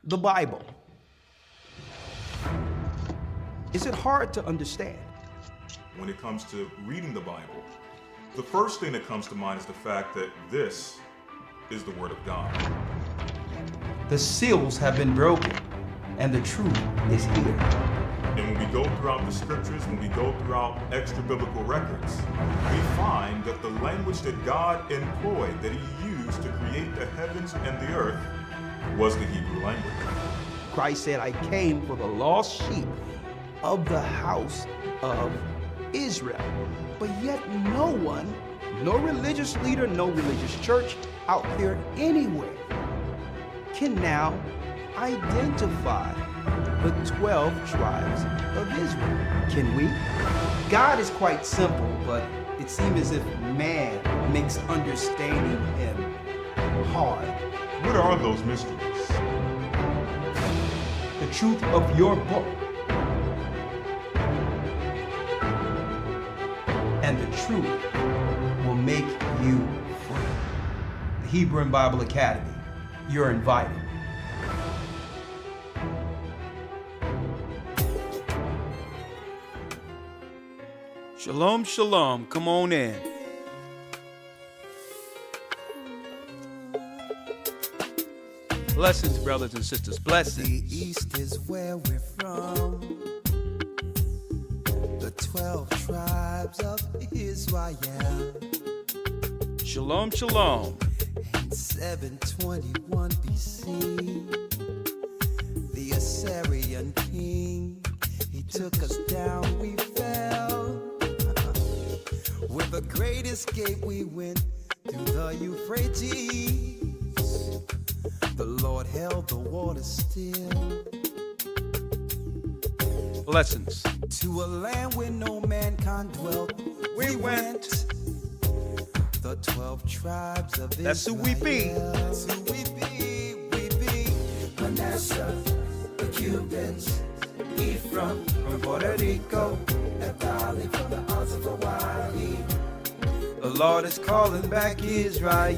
The Bible. Is it hard to understand? When it comes to reading the Bible, the first thing that comes to mind is the fact that this is the Word of God. The seals have been broken, and the truth is here. And when we go throughout the scriptures, when we go throughout extra biblical records, we find that the language that God employed, that He used to create the heavens and the earth, was the Hebrew language. Christ said, I came for the lost sheep of the house of Israel. But yet no one, no religious leader, no religious church out there anywhere can now identify the 12 tribes of Israel. Can we? God is quite simple, but it seems as if man makes understanding Him hard. What are those mysteries? The truth of your book and the truth will make you free. The Hebrew and Bible Academy, you're invited. Shalom, shalom. Come on in. Blessings, brothers and sisters. Blessings. The East is where we're from. The 12 tribes of Israel. Shalom, shalom. In 721 BC, the Assyrian king, he took us down, we fell. With a great escape, we went through the Euphrates. The Lord held the water still. Blessings. To a land where no mankind dwelt, We went. The 12 tribes of Israel. That's who we be. That's who we be. Manasseh, the Cubans, Ephraim, from Puerto Rico, and Valley from the arms of Hawaii. The Lord is calling back Israel.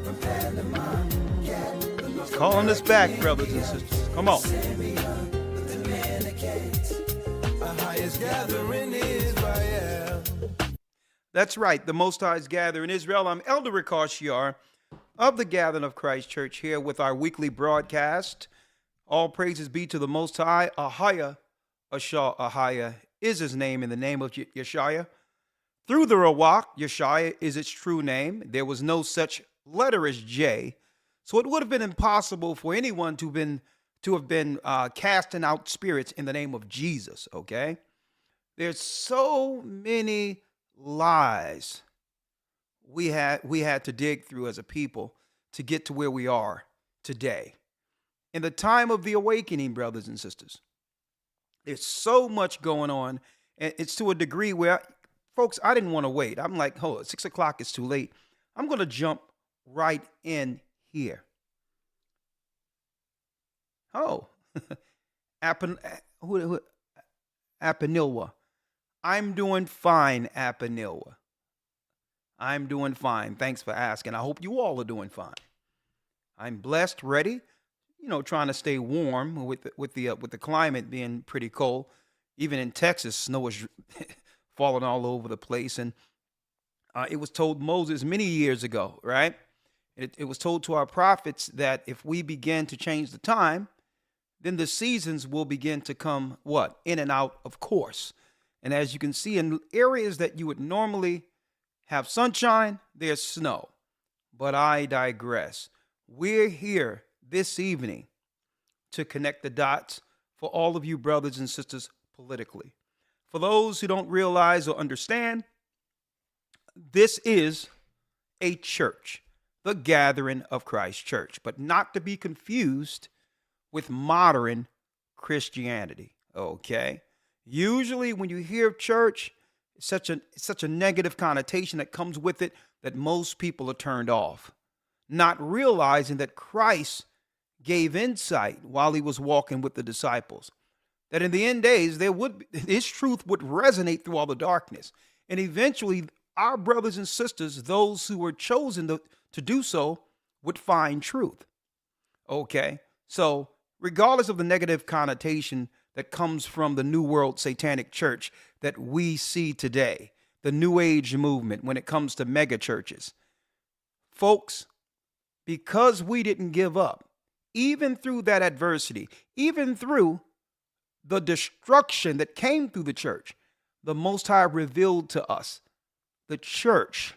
From Panama, He's calling us back, brothers and sisters. Come on. the Dominicans, the highest gathering Israel. That's right. The Most High is gathering Israel. I'm Elder Ricard Shiar of the Gathering of Christ Church here with our weekly broadcast. All praises be to the Most High. Ahaya, Ashah, Ahaya is his name in the name of Yeshaya. Through the Rawak, Yeshaya is its true name. There was no such letter as J. So it would have been impossible for anyone to have been casting out spirits in the name of Jesus, okay? There's so many lies we had to dig through as a people to get to where we are today. In the time of the awakening, brothers and sisters, there's so much going on, and it's to a degree where, folks, I didn't want to wait. I'm like, hold on, 6 o'clock is too late. I'm going to jump right in here. Oh, Apanilwa. I'm doing fine, Apanilwa. I'm doing fine. Thanks for asking. I hope you all are doing fine. I'm blessed, ready, trying to stay warm with the climate being pretty cold. Even in Texas, snow is falling all over the place. And it was told Moses many years ago, right? It was told to our prophets that if we begin to change the time, then the seasons will begin to come, what? In and out of course. And as you can see, in areas that you would normally have sunshine, there's snow. But I digress. We're here this evening to connect the dots for all of you brothers and sisters politically. For those who don't realize or understand, this is a church, the Gathering of Christ Church, but not to be confused with modern Christianity, okay? Usually when you hear church, it's such a negative connotation that comes with it that most people are turned off, not realizing that Christ gave insight while he was walking with the disciples, that in the end days, his truth would resonate through all the darkness. And eventually, our brothers and sisters, those who were chosen to do so, would find truth. Okay? So, regardless of the negative connotation that comes from the New World Satanic Church that we see today, the New Age movement when it comes to mega churches, folks, because we didn't give up, even through that adversity, even through the destruction that came through the church, the Most High revealed to us the church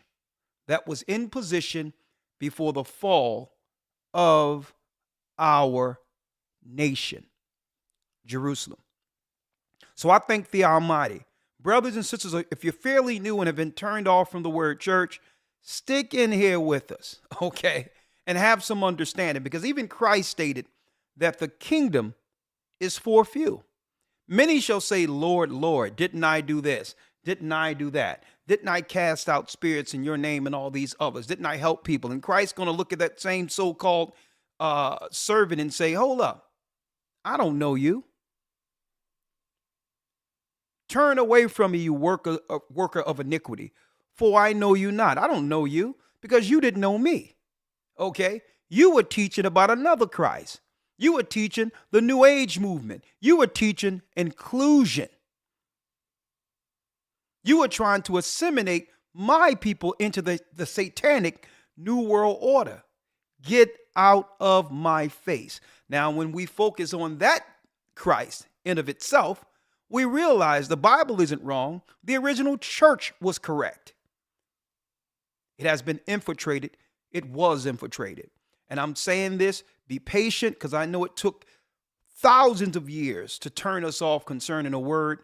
that was in position before the fall of our nation, Jerusalem. So I thank the Almighty. Brothers and sisters, if you're fairly new and have been turned off from the word church, stick in here with us, okay? And have some understanding, because even Christ stated that the kingdom is for few. Many shall say, Lord, Lord, didn't I do this? Didn't I do that? Didn't I cast out spirits in your name and all these others? Didn't I help people? And Christ's going to look at that same so-called servant and say, hold up, I don't know you. Turn away from me, you worker of iniquity, for I know you not. I don't know you because you didn't know me. Okay? You were teaching about another Christ. You were teaching the New Age movement. You were teaching inclusion. You were trying to assimilate my people into the satanic New World Order. Get out of my face. Now, when we focus on that Christ in of itself, we realize the Bible isn't wrong. The original church was correct. It has been infiltrated. It was infiltrated. And I'm saying this, be patient, because I know it took thousands of years to turn us off concerning a word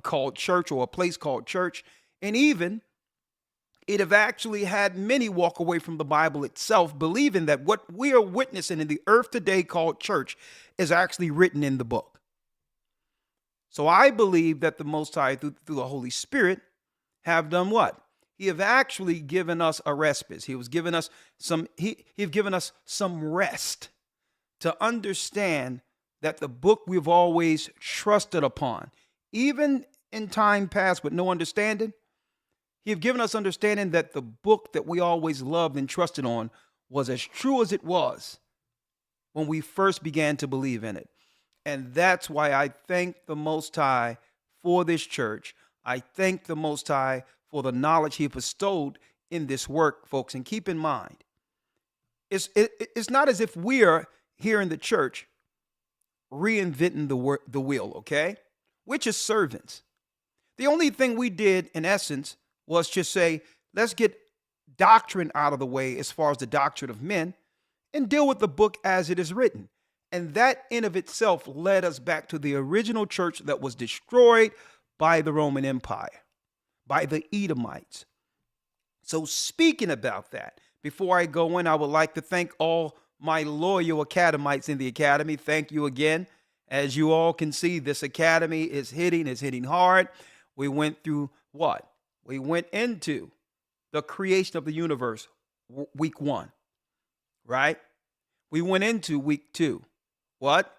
called church, or a place called church. And even it have actually had many walk away from the Bible itself, believing that what we are witnessing in the earth today called church is actually written in the book. So I believe that the Most High, through the Holy Spirit, have done what? He have actually given us a respite. He was giving us some, he've given us some rest to understand that the book we've always trusted upon, even in time past with no understanding, he have given us understanding that the book that we always loved and trusted on was as true as it was when we first began to believe in it. And that's why I thank the Most High for this church. I thank the Most High for the knowledge he bestowed in this work, folks. And keep in mind, it's not as if we are here in the church reinventing the wheel, okay? We're just servants. The only thing we did, in essence, was just say, let's get doctrine out of the way as far as the doctrine of men and deal with the book as it is written. And that in of itself led us back to the original church that was destroyed by the Roman Empire, by the Edomites. So speaking about that, before I go in, I would like to thank all my loyal academites in the academy. Thank you again. As you all can see, this academy is hitting hard. We went through what? We went into the creation of the universe, week 1, right? We went into week 2. What?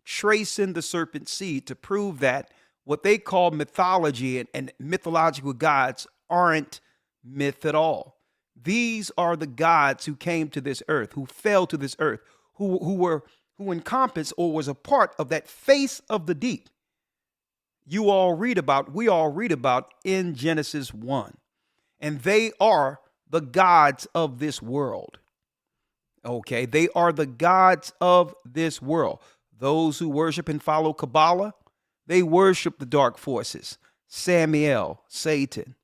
Tracing the serpent seed to prove that what they call mythology and mythological gods aren't myth at all. These are the gods who came to this earth, who fell to this earth, who encompassed or was a part of that face of the deep. We all read about in Genesis 1. And they are the gods of this world. Okay, they are the gods of this world. Those who worship and follow Kabbalah, they worship the dark forces, Samael, Satan,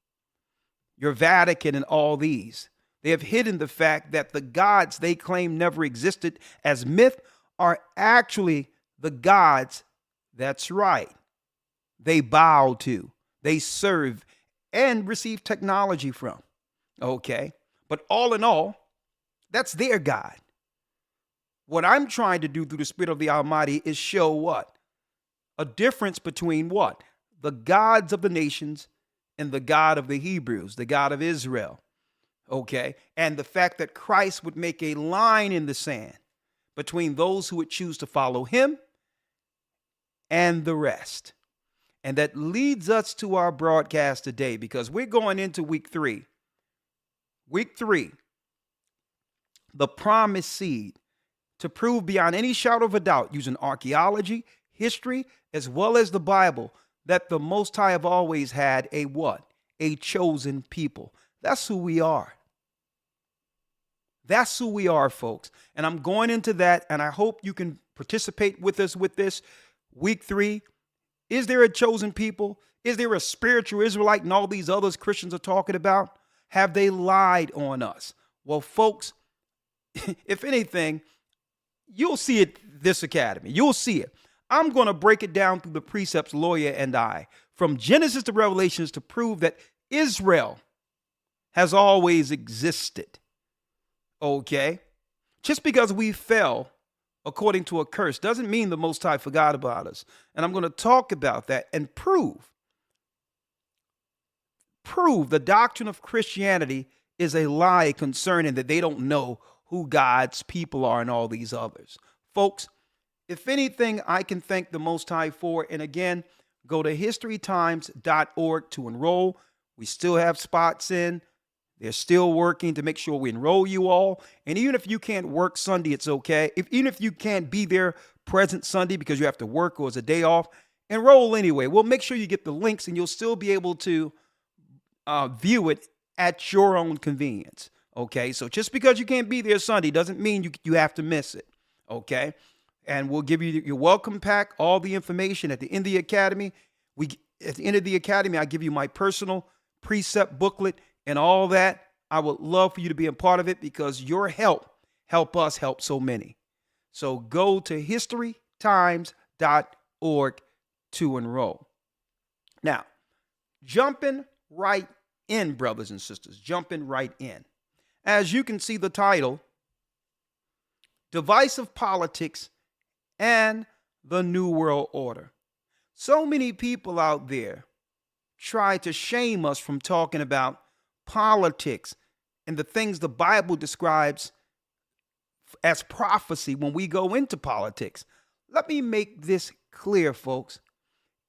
your Vatican, and all these. They have hidden the fact that the gods they claim never existed as myth are actually the gods, that's right, they bow to, they serve, and receive technology from. Okay, but all in all, that's their God. What I'm trying to do through the Spirit of the Almighty is show what? A difference between what? The gods of the nations and the God of the Hebrews, the God of Israel. Okay, and the fact that Christ would make a line in the sand between those who would choose to follow him and the rest. And that leads us to our broadcast today, because we're going into week 3. Week 3, the promised seed. to prove beyond any shadow of a doubt, using archaeology, history, as well as the Bible, that the Most High have always had a what? A chosen people. That's who we are. That's who we are, folks. And I'm going into that, and I hope you can participate with us with this. Week 3, is there a chosen people? Is there a spiritual Israelite and all these others Christians are talking about? Have they lied on us? Well, folks, if anything, you'll see it this academy. You'll see it. I'm going to break it down through the precepts, Lawyer and I, from Genesis to Revelations, to prove that Israel has always existed. Okay? Just because we fell according to a curse doesn't mean the Most High forgot about us. And I'm going to talk about that and prove the doctrine of Christianity is a lie concerning that they don't know who God's people are and all these others. Folks, if anything, I can thank the Most High for, and again, go to historytimes.org to enroll. We still have spots in. They're still working to make sure we enroll you all. And even if you can't work Sunday, it's okay. Even if you can't be there present Sunday because you have to work or it's a day off, enroll anyway. We'll make sure you get the links and you'll still be able to view it at your own convenience. Okay, so just because you can't be there Sunday doesn't mean you have to miss it. Okay, and we'll give you your welcome pack, all the information at the end of the academy. At the end of the academy, I give you my personal precept booklet and all that. I would love for you to be a part of it because your help us help so many. So go to historytimes.org to enroll. Now, jumping right in, brothers and sisters, jumping right in. As you can see the title, Divisive Politics and the New World Order. So many people out there try to shame us from talking about politics and the things the Bible describes as prophecy when we go into politics. Let me make this clear, folks.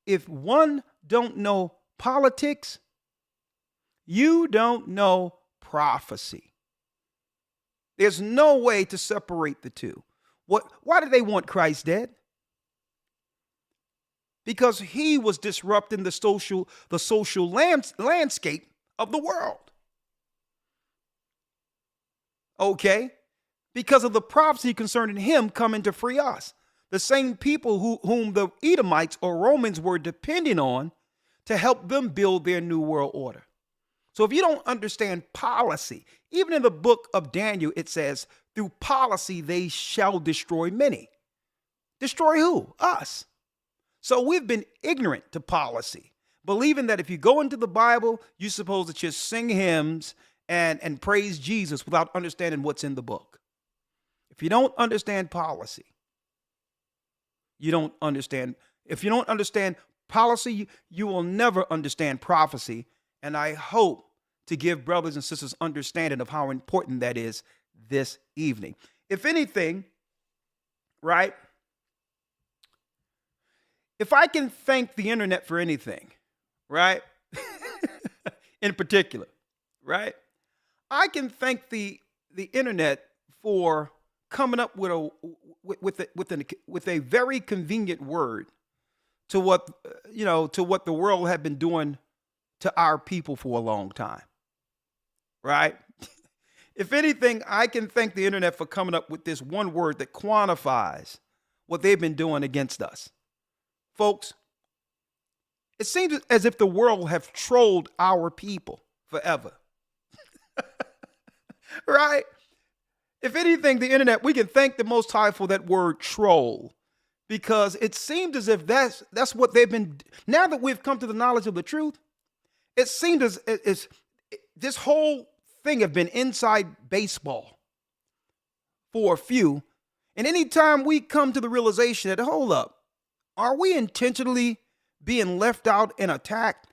If one don't know politics, you don't know prophecy. There's no way to separate the two. Why do they want Christ dead? Because he was disrupting the social landscape of the world. Okay? Because of the prophecy concerning him coming to free us. The same people whom the Edomites or Romans were depending on to help them build their new world order. So if you don't understand policy, even in the book of Daniel, it says, through policy, they shall destroy many. Destroy who? Us. So we've been ignorant to policy, believing that if you go into the Bible, you're supposed to just sing hymns and praise Jesus without understanding what's in the book. If you don't understand policy, you don't understand. If you don't understand policy, you will never understand prophecy. And I hope to give brothers and sisters understanding of how important that is this evening. If anything, right? If I can thank the internet for anything, right? In particular, right? I can thank the internet for coming up with a very convenient word to what the world had been doing to our people for a long time. Right? If anything, I can thank the internet for coming up with this one word that quantifies what they've been doing against us. Folks, it seems as if the world have trolled our people forever. Right? If anything, the internet, we can thank the Most High for that word troll, because it seemed as if that's what they've been. Now that we've come to the knowledge of the truth, it seemed as this whole thing have been inside baseball for a few. And anytime we come to the realization that, hold up, are we intentionally being left out and attacked?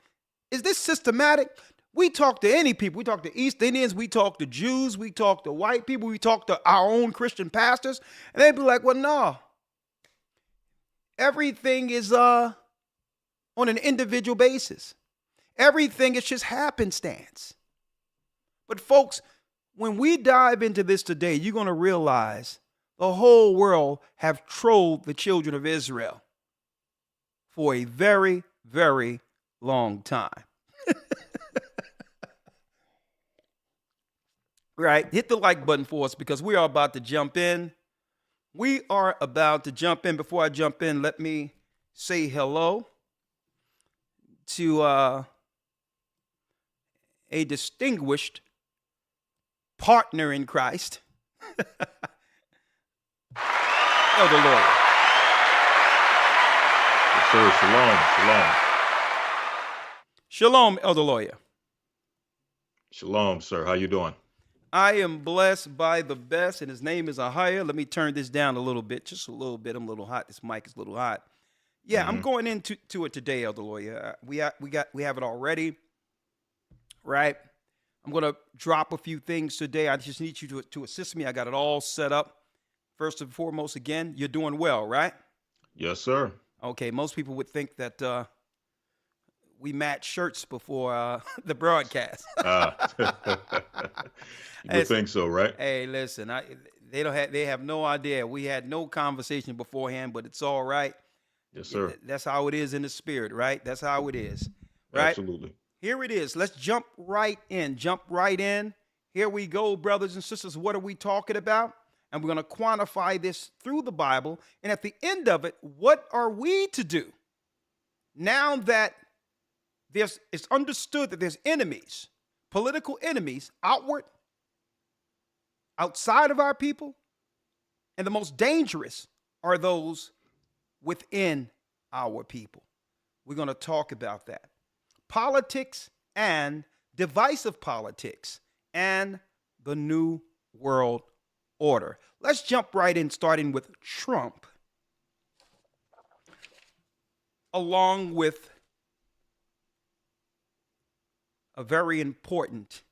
Is this systematic? We talk to any people. We talk to East Indians. We talk to Jews. We talk to white people. We talk to our own Christian pastors. And they'd be like, well, no. Everything is on an individual basis. Everything is just happenstance. But folks, when we dive into this today, you're going to realize the whole world have trolled the children of Israel for a very, very long time. Right? Hit the like button for us because we are about to jump in. We are about to jump in. Before I jump in, let me say hello to a distinguished partner in Christ, Elder Lawyer. Yes, sir. Shalom. Shalom. Shalom, Elder Lawyer. Shalom, sir. How you doing? I am blessed by the best, and his name is Ahaya. Let me turn this down a little bit, just a little bit. I'm a little hot. This mic is a little hot. Yeah, I'm going into it today, Elder Lawyer. We have it already, right? I'm gonna drop a few things today. I just need you to assist me. I got it all set up. First and foremost, again, you're doing well, right? Yes, sir. Okay. Most people would think that we match shirts before the broadcast. You would think so, right? Hey, listen, they have no idea. We had no conversation beforehand, but it's all right. Yes, sir. That's how it is in the spirit, right? That's how it is, right? Absolutely. Here it is. Let's jump right in. Jump right in. Here we go, brothers and sisters. What are we talking about? And we're going to quantify this through the Bible. And at the end of it, what are we to do now that it's understood that there's enemies, political enemies, outside of our people, and the most dangerous are those within our people. We're going to talk about that. Politics and divisive politics and the New World Order. Let's jump right in, starting with Trump, along with a very important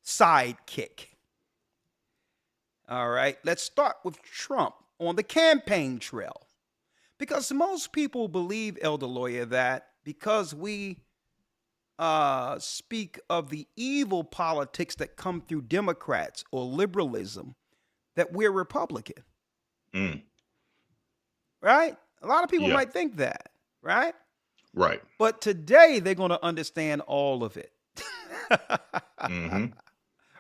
sidekick. All right, let's start with Trump on the campaign trail. Because most people believe, Elder Lawyer, that because we speak of the evil politics that come through Democrats or liberalism, that we're Republican. Right? A lot of people might think that, right? Right. But today they're going to understand all of it.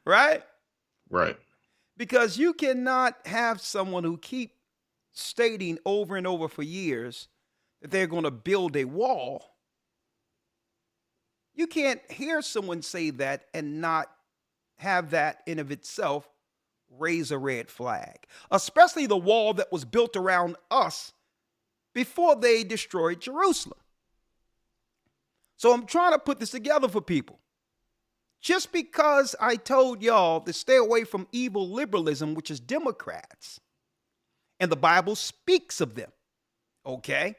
Right? Right. Because you cannot have someone who keep stating over and over for years that they're going to build a wall. You can't hear someone say that and not have that in of itself raise a red flag, especially the wall that was built around us before they destroyed Jerusalem. So I'm trying to put this together for people. Just because I told y'all to stay away from evil liberalism, which is Democrats, and the Bible speaks of them, okay?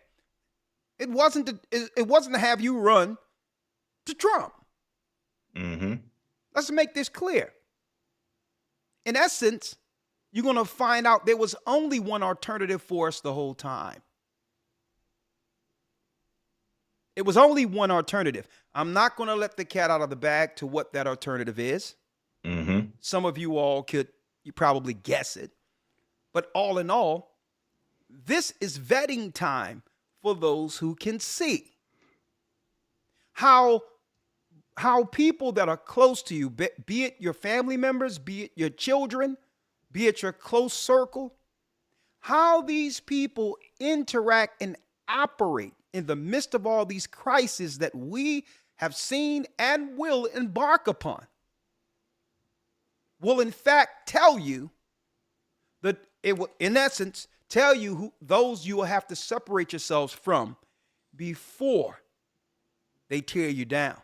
It wasn't to have you run to Trump. Let's make this clear. In essence, you're going to find out there was only one alternative for us the whole time. It was only one alternative. I'm not going to let the cat out of the bag to what that alternative is. Some of you all you probably guess it. But all in all, this is vetting time for those who can see how people that are close to you, be it your family members, be it your children, be it your close circle, how these people interact and operate in the midst of all these crises that we have seen and will embark upon, will in fact tell you that it will, in essence, tell you who those you will have to separate yourselves from before they tear you down.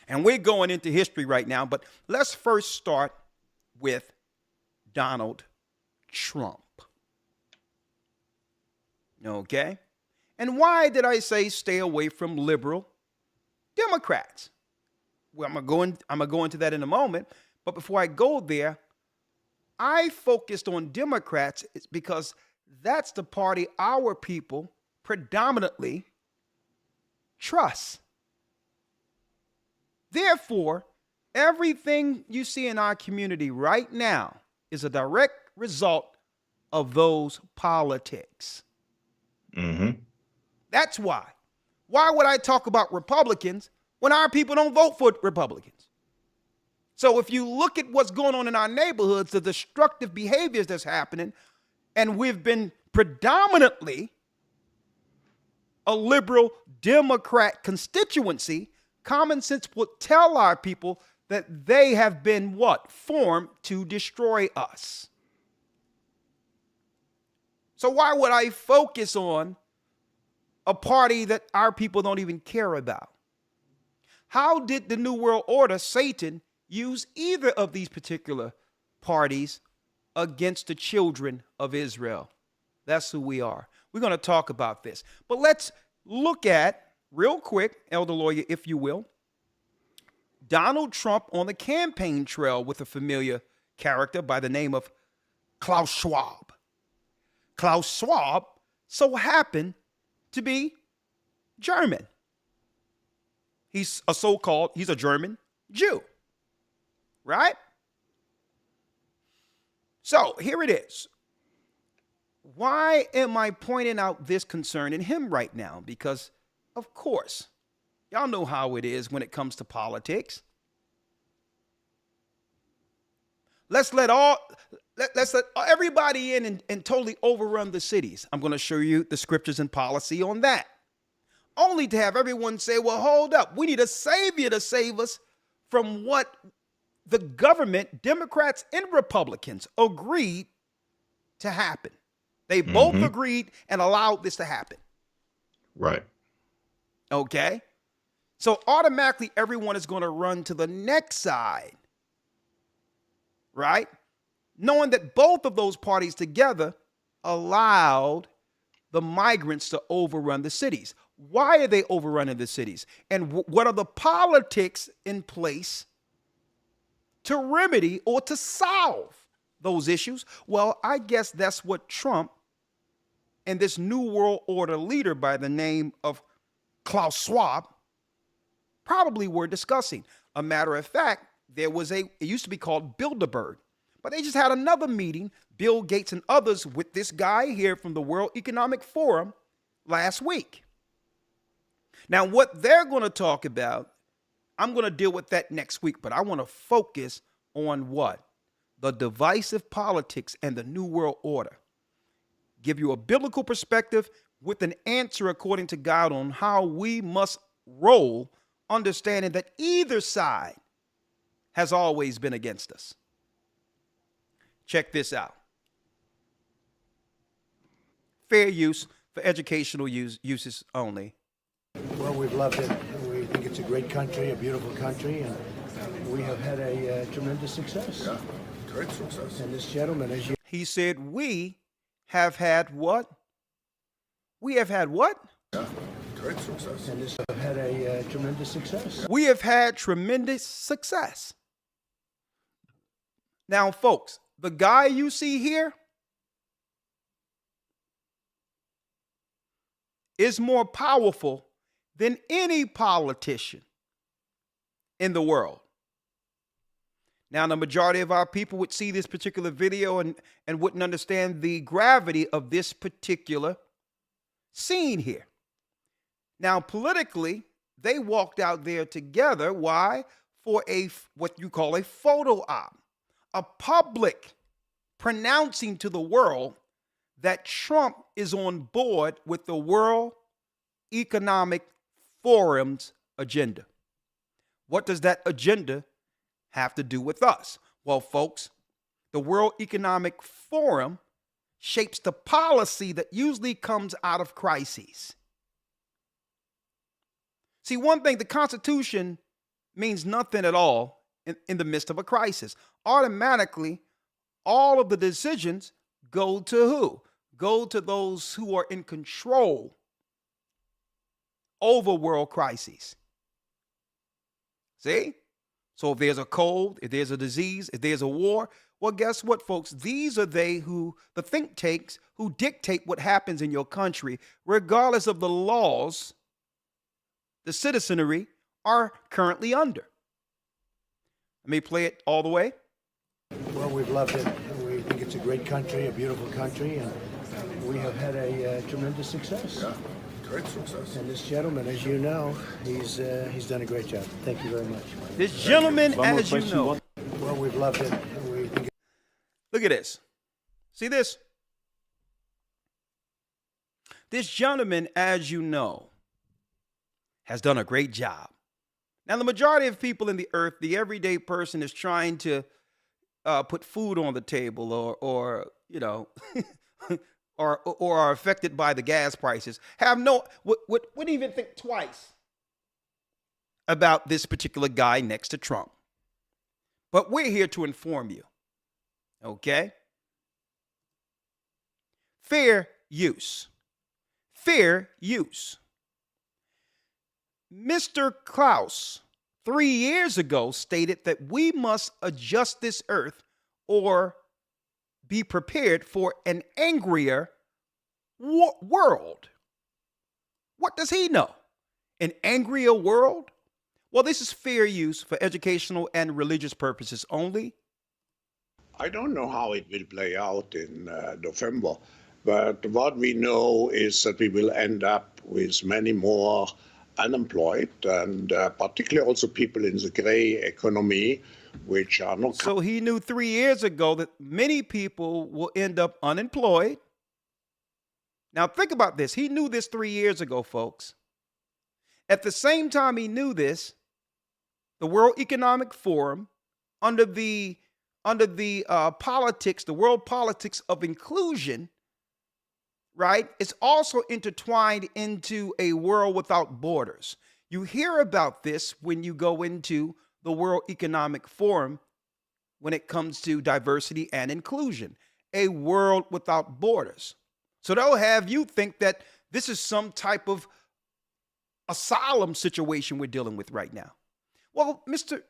And we're going into history right now, but let's first start with Donald Trump. Okay? And why did I say stay away from liberal Democrats? Well, I'm going to go into that in a moment, but before I go there, I focused on Democrats because that's the party our people predominantly trust. Therefore, everything you see in our community right now is a direct result of those politics. That's why. Why would I talk about Republicans when our people don't vote for Republicans? So if you look at what's going on in our neighborhoods, the destructive behaviors that's happening, and we've been predominantly a liberal Democrat constituency, common sense will tell our people that they have been what? Formed to destroy us. So why would I focus on a party that our people don't even care about? How did the New World Order, Satan, use either of these particular parties against the children of Israel? That's who we are. We're going to talk about this. But let's look at, real quick, Elder Lawyer, if you will, Donald Trump on the campaign trail with a familiar character by the name of Klaus Schwab. Klaus Schwab so happened to be German. He's a German Jew, right? So here it is. Why am I pointing out this concern in him right now? Because, of course, y'all know how it is when it comes to politics. Let's let everybody in and totally overrun the cities. I'm going to show you the scriptures and policy on that. Only to have everyone say, well, hold up. We need a savior to save us from what the government, Democrats and Republicans, agreed to happen. They both agreed and allowed this to happen. Right. Okay. So automatically everyone is going to run to the next side. Right? Knowing that both of those parties together allowed the migrants to overrun the cities. Why are they overrunning the cities? And what are the politics in place to remedy or to solve those issues? Well, I guess that's what Trump and this New World Order leader by the name of Klaus Schwab probably were discussing. A matter of fact, it used to be called Bilderberg, but they just had another meeting, Bill Gates and others, with this guy here from the World Economic Forum last week. Now, what they're going to talk about, I'm going to deal with that next week, but I want to focus on what? The divisive politics and the New World Order. Give you a biblical perspective with an answer according to God on how we must roll, understanding that either side has always been against us. Check this out. Fair use for educational uses only. Well, we've loved it. We think it's a great country, a beautiful country, and we have had a tremendous success. Yeah, great success. And this gentleman, as you... He said, we have had what? We have had what? Yeah, great success. And this have had a tremendous success. We have had tremendous success. Now, folks, the guy you see here is more powerful than any politician in the world. Now, the majority of our people would see this particular video and wouldn't understand the gravity of this particular scene here. Now, politically, they walked out there together. Why? For what you call a photo op, a public pronouncing to the world that Trump is on board with the World Economic Forum's agenda. What does that agenda have to do with us? Well, folks, the World Economic Forum shapes the policy that usually comes out of crises. See, one thing, the Constitution means nothing at all in the midst of a crisis. Automatically, all of the decisions go to who? Go to those who are in control over world crises. See? So if there's a cold, if there's a disease, if there's a war, well, guess what, folks? These are the think tanks who dictate what happens in your country, regardless of the laws the citizenry are currently under. Let me play it all the way. Well, we've loved it. We think think it's a great country, a beautiful country, and we have had a tremendous success. Yeah, great success. And this gentleman, as you know, he's done a great job. Thank you very much. This gentleman, as you know, Well, we've loved it. And we think look at this. See this? This gentleman, as you know, has done a great job. Now, the majority of people in the earth, the everyday person is trying to put food on the table or you know, or are affected by the gas prices, have wouldn't even think twice about this particular guy next to Trump. But we're here to inform you, okay? Fair use. Fair use. Mr. Klaus, 3 years ago, stated that we must adjust this earth or be prepared for an angrier world. What does he know? An angrier world? Well, this is fair use for educational and religious purposes only. I don't know how it will play out in November, but what we know is that we will end up with many more unemployed and particularly also people in the gray economy, which are not. So he knew 3 years ago that many people will end up unemployed. Now think about this. He knew this 3 years ago, folks. At the same time he knew this, the World Economic Forum, under the politics, the world politics of inclusion, right, it's also intertwined into a world without borders. You hear about this when you go into the World Economic Forum when it comes to diversity and inclusion, a world without borders. So they'll have you think that this is some type of asylum situation we're dealing with right now. Well, Mr.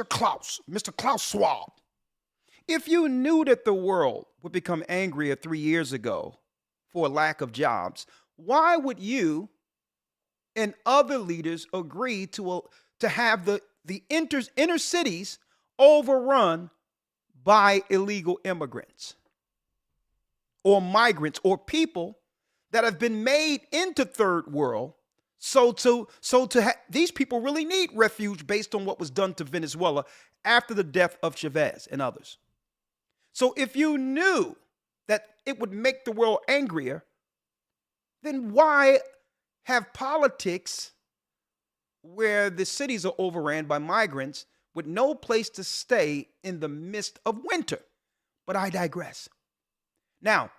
Klaus Schwab, if you knew that the world would become angrier 3 years ago for lack of jobs, why would you and other leaders agree to have the inner cities overrun by illegal immigrants or migrants or people that have been made into third world? These people really need refuge based on what was done to Venezuela after the death of Chavez and others. So if you knew that it would make the world angrier, then why have politics where the cities are overran by migrants with no place to stay in the midst of winter? But I digress. Now,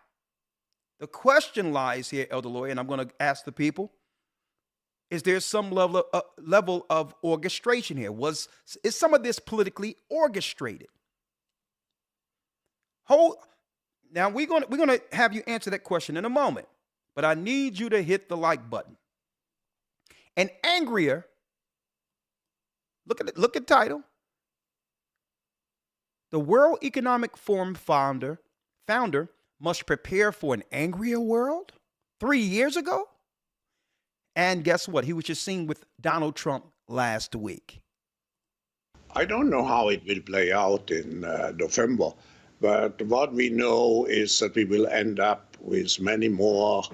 the question lies here, Elder Lawyer, and I'm going to ask the people, is there some level of orchestration here? Is some of this politically orchestrated? Now we're gonna have you answer that question in a moment, but I need you to hit the like button. And angrier, look at title. The World Economic Forum founder must prepare for an angrier world 3 years ago. And guess what? He was just seen with Donald Trump last week. I don't know how it will play out in November, but what we know is that we will end up with many more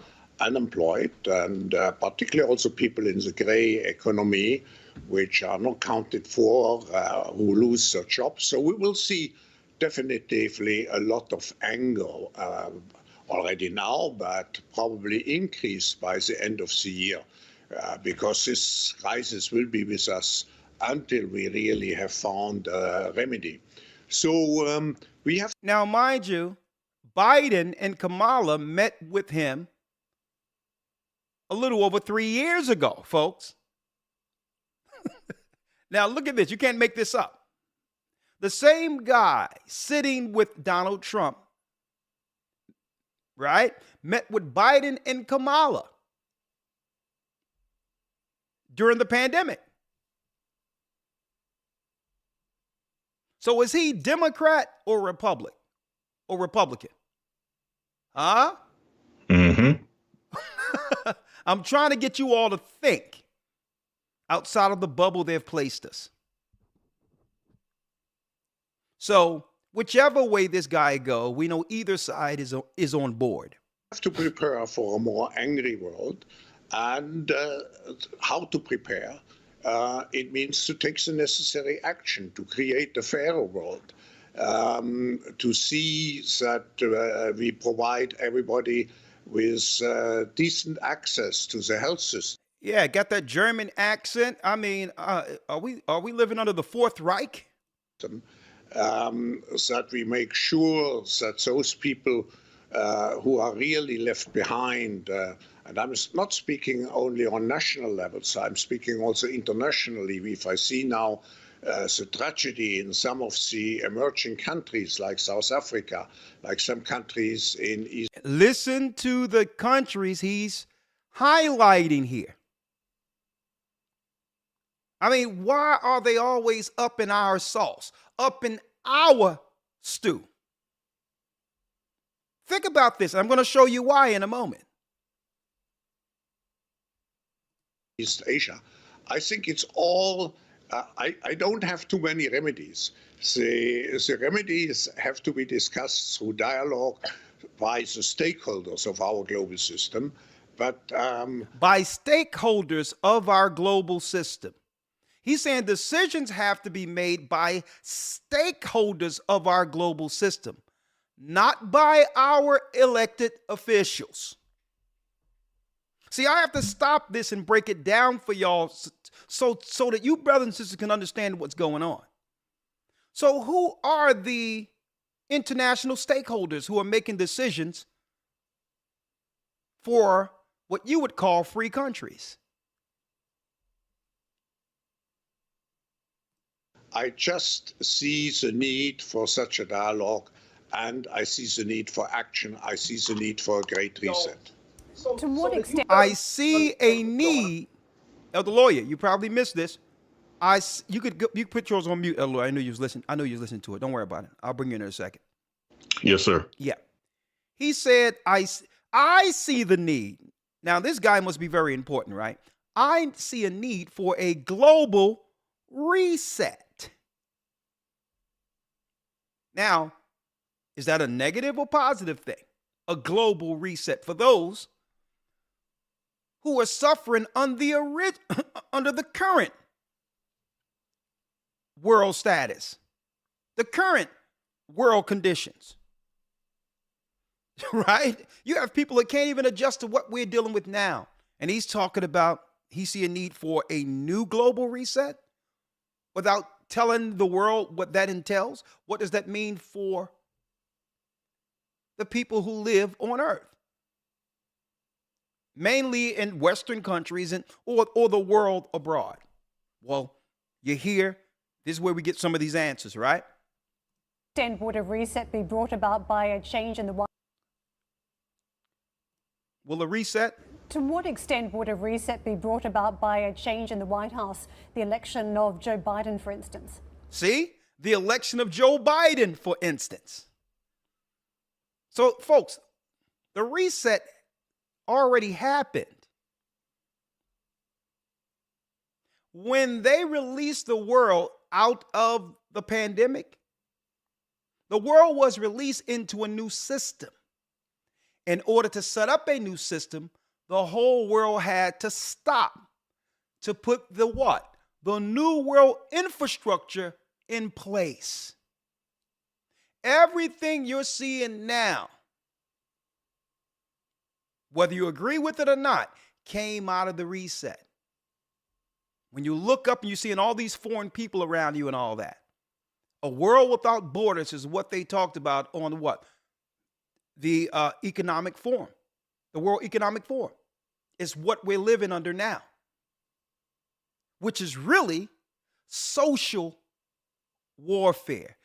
unemployed and particularly also people in the gray economy, which are not counted for, who lose their jobs. So we will see definitively a lot of anger already now, but probably increased by the end of the year, because this crisis will be with us until we really have found a remedy. So we have. Now, mind you, Biden and Kamala met with him a little over 3 years ago, folks. Now, look at this. You can't make this up. The same guy sitting with Donald Trump, right, met with Biden and Kamala during the pandemic. So is he Democrat or Republican? Huh? Mm-hmm. I'm trying to get you all to think outside of the bubble they've placed us. So whichever way this guy go, we know either side is on board. Have to prepare for a more angry world, and how to prepare. It means to take the necessary action to create a fairer world, to see that we provide everybody with decent access to the health system. Yeah, got that German accent. I mean, are we living under the Fourth Reich? That we make sure that those people who are really left behind, and I'm not speaking only on national levels, I'm speaking also internationally. If I see now the tragedy in some of the emerging countries like South Africa, like some countries in East. Listen to the countries he's highlighting here. I mean, why are they always up in our sauce, up in our stew? Think about this. I'm going to show you why in a moment. East Asia. I think it's all, I don't have too many remedies. The remedies have to be discussed through dialogue by the stakeholders of our global system. But by stakeholders of our global system. He's saying decisions have to be made by stakeholders of our global system, not by our elected officials. See, I have to stop this and break it down for y'all so that you brothers and sisters can understand what's going on. So who are the international stakeholders who are making decisions for what you would call free countries? I just see the need for such a dialogue, and I see the need for action. I see the need for a great reset. To what extent? I see a need. Elder Lawyer, you probably missed this. You could put yours on mute, Elder Lawyer. I knew you was listening. I know you was listening to it. Don't worry about it. I'll bring you in a second. Yes, sir. Yeah. He said, I see the need. Now, this guy must be very important, right? I see a need for a global reset. Now, is that a negative or positive thing? A global reset for those who are suffering under the current world status, the current world conditions, right? You have people that can't even adjust to what we're dealing with now. And he's talking about, he see a need for a new global reset without telling the world what that entails. What does that mean for the people who live on earth? Mainly in Western countries or the world abroad. Well, you're here. This is where we get some of these answers, right? Then would a reset be brought about by a change in the White? Will a reset? To what extent would a reset be brought about by a change in the White House, the election of Joe Biden, for instance? See? The election of Joe Biden, for instance. So, folks, the reset already happened. When they released the world out of the pandemic, the world was released into a new system. In order to set up a new system, the whole world had to stop to put the what? The new world infrastructure in place. Everything you're seeing now, whether you agree with it or not, came out of the reset. When you look up and you're seeing all these foreign people around you and all that, a world without borders is what they talked about on what? The economic forum. The World Economic Forum is what we're living under now, which is really social warfare.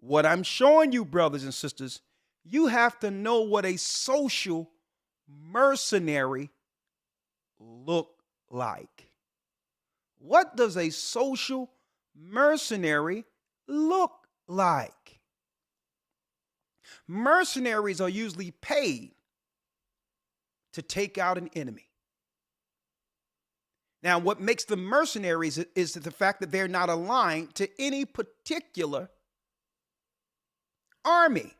What I'm showing you, brothers and sisters, you have to know what a social mercenary look like. What does a social mercenary look like? Mercenaries are usually paid to take out an enemy. Now, what makes them mercenaries is the fact that they're not aligned to any particular army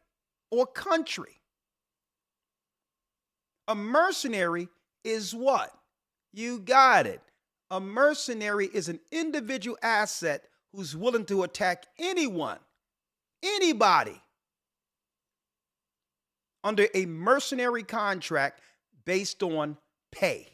or country. A mercenary is what? You got it. A mercenary is an individual asset who's willing to attack anyone, anybody, under a mercenary contract based on pay.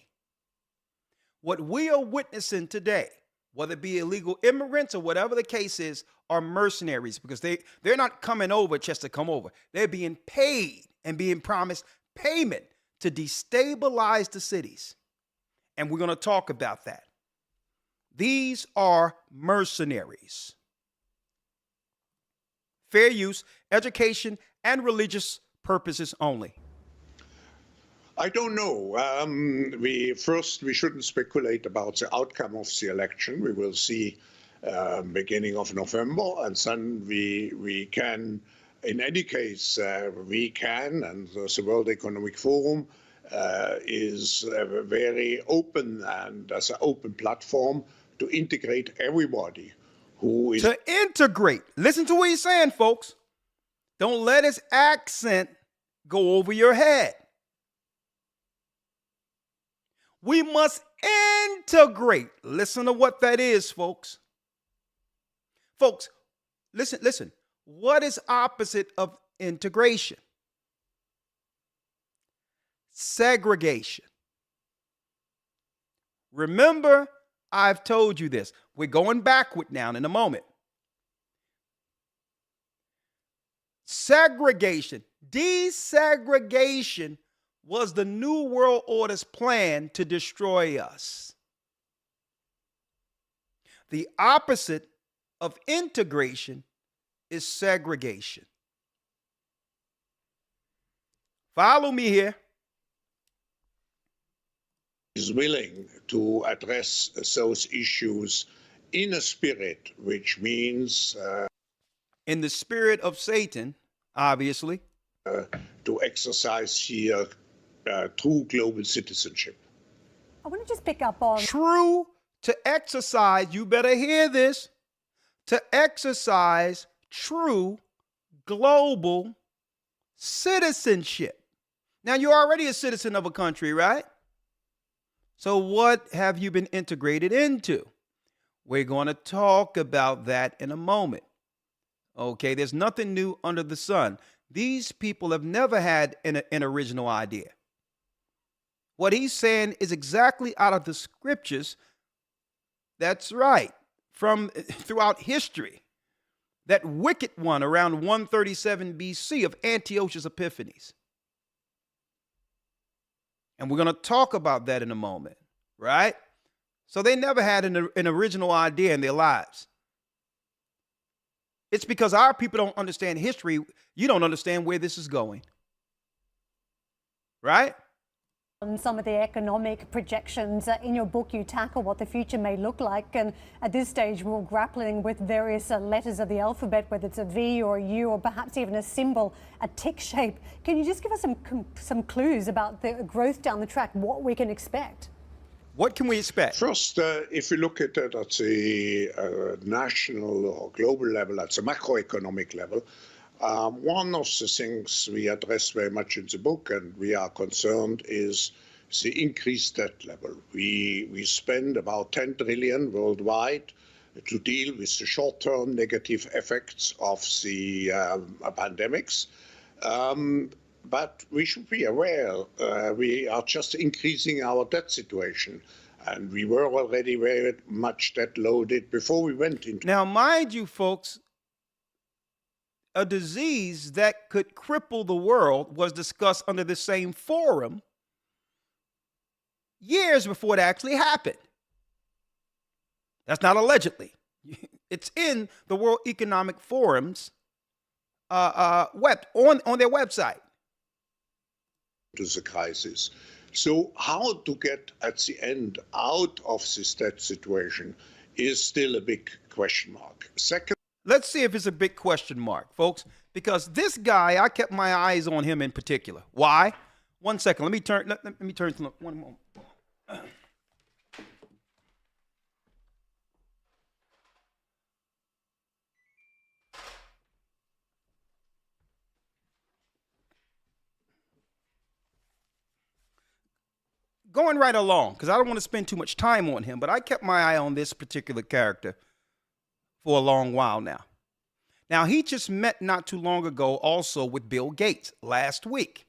What we are witnessing today, whether it be illegal immigrants or whatever the case is, are mercenaries, because they're not coming over just to come over. They're being paid and being promised payment to destabilize the cities. And we're going to talk about that. These are mercenaries. Fair use, education, and religious purposes only. I don't know. We shouldn't speculate about the outcome of the election. We will see beginning of November, and then we can, in any case, we can, and the World Economic Forum is very open and as an open platform to integrate everybody who is. To integrate. Listen to what he's saying, folks. Don't let his accent go over your head. We must integrate. Listen to what that is, folks. Folks, listen. What is opposite of integration? Segregation. Remember, I've told you this. We're going backward now in a moment. Segregation, desegregation was the New World Order's plan to destroy us. The opposite of integration is segregation. Follow me here. Is willing to address those issues in a spirit, which means in the spirit of Satan, obviously, to exercise here true global citizenship. I want to just pick up on true to exercise, you better hear this, to exercise true global citizenship. Now, you're already a citizen of a country, right? So what have you been integrated into? We're going to talk about that in a moment. Okay, there's nothing new under the sun. These people have never had an original idea. What he's saying is exactly out of the scriptures. That's right. From throughout history. That wicked one around 137 BC of Antiochus Epiphanes. And we're going to talk about that in a moment, right? So they never had an original idea in their lives. It's because our people don't understand history. You don't understand where this is going. Right? on some of the economic projections. In your book, you tackle what the future may look like. And at this stage, we're grappling with various letters of the alphabet, whether it's a V or a U or perhaps even a symbol, a tick shape. Can you just give us some clues about the growth down the track, what we can expect? What can we expect? First, if we look at it at the national or global level, at the macroeconomic level, one of the things we address very much in the book and we are concerned is the increased debt level. We spend about 10 trillion worldwide to deal with the short-term negative effects of the pandemics. But we should be aware we are just increasing our debt situation. And we were already very much debt loaded before we went into. Now, mind you, folks, a disease that could cripple the world was discussed under the same forum years before it actually happened. That's not allegedly. It's in the World Economic Forum's on their website. To the crisis. So how to get at the end out of this debt situation is still a big question mark. Second, let's see if it's a big question mark, folks, because this guy, I kept my eyes on him in particular. Why? 1 second. Let me turn to one moment. going right along, because I don't want to spend too much time on him, but I kept my eye on this particular character for a long while now. Now, he just met not too long ago also with Bill Gates last week.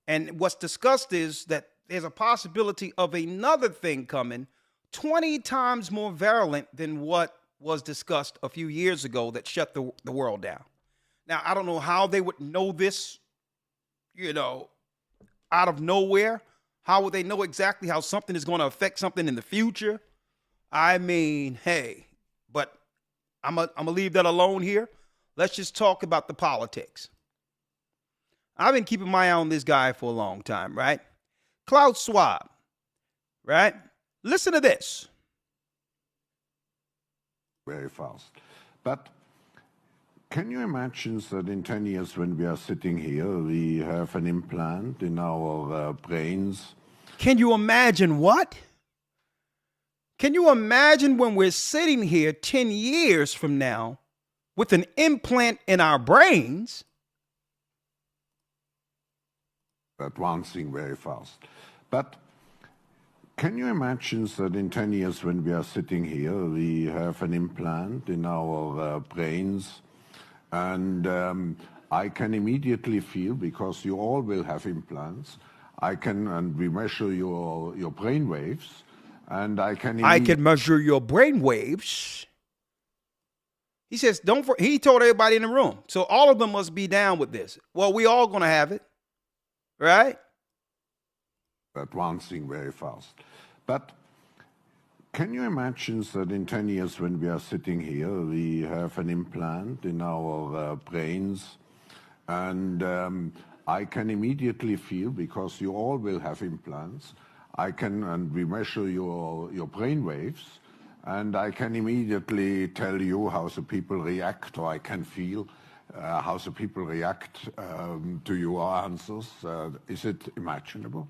And what's discussed is that there's a possibility of another thing coming 20 times more virulent than what was discussed a few years ago that shut the world down. Now, I don't know how they would know this, out of nowhere. How would they know exactly how something is going to affect something in the future? I mean, hey, but I'm gonna leave that alone here. Let's just talk about the politics. I've been keeping my eye on this guy for a long time, right? Klaus Schwab, right? Listen to this. Very fast. But can you imagine that in 10 years when we are sitting here, we have an implant in our brains? Can you imagine what? Can you imagine when we're sitting here 10 years from now with an implant in our brains? Advancing very fast. But can you imagine that in 10 years when we are sitting here, we have an implant in our brains, and I can immediately feel, because you all will have implants, and we measure your brain waves, and I can measure your brain waves. He says, he told everybody in the room. So all of them must be down with this. Well, we all going to have it, right? Advancing very fast. But can you imagine that in 10 years when we are sitting here, we have an implant in our brains, and I can immediately feel, because you all will have implants, and we measure your brain waves, and I can immediately tell you how the people react, or I can feel how the people react to your answers. Is it imaginable?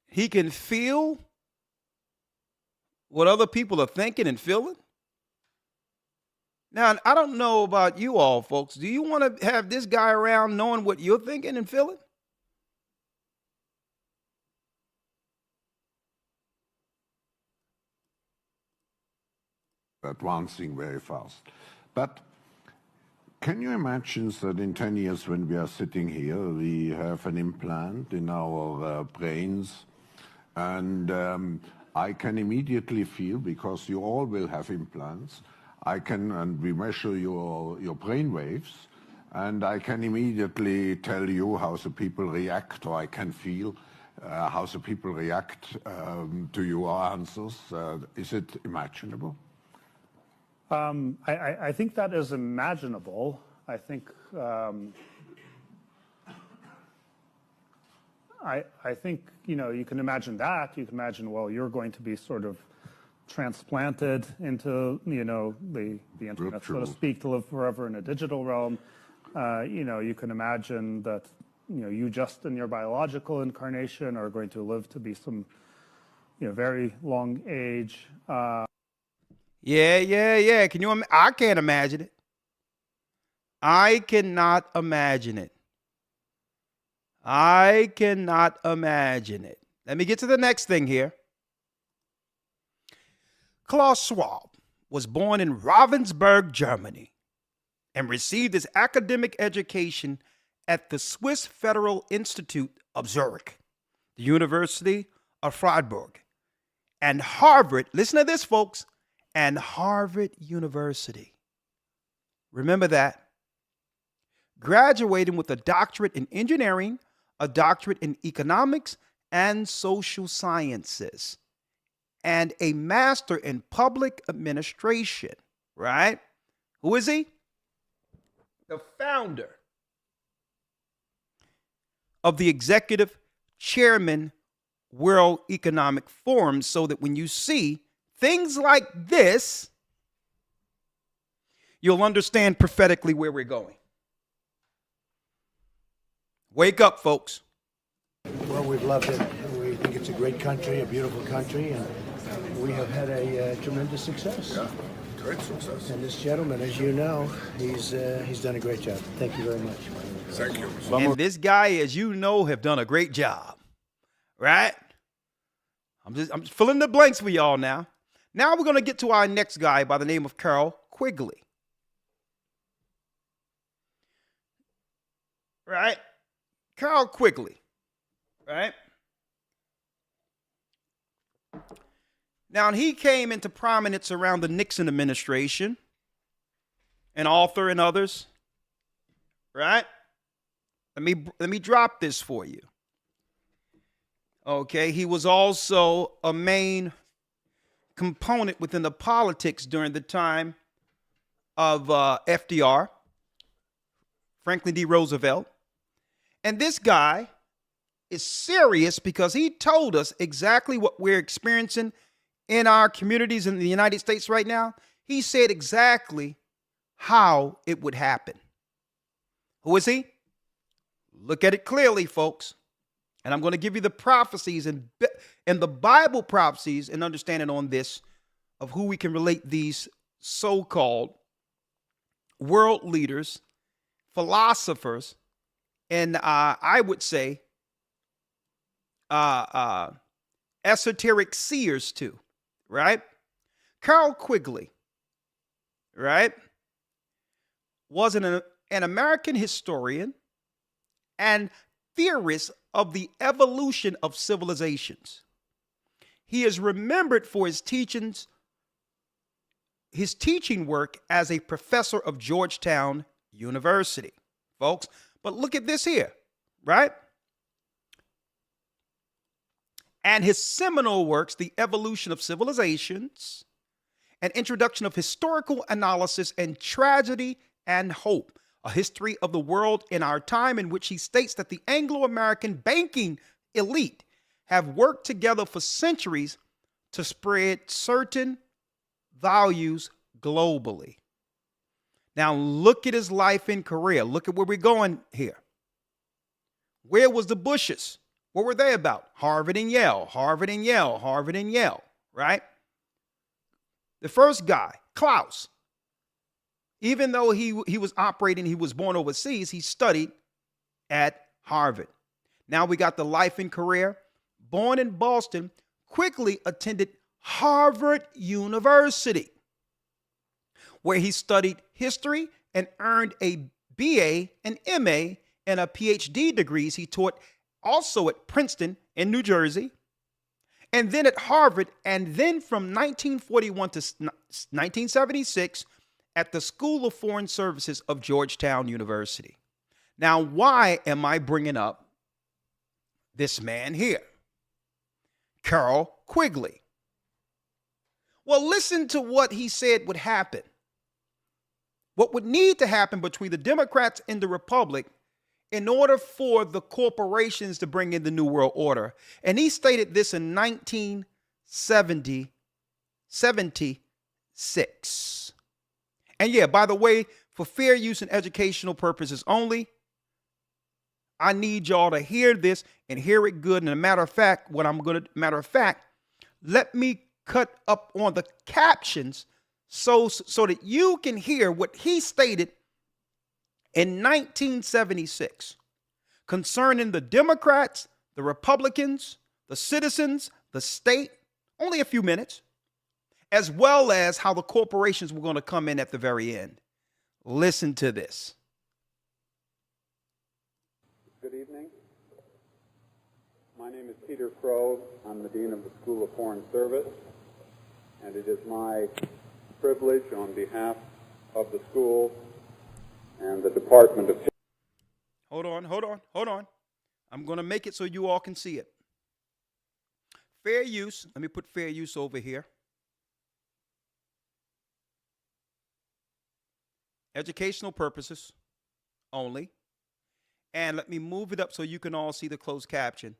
He can feel what other people are thinking and feeling? Now, I don't know about you all, folks. Do you want to have this guy around knowing what you're thinking and feeling? Advancing very fast. But can you imagine that in 10 years when we are sitting here, we have an implant in our brains, and I can immediately feel, because you all will have implants, and we measure your brain waves, and I can immediately tell you how the people react, or I can feel how the people react to your answers. Is it imaginable? I think that is imaginable. I think I think you can imagine that. You can imagine, well, you're going to be sort of transplanted into the internet, so to speak, to live forever in a digital realm. You can imagine that you just in your biological incarnation are going to live to be some very long age. Yeah. Can you? I can't imagine it. I cannot imagine it. I cannot imagine it. Let me get to the next thing here. Klaus Schwab was born in Ravensburg, Germany, and received his academic education at the Swiss Federal Institute of Zurich, the University of Freiburg, and Harvard. Listen to this, folks. And Harvard University. Remember that. Graduating with a doctorate in engineering, a doctorate in economics and social sciences, and a master in public administration, right? Who is he? The founder of the executive chairman World Economic Forum, so that when you see things like this, you'll understand prophetically where we're going. Wake up, folks. Well, we've loved it. We think it's a great country, a beautiful country, and we have had a tremendous success. Yeah, great success. And this gentleman, as you know, he's done a great job. Thank you very much. Thank you. And this guy, as you know, have done a great job, right? I'm just filling the blanks for y'all now. Now we're going to get to our next guy by the name of Carroll Quigley. Right? Carroll Quigley. Right? Now, he came into prominence around the Nixon administration, an author and others. Right? Let me drop this for you. Okay, he was also a main component within the politics during the time of FDR, Franklin D. Roosevelt. And this guy is serious because he told us exactly what we're experiencing in our communities in the United States right now. He said exactly how it would happen. Who is he? Look at it clearly, folks. And I'm going to give you the prophecies and the Bible prophecies and understanding on this of who we can relate these so-called world leaders, philosophers, and I would say esoteric seers to, right? Carroll Quigley, right, was an American historian and theorist of the evolution of civilizations. He is remembered for his teaching work as a professor of Georgetown University, folks. But look at this here, right? And his seminal works, The Evolution of Civilizations, An Introduction of Historical Analysis and Tragedy and Hope, A History of the World in Our Time, in which he states that the Anglo-American banking elite have worked together for centuries to spread certain values globally. Now, look at his life and career. Look at where we're going here. Where was the Bushes? What were they about? Harvard and Yale, Harvard and Yale, Harvard and Yale, right? The first guy, Klaus, even though he was operating, he was born overseas, he studied at Harvard. Now we got the life and career. Born in Boston, Quigley attended Harvard University, where he studied history and earned a BA, an MA, and a PhD degrees. He taught also at Princeton in New Jersey, and then at Harvard, and then from 1941 to 1976 at the School of Foreign Services of Georgetown University. Now, why am I bringing up this man here? Carroll Quigley. Well, listen to what he said would happen. What would need to happen between the Democrats and the Republic in order for the corporations to bring in the New World Order. And he stated this in 1976. And yeah, by the way, for fair use and educational purposes only, I need y'all to hear this and hear it good. And a matter of fact, let me cut up on the captions so that you can hear what he stated in 1976 concerning the Democrats, the Republicans, the citizens, the state, only a few minutes, as well as how the corporations were going to come in at the very end. Listen to this. Good evening. My name is Peter Crow. I'm the Dean of the School of Foreign Service, and it is my privilege on behalf of the school and the Department of... Hold on. I'm going to make it so you all can see it. Fair use. Let me put fair use over here. Educational purposes only. And let me move it up so you can all see the closed caption.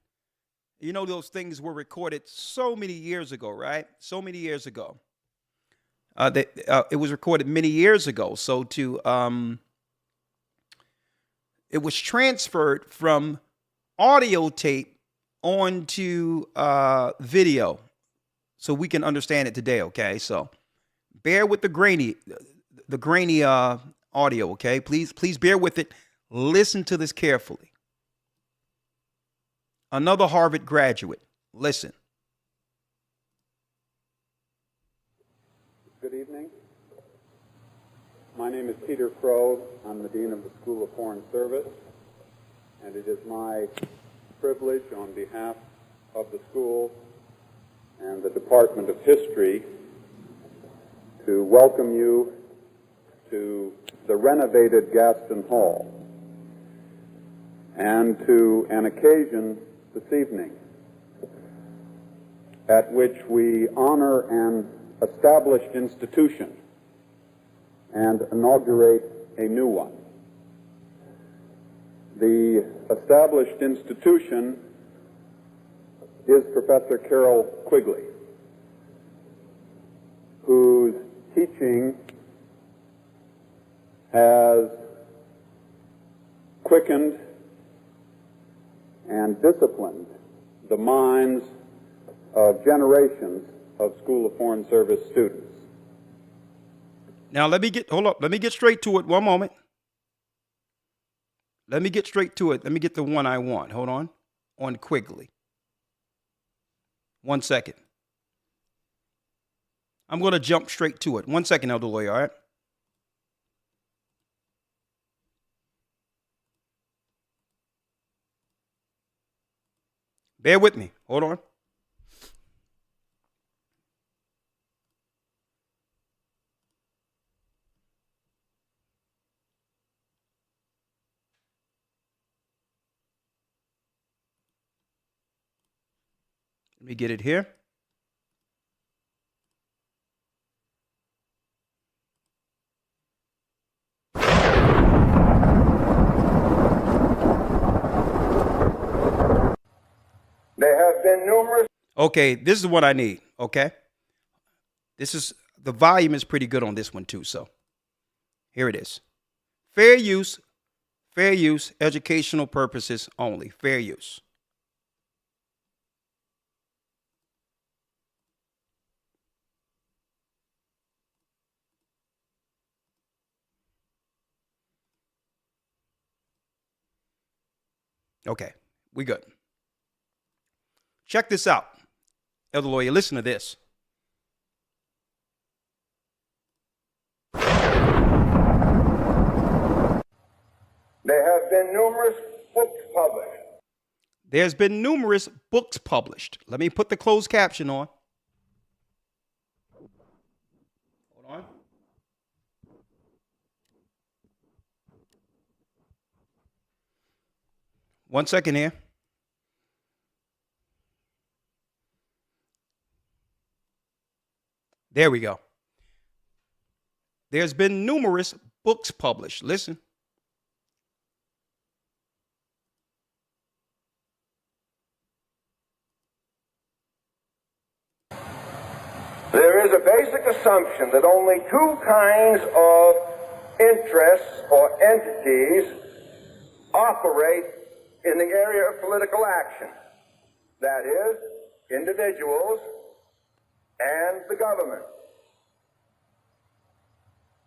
You know, those things were recorded so many years ago, right? So many years ago. It was recorded many years ago. So it was transferred from audio tape onto video so we can understand it today, okay? So bear with the grainy audio, okay? Please bear with it. Listen to this carefully. another Harvard graduate. Listen. Good evening. My name is Peter Crow. I'm the Dean of the School of Foreign Service, and it is my privilege on behalf of the school and the Department of History to welcome you to the renovated Gaston Hall and to an occasion this evening at which we honor an established institution and inaugurate a new one. The established institution is Professor Carol Quigley, whose teaching has quickened and disciplined the minds of generations of School of Foreign Service students. Now, hold up. Let me get straight to it. One moment. Let me get straight to it. Let me get the one I want. Hold on Quigley. 1 second. I'm going to jump straight to it. 1 second, Elder Lawyer, all right? Bear with me. Hold on. Let me get it here. There have been numerous... Okay, this is what I need, okay? The volume is pretty good on this one too, so here it is. Fair use, educational purposes only, fair use. Okay, we good. Check this out. Elder Lawyer, listen to this. There have been numerous books published. There's been numerous books published. Let me put the closed caption on. Hold on. One second here. There we go. There's been numerous books published. Listen. There is a basic assumption that only two kinds of interests or entities operate in the area of political action. That is, individuals and the government.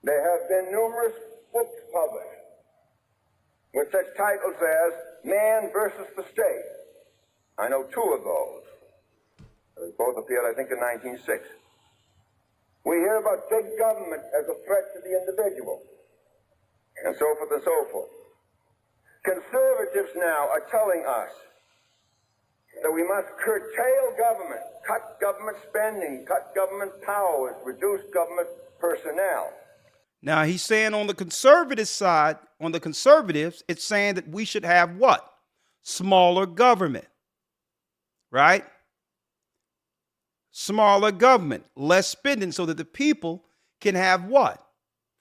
There have been numerous books published with such titles as Man versus the State. I know two of those. They both appeared, I think, in 1906. We hear about big government as a threat to the individual, and so forth and so forth. Conservatives now are telling us that we must curtail government, cut government spending, cut government powers, reduce government personnel. Now, he's saying on the conservative side, on the conservatives, it's saying that we should have what? Smaller government, right? Smaller government, less spending so that the people can have what?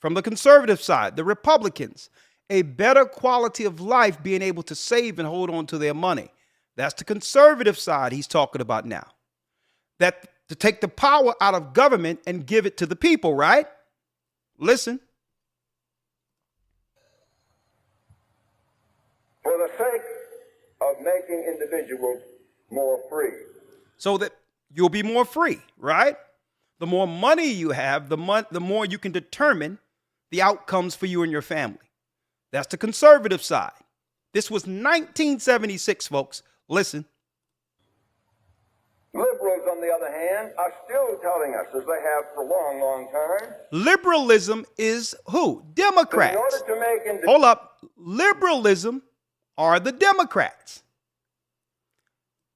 From the conservative side, the Republicans, a better quality of life, being able to save and hold on to their money. That's the conservative side he's talking about now. That to take the power out of government and give it to the people, right? Listen. For the sake of making individuals more free. So that you'll be more free, right? The more money you have, the more you can determine the outcomes for you and your family. That's the conservative side. This was 1976, folks. Listen. hand, are still telling us, as they have for a long, long time, Liberalism is who? that in Democrats. order to make Hold up. Liberalism are the Democrats.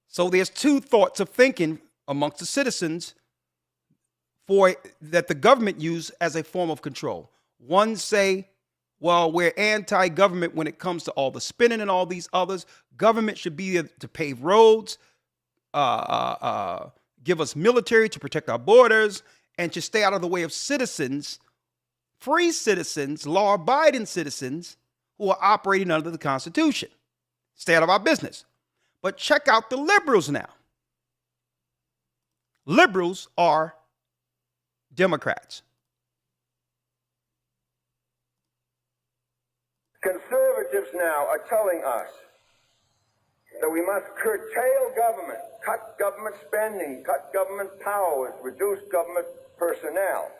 So there's two thoughts of thinking amongst the citizens that the government use as a form of control. One say, well, we're anti-government when it comes to all the spending and all these others. Government should be there to pave roads, give us military to protect our borders, and to stay out of the way of citizens, free citizens, law-abiding citizens who are operating under the Constitution. Stay out of our business. But check out the liberals now. Liberals are Democrats. Conservatives now are telling us that we must curtail government, cut government spending, cut government powers, reduce government personnel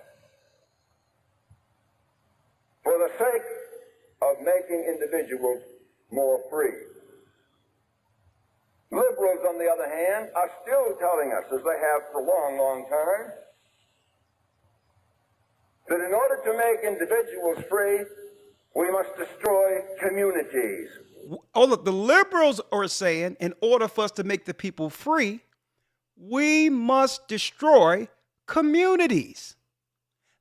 for the sake of making individuals more free. Liberals, on the other hand, are still telling us, as they have for a long, long time, that in order to make individuals free, we must destroy communities. Oh, look, the liberals are saying in order for us to make the people free, we must destroy communities.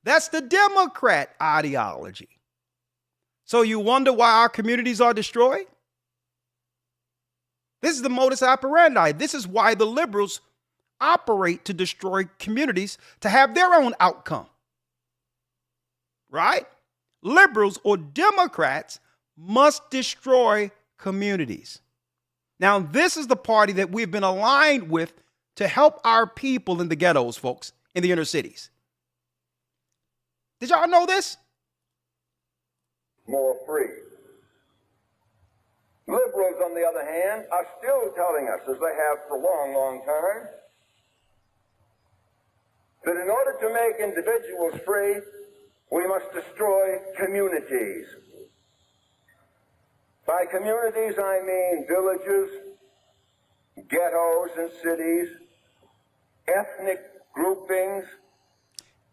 That's the Democrat ideology. So you wonder why our communities are destroyed? This is the modus operandi. This is why the liberals operate to destroy communities to have their own outcome. Right? Liberals or Democrats must destroy communities. Now, this is the party that we've been aligned with to help our people in the ghettos, folks, in the inner cities. Did y'all know this? More free. Liberals, on the other hand, are still telling us, as they have for a long, long time, that in order to make individuals free, we must destroy communities. By communities, I mean villages, ghettos and cities, ethnic groupings.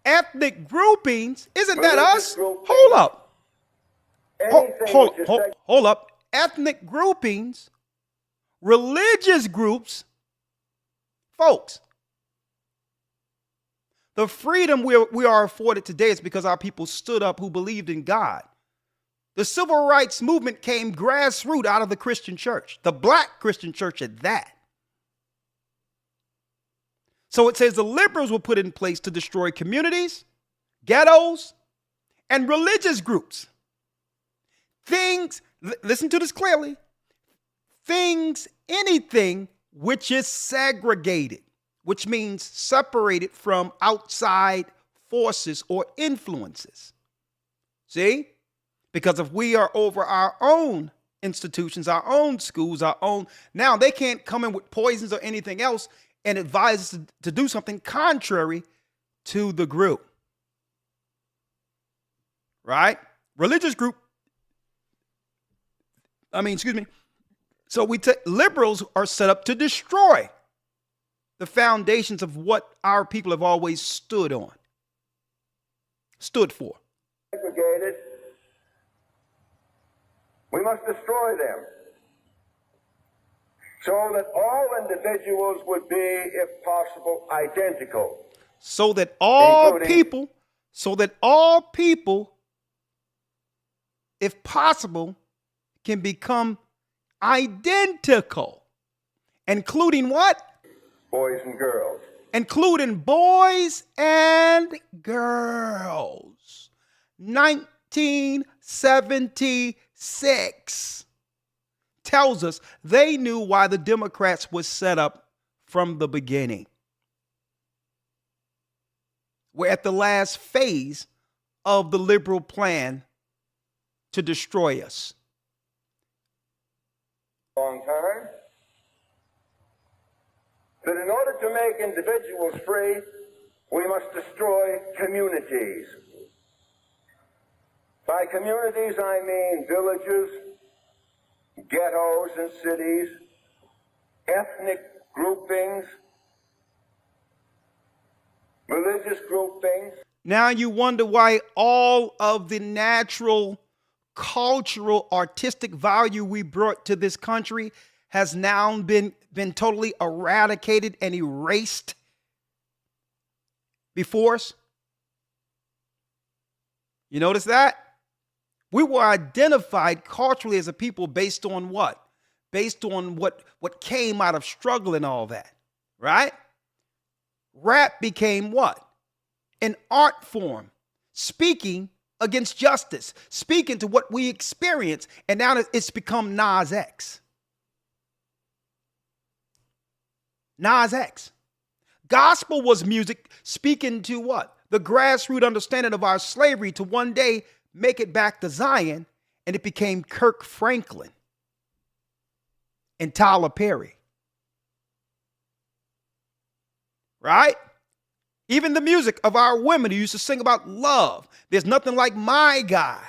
Ethnic groupings? Isn't that us? Groupings, Hold up. Anything Hold up. Ethnic groupings, religious groups, folks. The freedom we are afforded today is because our people stood up who believed in God. The civil rights movement came grassroots out of the Christian church, the black Christian church at that. So it says the liberals were put in place to destroy communities, ghettos, and religious groups. Things, listen to this clearly, anything which is segregated, which means separated from outside forces or influences. See? Because if we are over our own institutions, our own schools, now they can't come in with poisons or anything else and advise us to do something contrary to the group. Right? Religious group. So liberals are set up to destroy the foundations of what our people have always stood for. Segregated. We must destroy them so that all individuals would be, if possible, identical. So that all people, if possible, can become identical. Including what? Boys and girls. Including boys and girls. 1976 tells us they knew why the Democrats was set up from the beginning. We're at the last phase of the liberal plan to destroy us. Long time. That in order to make individuals free, we must destroy communities. By communities, I mean villages, ghettos and cities, ethnic groupings, religious groupings. Now you wonder why all of the natural, cultural, artistic value we brought to this country has now been totally eradicated and erased before us. You notice that? We were identified culturally as a people based on what? Based on what came out of struggle and all that, right? Rap became what? An art form, speaking against justice, speaking to what we experience, and now it's become Nas X. Nas X. Gospel was music speaking to what? The grassroots understanding of our slavery to one day make it back to Zion, and it became Kirk Franklin and Tyler Perry. Right? Even the music of our women who used to sing about love. There's nothing like my guy.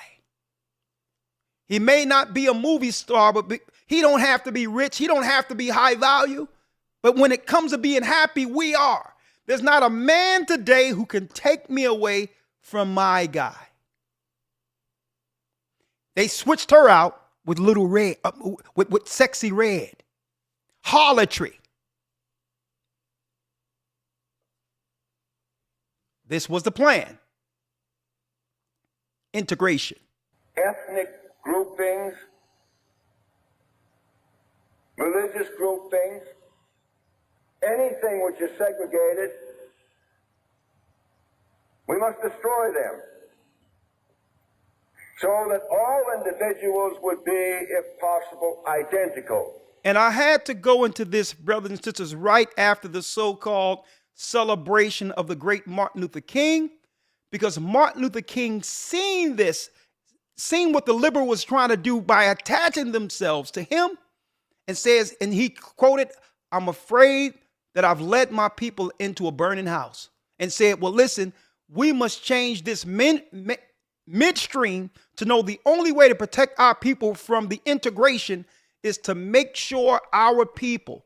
He may not be a movie star, but he don't have to be rich. He don't have to be high value. But when it comes to being happy, we are. There's not a man today who can take me away from my guy. They switched her out with Little Red, with Sexy Red. Harlotry. This was the plan. Integration. Ethnic groupings, religious groupings, anything which is segregated, we must destroy them so that all individuals would be, if possible, identical. And I had to go into this, brothers and sisters, right after the so-called celebration of the great Martin Luther King, because Martin Luther King seen this, seen what the liberal was trying to do by attaching themselves to him, and says, and he quoted, "I'm afraid that I've led my people into a burning house," and said, well, listen, we must change this midstream to know the only way to protect our people from the integration is to make sure our people,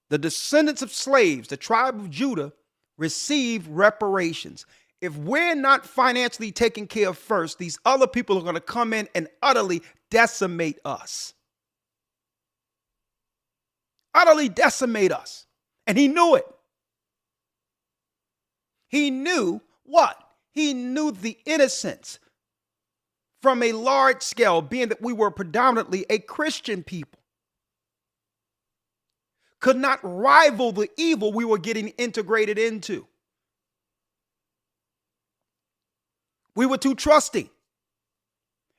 the descendants of slaves, the tribe of Judah, receive reparations. If we're not financially taken care of first, these other people are going to come in and utterly decimate us. Utterly decimate us. And he knew it. He knew what? He knew the innocence from a large scale, being that we were predominantly a Christian people, could not rival the evil we were getting integrated into. We were too trusting.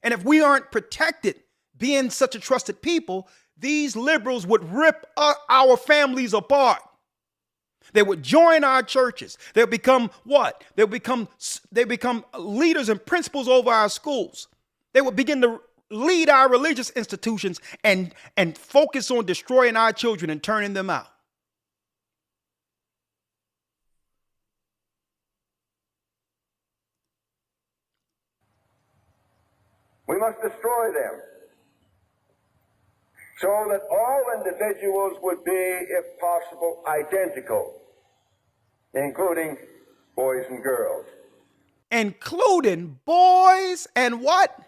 And if we aren't protected, being such a trusted people, these liberals would rip our families apart. They would join our churches. They'll become what? They become leaders and principals over our schools. They would begin to lead our religious institutions and focus on destroying our children and turning them out. We must destroy them so that all individuals would be, if possible, identical, including boys and girls. Including boys and what?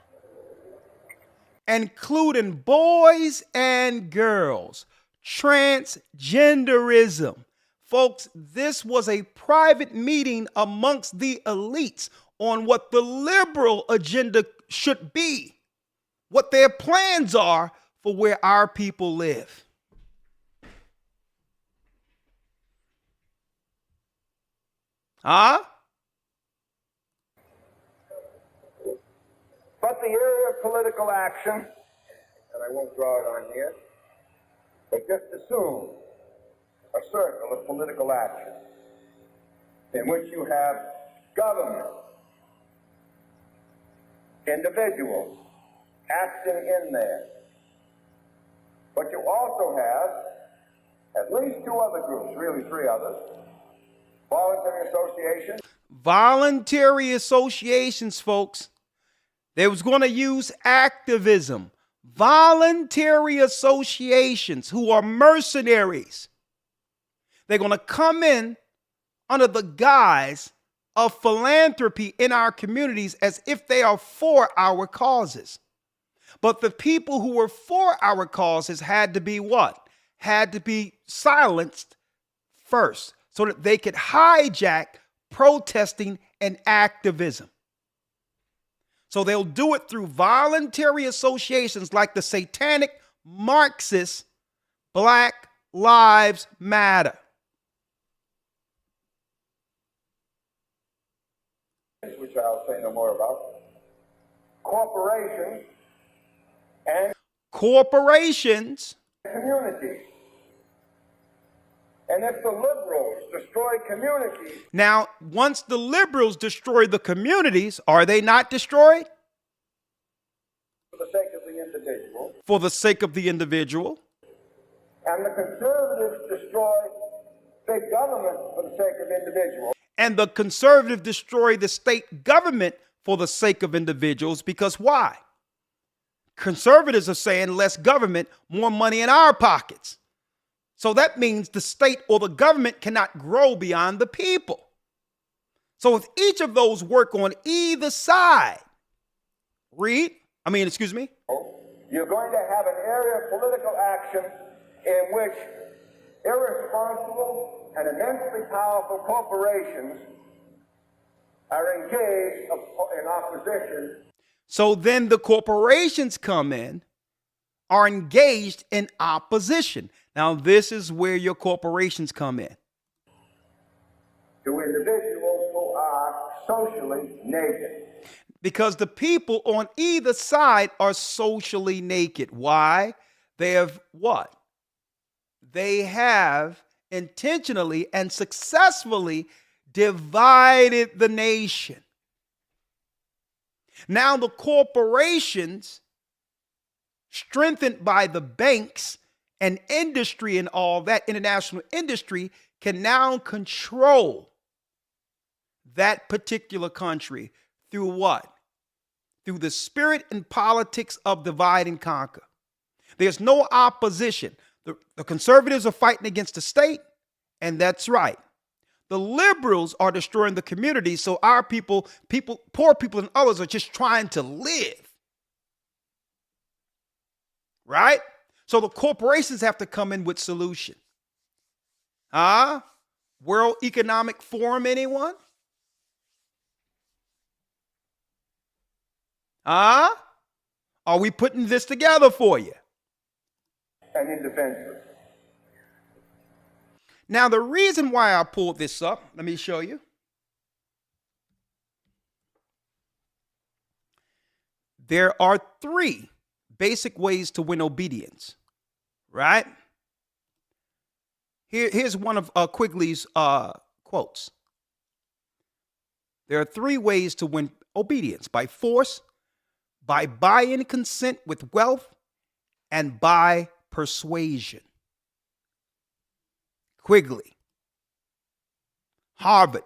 Including boys and girls. Transgenderism. Folks, this was a private meeting amongst the elites on what the liberal agenda should be, what their plans are for where our people live. Huh? But the area of political action, and I won't draw it on here, but just assume a circle of political action in which you have government, individuals acting in there. But you also have at least two other groups, really three others, voluntary associations. Voluntary associations, folks. They was going to use activism. Voluntary associations who are mercenaries. They're going to come in under the guise of philanthropy in our communities as if they are for our causes. But the people who were for our causes had to be what? Had to be silenced first so that they could hijack protesting and activism. So they'll do it through voluntary associations like the satanic Marxist Black Lives Matter. Which I'll say no more about. Corporations and corporations, communities. And if the liberals destroy communities. Now, once the liberals destroy the communities, are they not destroyed? For the sake of the individual. For the sake of the individual. And the conservatives destroy big government for the sake of individuals. And the conservatives destroy the state government for the sake of individuals. Because why? Conservatives are saying less government, more money in our pockets. So that means the state or the government cannot grow beyond the people. So if each of those work on either side, you're going to have an area of political action in which irresponsible and immensely powerful corporations are engaged in opposition. So then the corporations come in, are engaged in opposition. Now, this is where your corporations come in. To individuals who are socially naked. Because the people on either side are socially naked. Why? They have what? They have intentionally and successfully divided the nation. Now the corporations, strengthened by the banks and industry and all that, international industry, can now control that particular country through what? Through the spirit and politics of divide and conquer. There's no opposition. The conservatives are fighting against the state, and that's right. The liberals are destroying the community, so our people, poor people and others are just trying to live. Right? So the corporations have to come in with solution. World Economic Forum, anyone? Are we putting this together for you? And indefensive. Now, the reason why I pulled this up, let me show you. There are 3 basic ways to win obedience, right? Here's one of Quigley's quotes. There are 3 ways to win obedience: by force, by buy-in consent with wealth, and by persuasion. Quigley, Harvard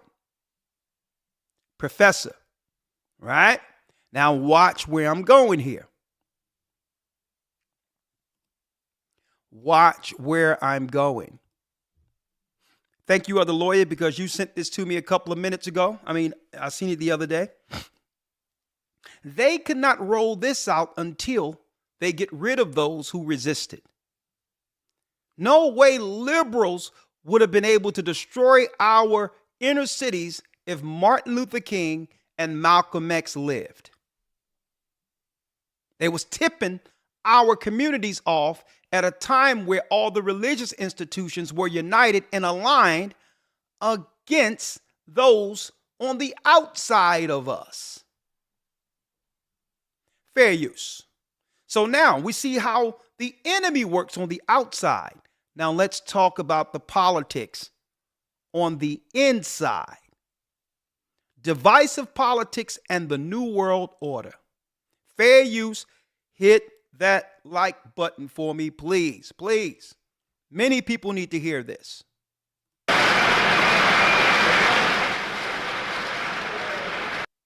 professor, right? Now watch where I'm going here. Watch where I'm going. Thank you, other lawyer, because you sent this to me a couple of minutes ago. I seen it the other day. They could not roll this out until they get rid of those who resisted. No way liberals would have been able to destroy our inner cities if Martin Luther King and Malcolm X lived. They was tipping our communities off at a time where all the religious institutions were united and aligned against those on the outside of us. Fair use. So now we see how the enemy works on the outside. Now let's talk about the politics on the inside. Divisive politics and the New World Order. Fair use. Hit that like button for me, please. Please. Many people need to hear this.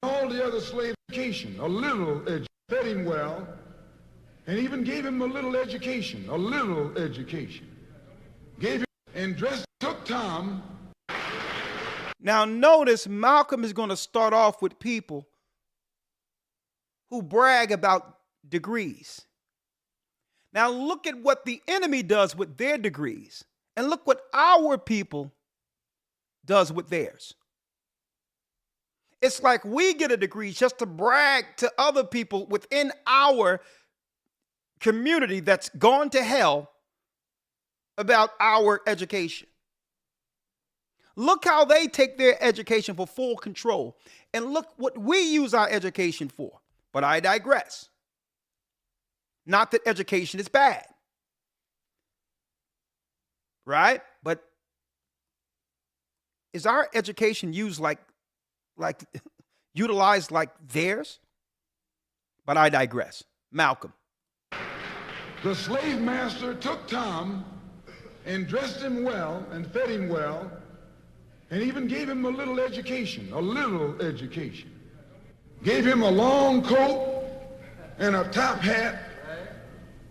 All the other slave education, a little education, fed him well, and even gave him a little education, Gave him and dressed, took Tom Now notice Malcolm is going to start off with people who brag about degrees. Now look at what the enemy does with their degrees, and look what our people does with theirs. It's like we get a degree just to brag to other people within our community that's gone to hell about our education. Look how they take their education for full control, and look what we use our education for. But I digress. Not that education is bad, right? But is our education used like utilized like theirs? But I digress. Malcolm. The slave master took Tom and dressed him well and fed him well and even gave him a little education, Gave him a long coat and a top hat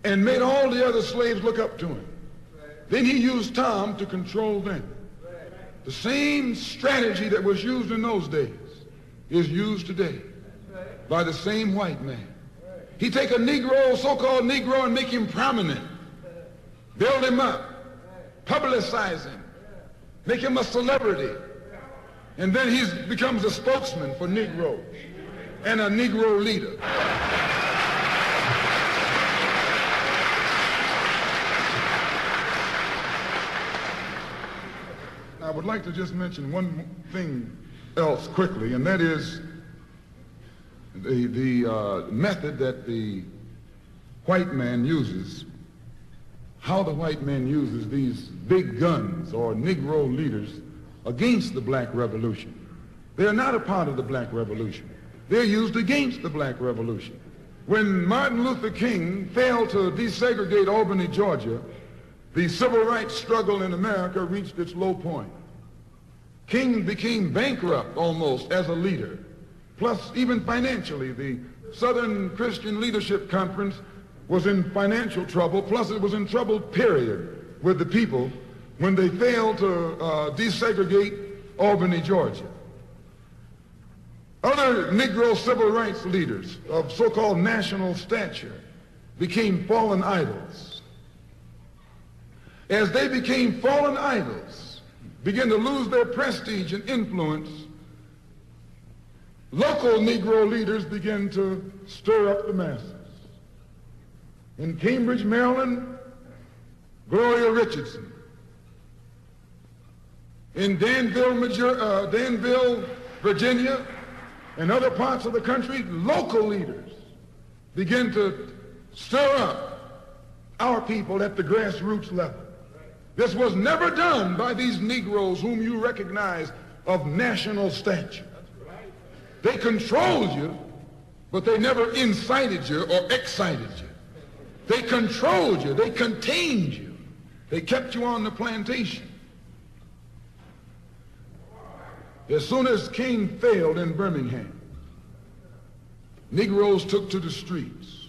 and made all the other slaves look up to him. Then he used Tom to control them. The same strategy that was used in those days is used today by the same white man. He take a Negro, so-called Negro, and make him prominent, build him up, publicize him, make him a celebrity, and then he becomes a spokesman for Negroes and a Negro leader. I would like to just mention one thing else quickly, and that is the method that the white man uses, how the white man uses these big guns or Negro leaders against the black revolution. They are not a part of the black revolution. They're used against the black revolution. When Martin Luther King failed to desegregate Albany, Georgia, the civil rights struggle in America reached its low point. King became bankrupt almost as a leader. Plus, even financially, the Southern Christian Leadership Conference was in financial trouble. Plus, it was in trouble, period, with the people when they failed to desegregate Albany, Georgia. Other Negro civil rights leaders of so-called national stature became fallen idols. As they became fallen idols, began to lose their prestige and influence, local Negro leaders began to stir up the masses. In Cambridge, Maryland, Gloria Richardson. In Danville, Virginia, and other parts of the country, local leaders began to stir up our people at the grassroots level. This was never done by these Negroes whom you recognize of national stature. They controlled you, but they never incited you or excited you. They controlled you. They contained you. They kept you on the plantation. As soon as King failed in Birmingham, Negroes took to the streets.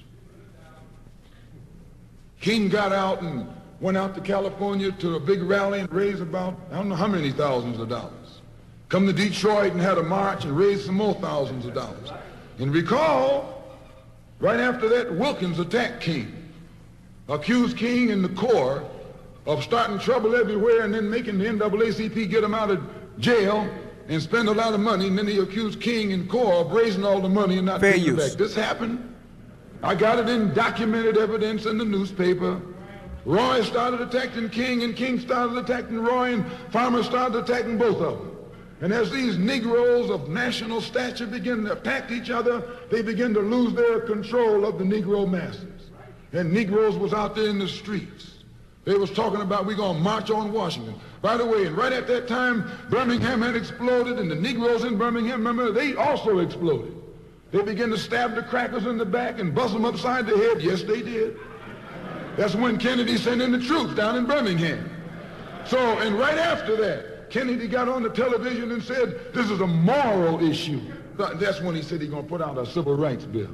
King got out and went out to California to a big rally and raised about, I don't know how many thousands of dollars. Come to Detroit and had a march and raised some more thousands of dollars. And recall, right after that, Wilkins attacked King, accused King and the Corps of starting trouble everywhere and then making the NAACP get him out of jail and spend a lot of money, and then he accused King and Corps of raising all the money and not paying it back. This happened. I got it in documented evidence in the newspaper. Roy started attacking King, and King started attacking Roy, and Farmer started attacking both of them. And as these Negroes of national stature begin to attack each other, they begin to lose their control of the Negro masses. And Negroes was out there in the streets. They was talking about, we're going to march on Washington. By the way, and right at that time, Birmingham had exploded, and the Negroes in Birmingham, remember, they also exploded. They began to stab the crackers in the back and bust them upside the head. Yes, they did. That's when Kennedy sent in the troops down in Birmingham. So, and right after that, Kennedy got on the television and said, this is a moral issue. That's when he said he's going to put out a civil rights bill.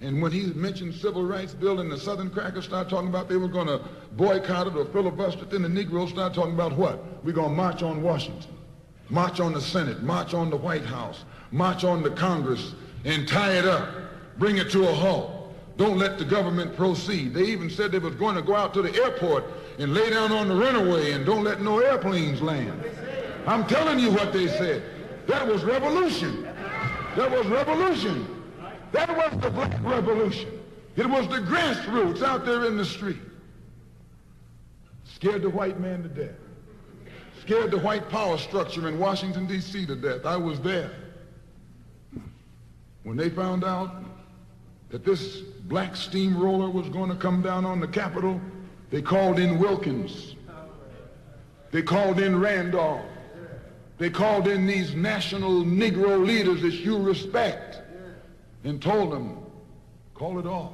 And when he mentioned civil rights bill and the Southern crackers started talking about they were going to boycott it or filibuster it, then the Negroes started talking about what? We're going to march on Washington. march on the Senate, march on the White House, march on the Congress, and tie it up, bring it to a halt. Don't let the government proceed. They even said they was going to go out to the airport and lay down on the runway and don't let no airplanes land. I'm telling you what they said. That was revolution. That was revolution. That was the black revolution. It was the grassroots out there in the street. Scared the white man to death. Scared the white power structure in Washington, D.C. to death. I was there. When they found out that this black steamroller was going to come down on the Capitol, they called in Wilkins. They called in Randolph. They called in these national Negro leaders that you respect and told them, call it off.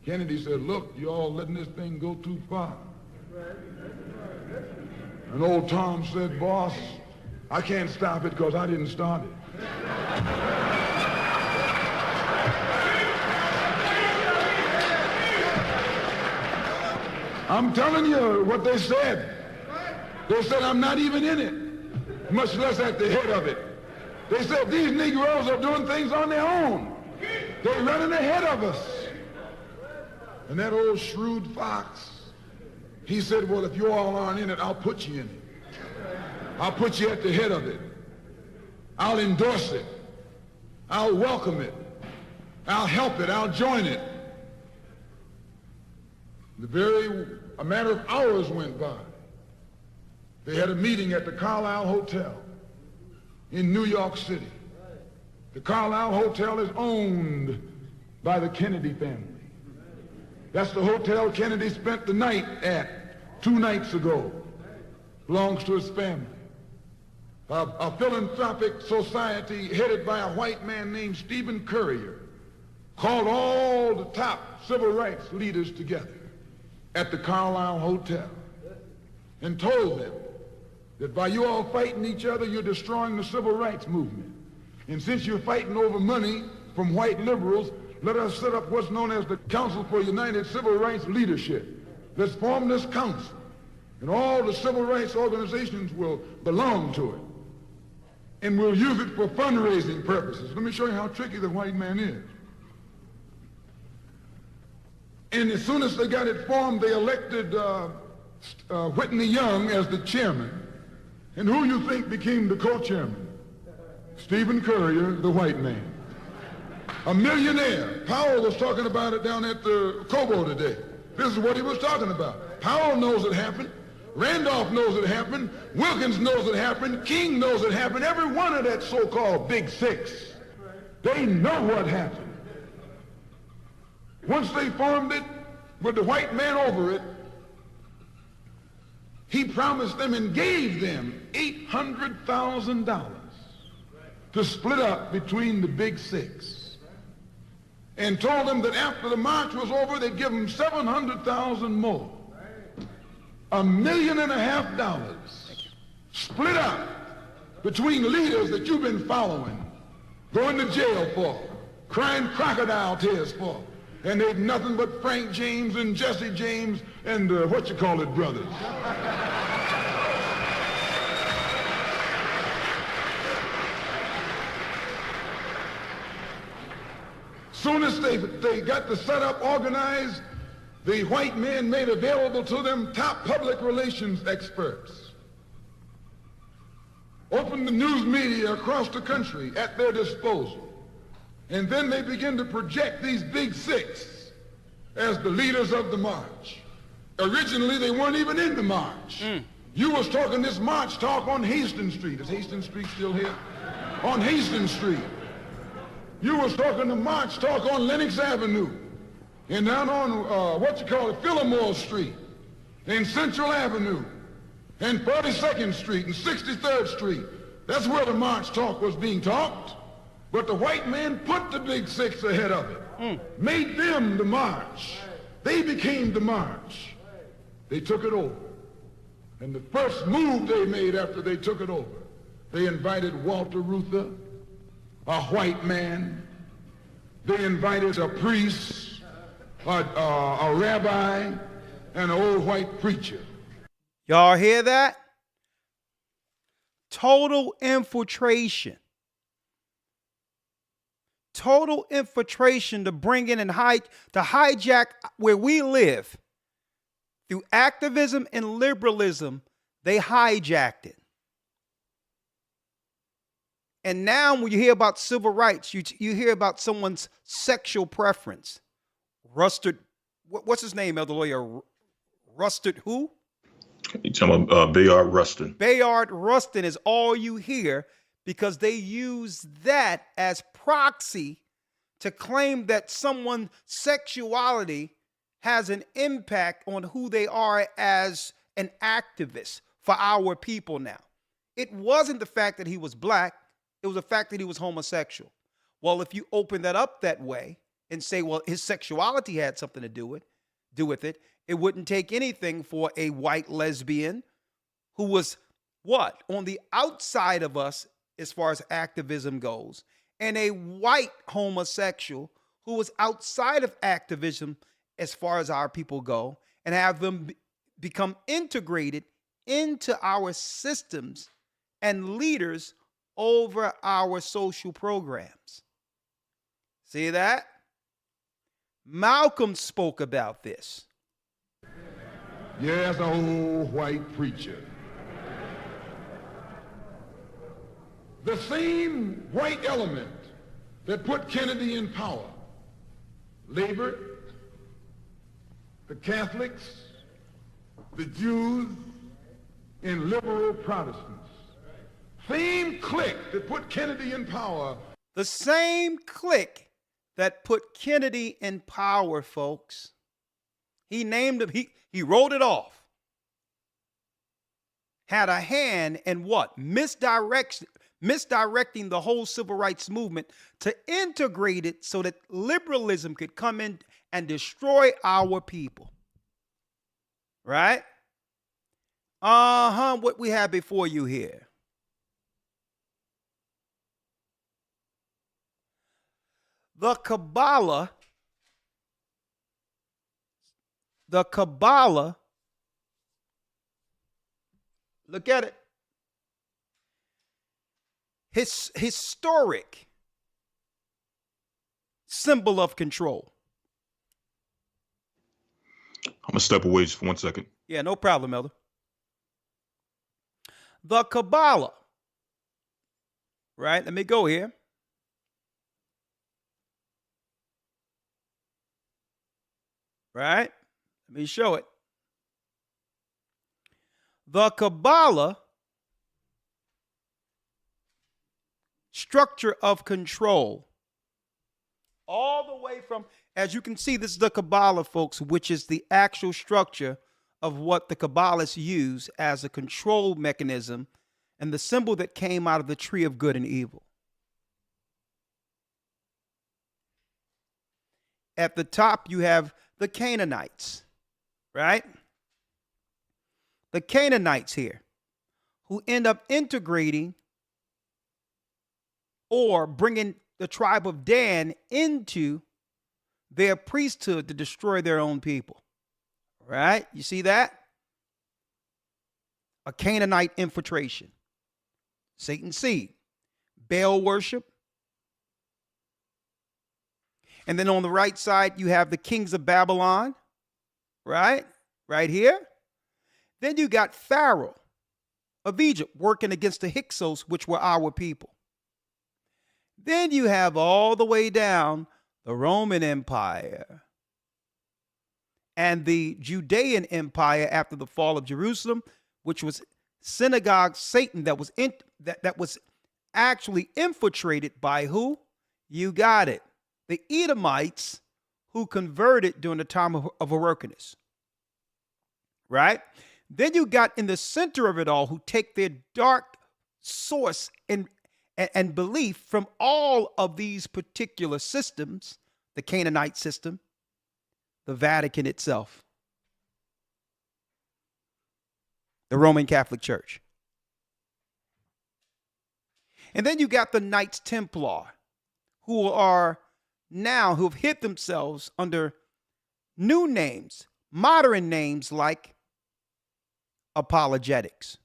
Kennedy said, look, you all letting this thing go too far. And old Tom said, boss, I can't stop it because I didn't start it. I'm telling you what they said. They said, I'm not even in it, much less at the head of it. They said, these Negroes are doing things on their own. They're running ahead of us. And that old shrewd fox, he said, well, if you all aren't in it, I'll put you in it. I'll put you at the head of it. I'll endorse it. I'll welcome it. I'll help it. I'll join it. A matter of hours went by. They had a meeting at the Carlisle Hotel in New York City. The Carlisle Hotel is owned by the Kennedy family. That's the hotel Kennedy spent the night at 2 nights ago. Belongs to his family. A philanthropic society headed by a white man named Stephen Currier called all the top civil rights leaders together at the Carlisle Hotel and told them that by you all fighting each other, you're destroying the civil rights movement. And since you're fighting over money from white liberals, let us set up what's known as the Council for United Civil Rights Leadership. Let's form this council, and all the civil rights organizations will belong to it. And we'll use it for fundraising purposes. Let me show you how tricky the white man is. And as soon as they got it formed, they elected Whitney Young as the chairman. And who you think became the co-chairman? Stephen Currier, the white man. A millionaire. Powell was talking about it down at the Cobo today. This is what he was talking about. Powell knows it happened. Randolph knows it happened. Wilkins knows it happened. King knows it happened. Every one of that so-called Big Six. They know what happened. Once they formed it, with the white man over it, he promised them and gave them $800,000 to split up between the Big Six, and told them that after the march was over, they'd give them $700,000 more. $1.5 million split up between leaders that you've been following, going to jail for, crying crocodile tears for, and they've nothing but Frank James and Jesse James and brothers. Soon as they got the setup organized, the white men made available to them top public relations experts. Opened the news media across the country at their disposal. And then they begin to project these Big Six as the leaders of the march. Originally, they weren't even in the march. You was talking this march talk on Hastings Street. Is Hastings Street still here? On Hastings Street. You was talking the march talk on Lenox Avenue. And down on, Fillmore Street. And Central Avenue. And 42nd Street and 63rd Street. That's where the march talk was being talked. But the white man put the Big Six ahead of it, made them the march. They became the march. They took it over. And the first move they made after they took it over, they invited Walter Reuther, a white man. They invited a priest, a rabbi, and an old white preacher. Y'all hear that? Total infiltration. Total infiltration to bring in and to hijack where we live. Through activism and liberalism, they hijacked it. And now when you hear about civil rights, you hear about someone's sexual preference. Rusted, what's his name, Elder Lawyer? Rusted who? You talking about Bayard Rustin? Bayard Rustin is all you hear, because they use that as proxy to claim that someone's sexuality has an impact on who they are as an activist for our people now. It wasn't the fact that he was black. It was the fact that he was homosexual. Well, if you open that up that way and say, well, his sexuality had something to do with it, it wouldn't take anything for a white lesbian who was what? On the outside of us as far as activism goes, and a white homosexual who was outside of activism as far as our people go, and have them become integrated into our systems and leaders over our social programs. See that? Malcolm spoke about this. Yes, old white preacher. The same white element that put Kennedy in power, labor, the Catholics, the Jews, and liberal Protestants. Same clique that put Kennedy in power. The same clique that put Kennedy in power, folks. He named him, he wrote it off. Had a hand in what? Misdirecting the whole civil rights movement to integrate it so that liberalism could come in and destroy our people. Right? What we have before you here. The Kabbalah, look at it. Historic symbol of control. I'm going to step away just for 1 second. Yeah, no problem, Elder. The Kabbalah. Right? Let me go here. Right? Let me show it. The Kabbalah, structure of control. All the way from, as you can see, this is the Kabbalah, folks, which is the actual structure of what the Kabbalists use as a control mechanism and the symbol that came out of the tree of good and evil. At the top, you have the Canaanites, right? The Canaanites here, who end up integrating or bringing the tribe of Dan into their priesthood to destroy their own people, right? You see that? A Canaanite infiltration. Satan's seed. Baal worship. And then on the right side, you have the kings of Babylon, right? Right here. Then you got Pharaoh of Egypt working against the Hyksos, which were our people. Then you have all the way down the Roman Empire and the Judean Empire after the fall of Jerusalem, which was synagogue Satan that was actually infiltrated by who? You got it. The Edomites, who converted during the time of Hyrcanus. Right? Then you got in the center of it all who take their dark source and belief from all of these particular systems, the Canaanite system, the Vatican itself, the Roman Catholic Church. And then you got the Knights Templar, who have hid themselves under new names, modern names like apologetics.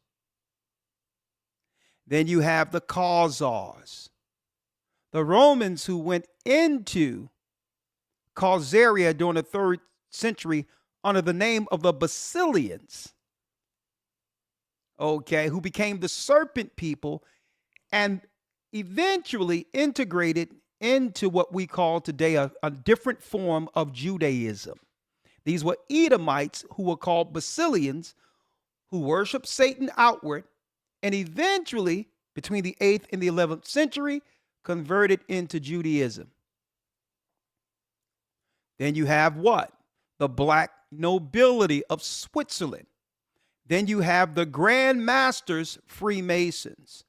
Then you have the Khazars, the Romans who went into Khazaria during the 3rd century under the name of the Basilians, okay, who became the serpent people and eventually integrated into what we call today a different form of Judaism. These were Edomites who were called Basilians, who worshiped Satan outward, and eventually, between the 8th and the 11th century, converted into Judaism. Then you have what? The black nobility of Switzerland. Then you have the Grand Masters, Freemasons.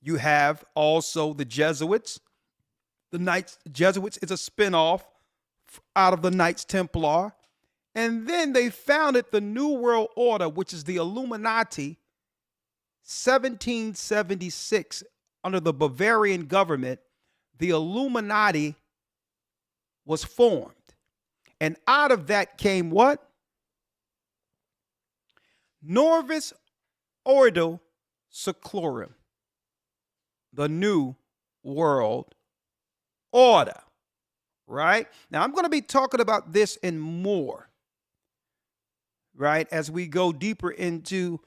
You have also the Jesuits. The Jesuits is a spinoff out of the Knights Templar. And then they founded the New World Order, which is the Illuminati, 1776, under the Bavarian government. The Illuminati was formed. And out of that came what? Novus Ordo Seclorum, the New World Order, right? Now, I'm going to be talking about this and more, right, as we go deeper into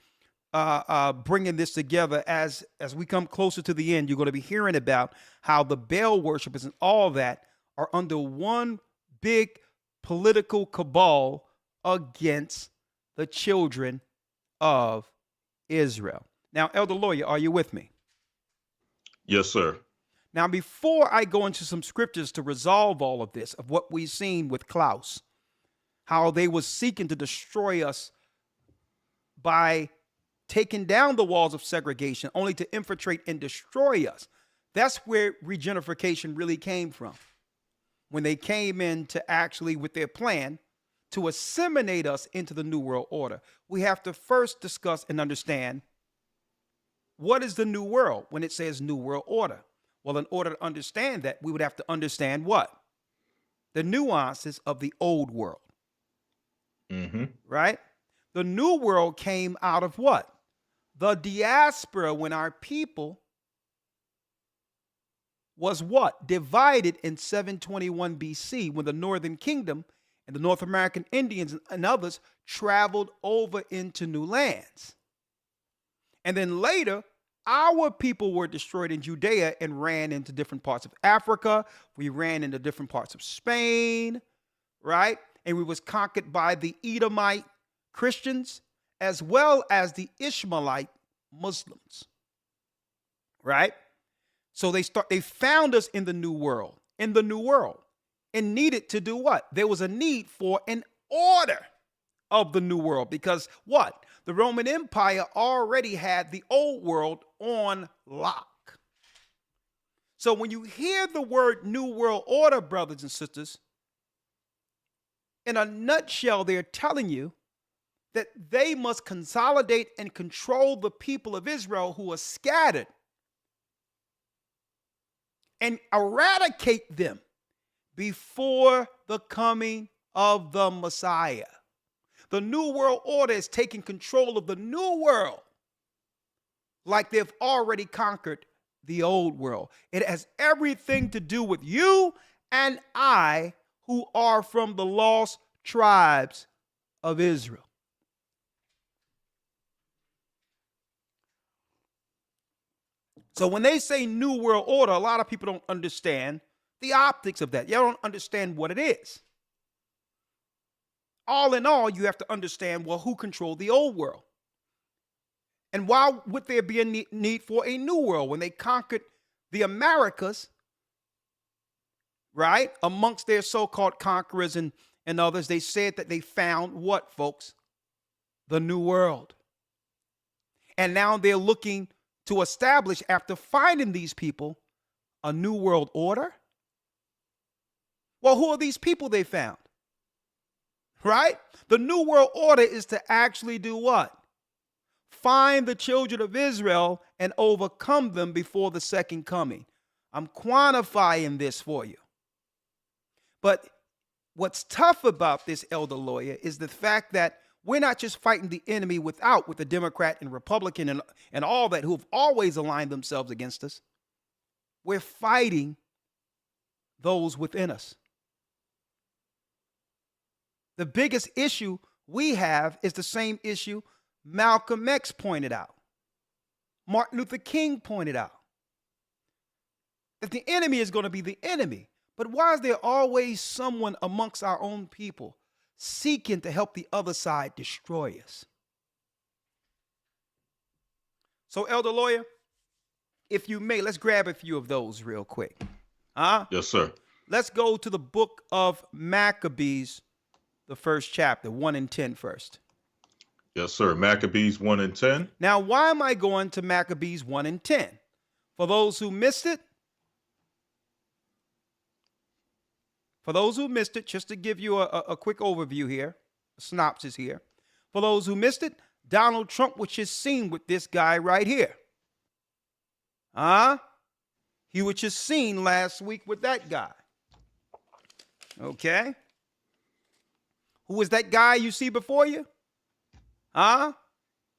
bringing this together. As we come closer to the end, you're going to be hearing about how the Baal worshipers and all that are under one big political cabal against the children of Israel. Now, Elder Lawyer, are you with me? Yes, sir. Now, before I go into some scriptures to resolve all of this, of what we've seen with Klaus, how they were seeking to destroy us by taking down the walls of segregation, only to infiltrate and destroy us. That's where regenerification really came from. When they came in to actually, with their plan, to assimilate us into the New World Order. We have to first discuss and understand, what is the New World when it says New World Order? Well, in order to understand that, we would have to understand what? The nuances of the old world. Right? The New World came out of what? The diaspora, when our people was what? Divided in 721 BC, when the Northern Kingdom and the North American Indians and others traveled over into new lands. And then later, our people were destroyed in Judea and ran into different parts of Africa. We ran into different parts of Spain, right? And we was conquered by the Edomite Christians as well as the Ishmaelite Muslims, right? So they found us in the New World, and needed to do what? There was a need for an order of the New World, because what? The Roman Empire already had the old world on lock. So when you hear the word New World Order, brothers and sisters, in a nutshell, they're telling you that they must consolidate and control the people of Israel who are scattered and eradicate them before the coming of the Messiah. The New World Order is taking control of the new world like they've already conquered the old world. It has everything to do with you and I, who are from the lost tribes of Israel. So when they say New World Order, a lot of people don't understand the optics of that. You don't understand what it is. All in all, you have to understand, well, who controlled the old world? And why would there be a need for a new world? When they conquered the Americas, right, amongst their so-called conquerors and others, they said that they found what, folks? The new world. And now they're looking to establish, after finding these people, a new world order. Well, who are these people they found? Right? The New World Order is to actually do what? Find the children of Israel and overcome them before the second coming. I'm quantifying this for you. But what's tough about this, Elder Lawyer, is the fact that We're not just fighting the enemy without, with the Democrat and Republican and all that who have always aligned themselves against us. We're fighting those within us. The biggest issue we have is the same issue Malcolm X pointed out, Martin Luther King pointed out, that the enemy is going to be the enemy. But why is there always someone amongst our own people seeking to help the other side destroy us? So, Elder Lawyer, if you may, let's grab a few of those real quick. Yes, sir. Let's go to the book of Maccabees, the first chapter, 1 and 10 first. Yes, sir. Maccabees 1 and 10. Now, why am I going to Maccabees 1 and 10? For those who missed it, just to give you a quick overview here, a synopsis here. For those who missed it, Donald Trump was just seen with this guy right here. He was just seen last week with that guy. Okay. Who is that guy you see before you?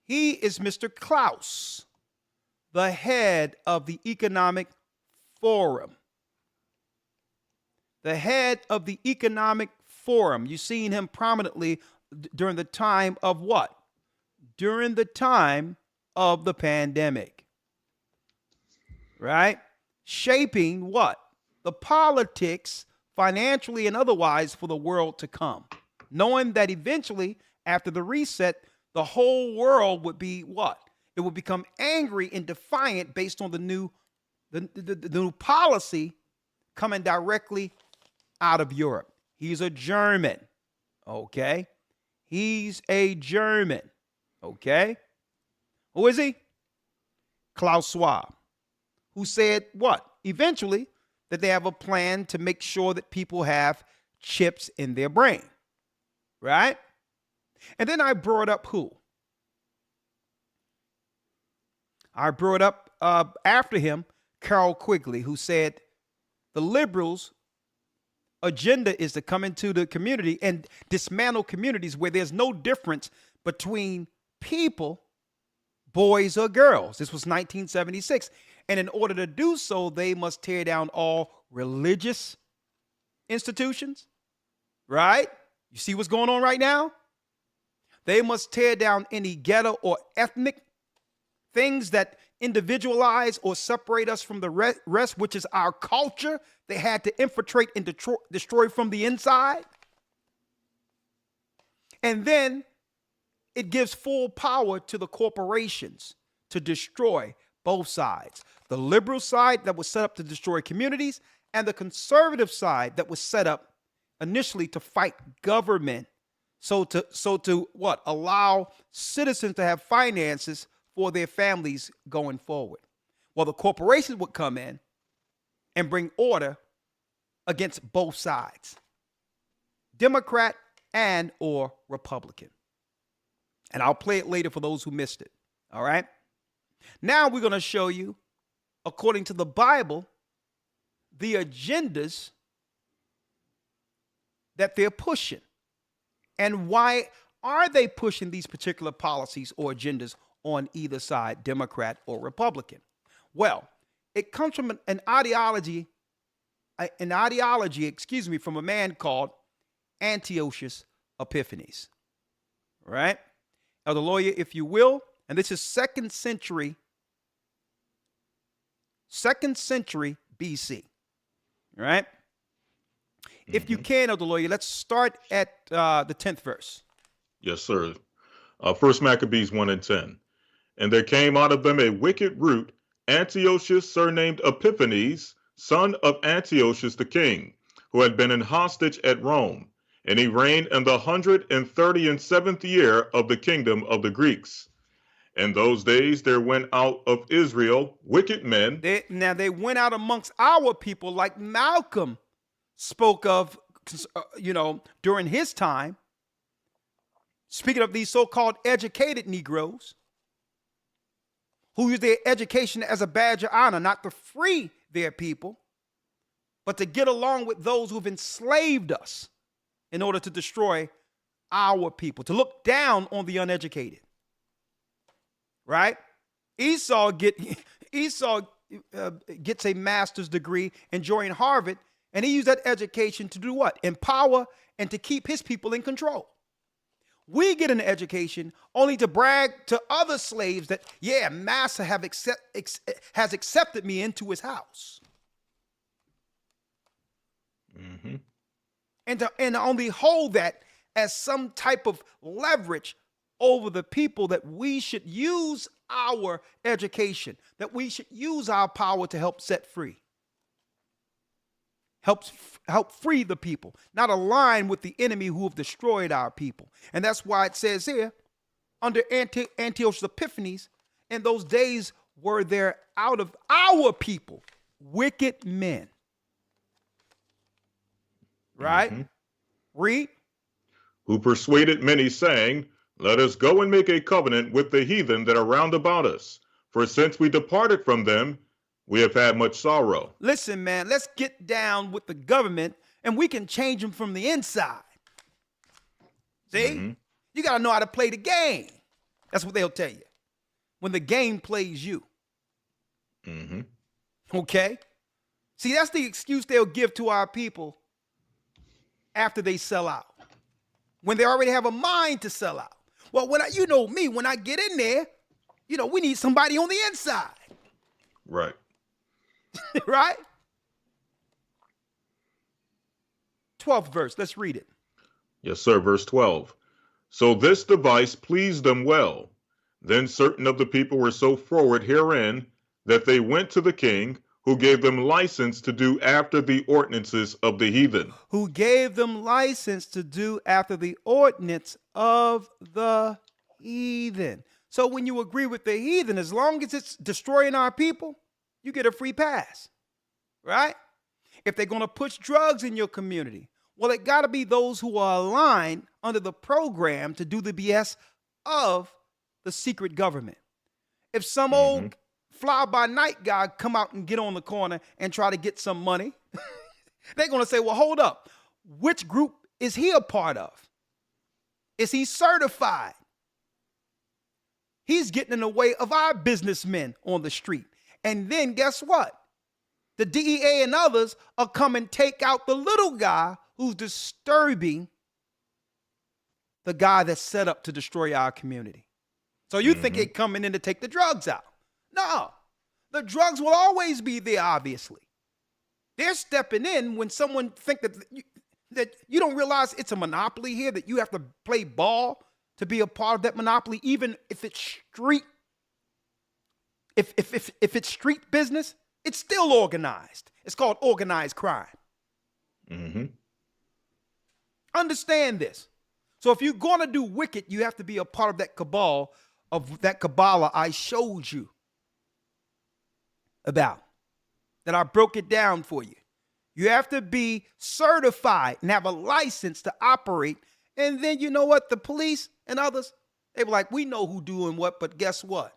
He is Mr. Klaus, the head of the Economic Forum. The head of the Economic Forum. You've seen him prominently during the time of what? During the time of the pandemic. Right? Shaping what? The politics, financially and otherwise, for the world to come. Knowing that eventually, after the reset, the whole world would be what? It would become angry and defiant based on the new policy coming directly out of Europe. He's a German. Okay? He's a German. Okay? Who is he? Klaus Schwab, who said what? Eventually, that they have a plan to make sure that people have chips in their brain. Right? And then I brought up who? I brought up after him, Carol Quigley, who said the liberals' agenda is to come into the community and dismantle communities where there's no difference between people, boys or girls. This was 1976. And in order to do so, they must tear down all religious institutions, right? You see what's going on right now? They must tear down any ghetto or ethnic things that individualize or separate us from the rest, which is our culture. They had to infiltrate and destroy from the inside. And then it gives full power to the corporations to destroy both sides. The liberal side that was set up to destroy communities, and the conservative side that was set up initially to fight government. So to what? Allow citizens to have finances for their families going forward. Well, the corporations would come in and bring order against both sides, Democrat and or Republican. And I'll play it later for those who missed it. All right. Now we're going to show you, according to the Bible, the agendas that they're pushing. And why are they pushing these particular policies or agendas on either side, Democrat or Republican? Well, it comes from an ideology, from a man called Antiochus Epiphanes. All right? Elder Lawyer, if you will, and this is second century BC. All right? If you can, Elder Lawyer, let's start at the 10th verse. Yes, sir. First Maccabees 1 and 10. And there came out of them a wicked root, Antiochus, surnamed Epiphanes, son of Antiochus the king, who had been in hostage at Rome. And he reigned in the 137th year of the kingdom of the Greeks. In those days there went out of Israel wicked men. They went out amongst our people, like Malcolm spoke of, during his time. Speaking of these so-called educated Negroes, who use their education as a badge of honor, not to free their people, but to get along with those who've enslaved us in order to destroy our people, to look down on the uneducated. Right? Esau gets a master's degree, enjoying Harvard, and he used that education to do what? Empower and to keep his people in control. We get an education only to brag to other slaves that, yeah, master has accepted me into his house. Mm-hmm. And to only hold that as some type of leverage over the people, that we should use our education, that we should use our power to help set free. Help free the people, not align with the enemy who have destroyed our people. And that's why it says here, under Antiochus Epiphanes, in those days were there out of our people wicked men. Right? Mm-hmm. Read. Who persuaded many, saying, let us go and make a covenant with the heathen that are round about us. For since we departed from them, we have had much sorrow. Listen, man, let's get down with the government and we can change them from the inside. See? Mm-hmm. You got to know how to play the game. That's what they'll tell you. When the game plays you. Mm-hmm. Okay? See, that's the excuse they'll give to our people after they sell out. When they already have a mind to sell out. Well, when I get in there, we need somebody on the inside. Right. Right? 12th verse. Let's read it. Yes, sir. Verse 12. So this device pleased them well. Then certain of the people were so forward herein that they went to the king, who gave them license to do after the ordinances of the heathen. Who gave them license to do after the ordinance of the heathen. So when you agree with the heathen, as long as it's destroying our people, you get a free pass, right? If they're going to push drugs in your community, well, it got to be those who are aligned under the program to do the BS of the secret government. If some old fly-by-night guy come out and get on the corner and try to get some money, they're going to say, well, hold up. Which group is he a part of? Is he certified? He's getting in the way of our businessmen on the street. And then guess what? The DEA and others will come and take out the little guy who's disturbing the guy that's set up to destroy our community. So you think they're coming in to take the drugs out? No, the drugs will always be there, obviously. They're stepping in when someone think that you don't realize it's a monopoly here, that you have to play ball to be a part of that monopoly, even if it's street. If it's street business, it's still organized. It's called organized crime. Mm-hmm. Understand this. So if you're going to do wicked, you have to be a part of that cabal, of that Kabbalah I showed you about, that I broke it down for you. You have to be certified and have a license to operate. And then you know what? The police and others, they were like, we know who doing what, but guess what?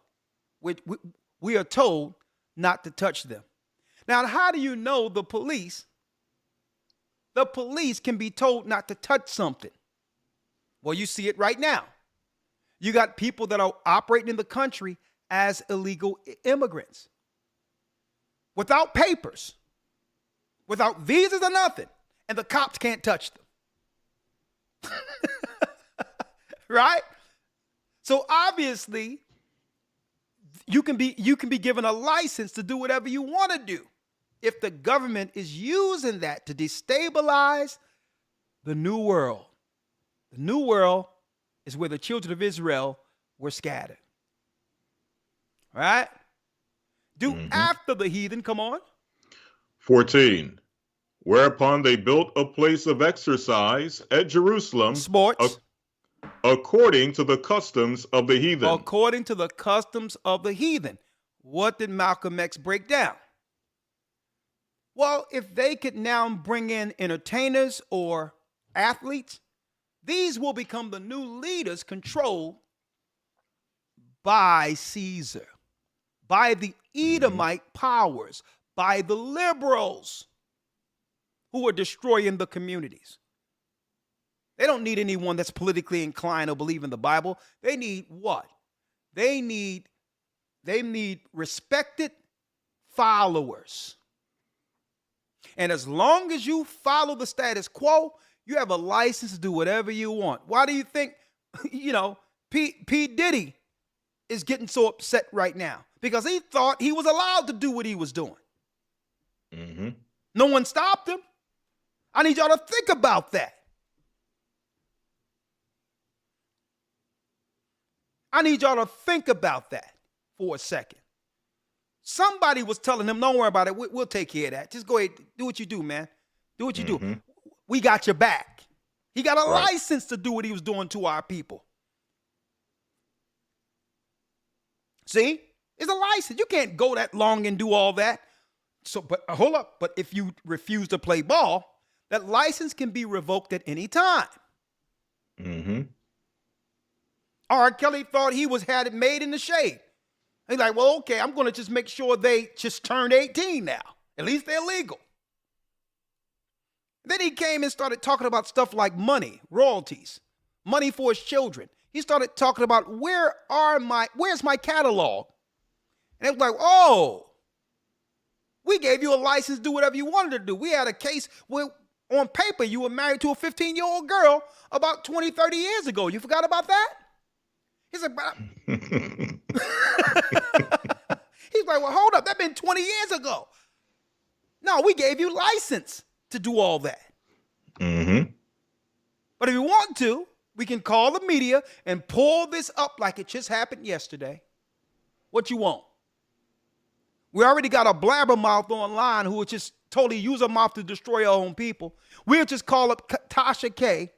We are told not to touch them. Now, how do you know the police? The police can be told not to touch something. Well, you see it right now. You got people that are operating in the country as illegal immigrants, without papers, without visas or nothing, and the cops can't touch them. Right? So obviously, you can be given a license to do whatever you want to do if the government is using that to destabilize the new world. The new world is where the children of Israel were scattered. All right? Do after the heathen, come on. 14. Whereupon they built a place of exercise at Jerusalem. Sports. According to the customs of the heathen. According to the customs of the heathen. What did Malcolm X break down? Well, if they could now bring in entertainers or athletes, these will become the new leaders controlled by Caesar, by the Edomite powers, by the liberals who are destroying the communities. They don't need anyone that's politically inclined or believe in the Bible. They need what? They need respected followers. And as long as you follow the status quo, you have a license to do whatever you want. Why do you think, P. Diddy is getting so upset right now? Because he thought he was allowed to do what he was doing. Mm-hmm. No one stopped him. I need y'all to think about that. I need y'all to think about that for a second. Somebody was telling him, don't worry about it. We'll take care of that. Just go ahead. Do what you do, man. Do what you do. We got your back. He got a license to do what he was doing to our people. See? It's a license. You can't go that long and do all that. So, but hold up. But if you refuse to play ball, that license can be revoked at any time. Mm-hmm. R. Kelly thought he had it made in the shade. He's like, well, okay, I'm going to just make sure they just turned 18 now. At least they're legal. Then he came and started talking about stuff like money, royalties, money for his children. He started talking about where's my catalog? And it was like, oh, we gave you a license to do whatever you wanted to do. We had a case where on paper you were married to a 15-year-old girl about 20, 30 years ago. You forgot about that? He's like, he's like, well, hold up. That's been 20 years ago. No, we gave you license to do all that. Mm-hmm. But if you want to, we can call the media and pull this up like it just happened yesterday. What you want? We already got a blabbermouth online who would just totally use her mouth to destroy our own people. We'll just call up Tasha K,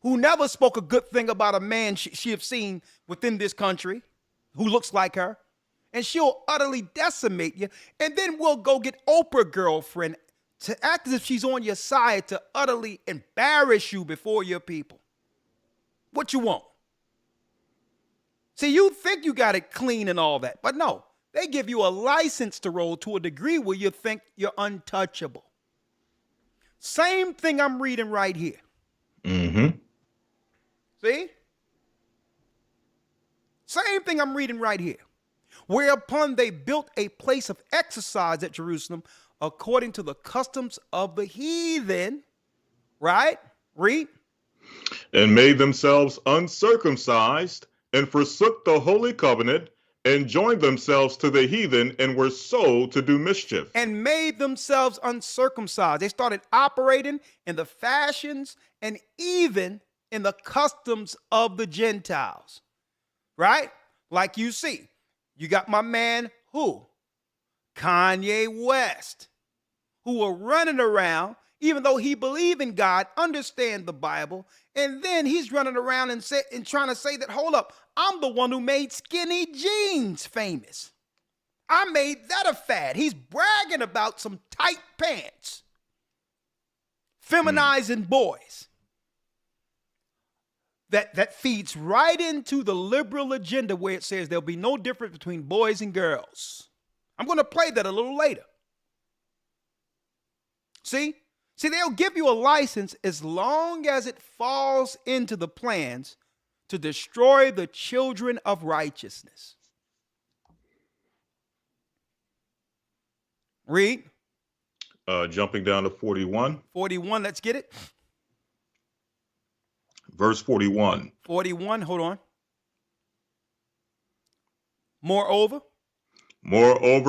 who never spoke a good thing about a man she have seen within this country who looks like her, and she'll utterly decimate you. And then we'll go get Oprah girlfriend to act as if she's on your side to utterly embarrass you before your people. What you want? See, you think you got it clean and all that, but no. They give you a license to roll to a degree where you think you're untouchable. Same thing I'm reading right here. Mm-hmm. See? Same thing I'm reading right here. Whereupon they built a place of exercise at Jerusalem according to the customs of the heathen. Right? Read. And made themselves uncircumcised and forsook the holy covenant and joined themselves to the heathen and were sold to do mischief. And made themselves uncircumcised. They started operating in the fashions and even in the customs of the Gentiles. Right? Like you see, you got my man who? Kanye West, who were running around, even though he believed in God, understand the Bible, and then he's running around and trying to say that, hold up, I'm the one who made skinny jeans famous. I made that a fad. He's bragging about some tight pants, feminizing boys. That feeds right into the liberal agenda where it says there'll be no difference between boys and girls. I'm going to play that a little later. See, they'll give you a license as long as it falls into the plans to destroy the children of righteousness. Read. Jumping down to 41. 41, let's get it. Verse 41. 41, hold on. Moreover,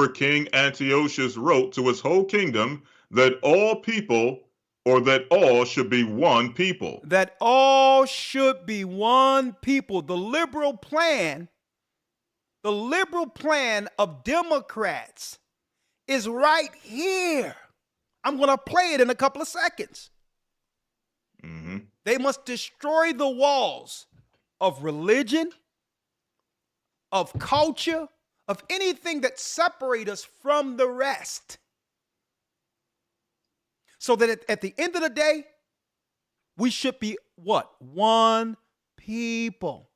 King Antiochus wrote to his whole kingdom that all people, or that all should be one people. That all should be one people. The liberal plan of Democrats is right here. I'm going to play it in a couple of seconds. Mm-hmm. They must destroy the walls of religion, of culture, of anything that separates us from the rest. So that at the end of the day, we should be what? One people.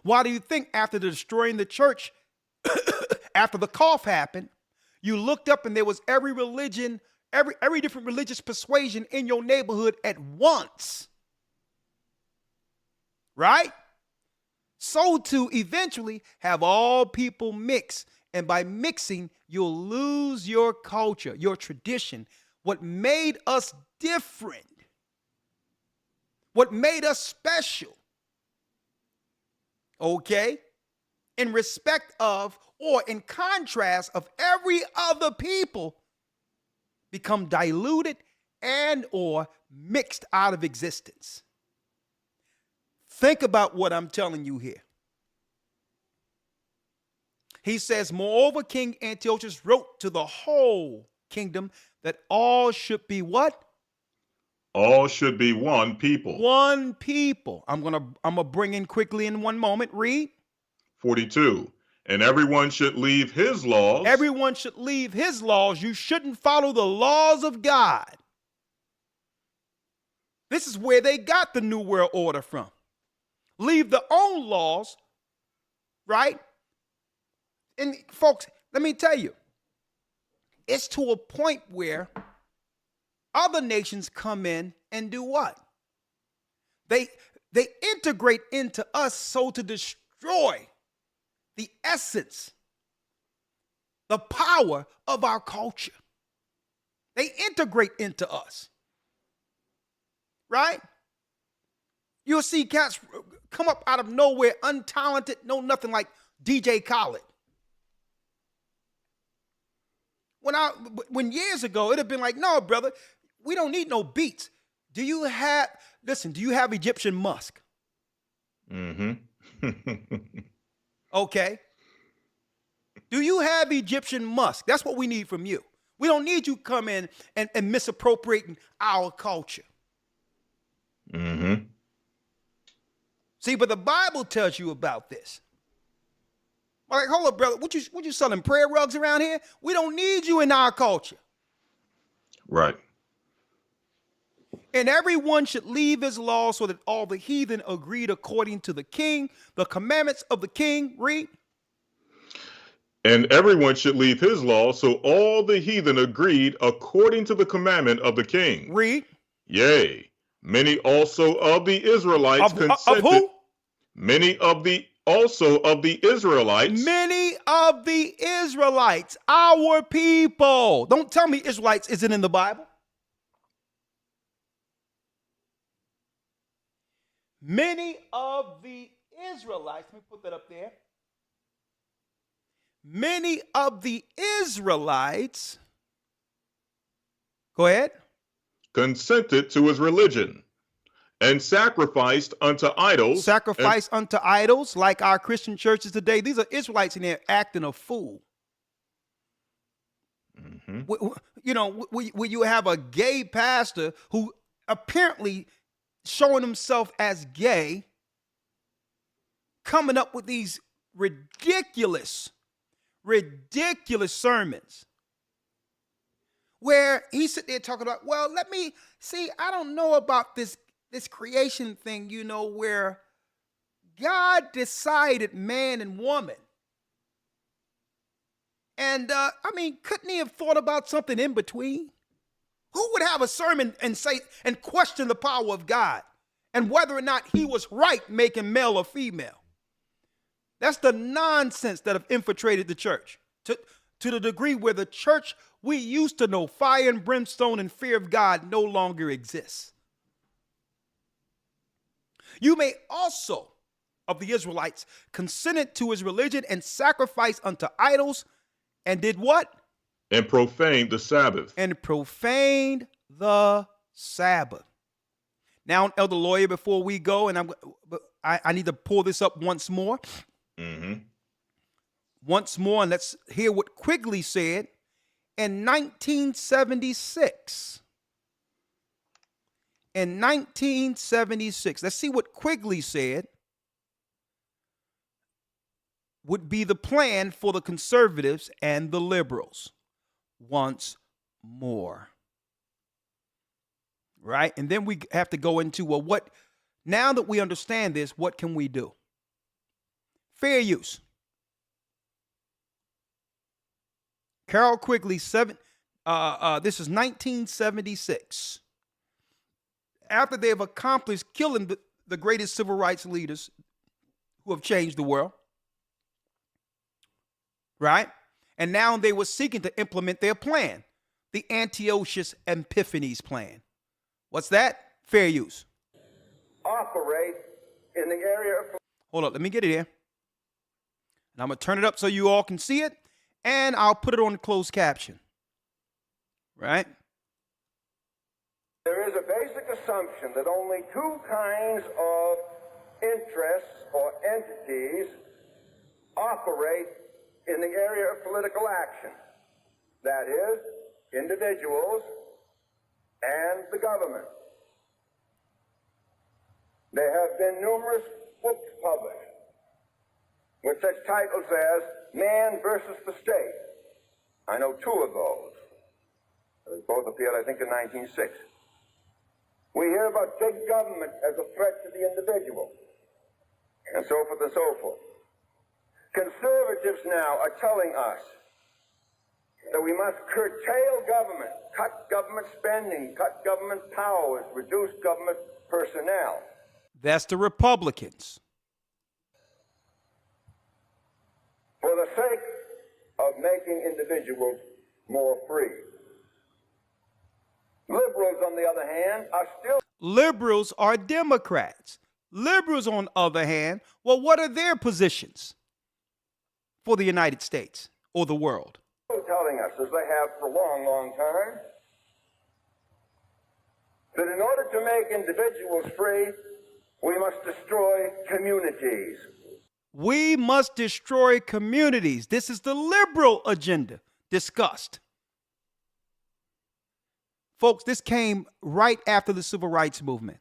Why do you think after destroying the church, after the cough happened, you looked up and there was every religion, every different religious persuasion in your neighborhood at once? right? So to eventually have all people mix. And by mixing, you'll lose your culture, your tradition, what made us different, what made us special. Okay? In respect of, or in contrast of every other people, become diluted and or mixed out of existence. Think about what I'm telling you here. He says, moreover, King Antiochus wrote to the whole kingdom that all should be what? All should be one people. One people. I'm gonna bring in quickly in one moment. Read. 42. And everyone should leave his laws. Everyone should leave his laws. You shouldn't follow the laws of God. This is where they got the New World Order from. Leave their own laws, right? And folks, let me tell you, it's to a point where other nations come in and do what? They integrate into us so to destroy the essence, the power of our culture. They integrate into us. Right? You'll see cats come up out of nowhere, untalented, no nothing like DJ Khaled. When years ago, it'd have been like, no, brother, we don't need no beats. Do you have Egyptian musk? Mm-hmm. Okay. Do you have Egyptian musk? That's what we need from you. We don't need you come in and misappropriating our culture. Mm-hmm. See, but the Bible tells you about this. Like, hold up, brother. What you selling prayer rugs around here? We don't need you in our culture. Right. And everyone should leave his law so that all the heathen agreed according to the king, the commandments of the king. Read. And everyone should leave his law, so all the heathen agreed according to the commandment of the king. Read. Yea, many also of the Israelites consented. Of who? Many of the also of the Israelites. Many of the Israelites, our people. Don't tell me Israelites isn't in the Bible. Many of the Israelites, let me put that up there. Many of the Israelites, go ahead. Consented to his religion and sacrificed unto idols. Sacrifice unto idols like our Christian churches today. These are Israelites in there acting a fool. Mm-hmm. You know, where you have a gay pastor who apparently showing himself as gay, coming up with these ridiculous sermons where he sit there talking about, well, let me see, I don't know about this creation thing, you know, where God decided man and woman. And couldn't he have thought about something in between? Who would have a sermon and say and question the power of God and whether or not he was right making male or female? That's the nonsense that have infiltrated the church to the degree where the church we used to know, fire and brimstone and fear of God, no longer exists. You may also, of the Israelites, consented to his religion and sacrificed unto idols and did what? And profaned the Sabbath. And profaned the Sabbath. Now, Elder Lawyer, before we go, and I need to pull this up once more. Mm-hmm. Once more, and let's hear what Quigley said in 1976. In 1976, let's see what Quigley said would be the plan for the conservatives and the liberals. Once more. Right? And then we have to go into, well, what, now that we understand this, what can we do? Fair use. Carol Quigley, this is 1976. After they have accomplished killing the greatest civil rights leaders who have changed the world. Right? And now they were seeking to implement their plan, the Antiochus Epiphanes plan. What's that? Fair use. Operate in the area of... Hold up, let me get it here. And I'm going to turn it up so you all can see it, and I'll put it on the closed caption. Right? There is a basic assumption that only two kinds of interests or entities operate in the area of political action. That is, individuals and the government. There have been numerous books published with such titles as Man versus the State. I know two of those. Both appeared, I think, in 1906. We hear about big government as a threat to the individual, and so forth and so forth. Conservatives now are telling us that we must curtail government, cut government spending, cut government powers, reduce government personnel. That's the Republicans. For the sake of making individuals more free. Liberals, on the other hand, are still... Liberals are Democrats. Liberals, on the other hand, well, what are their positions for the United States or the world? Telling us, as they have for a long, long time, that in order to make individuals free, we must destroy communities. We must destroy communities. This is the liberal agenda discussed. Folks, this came right after the civil rights movement.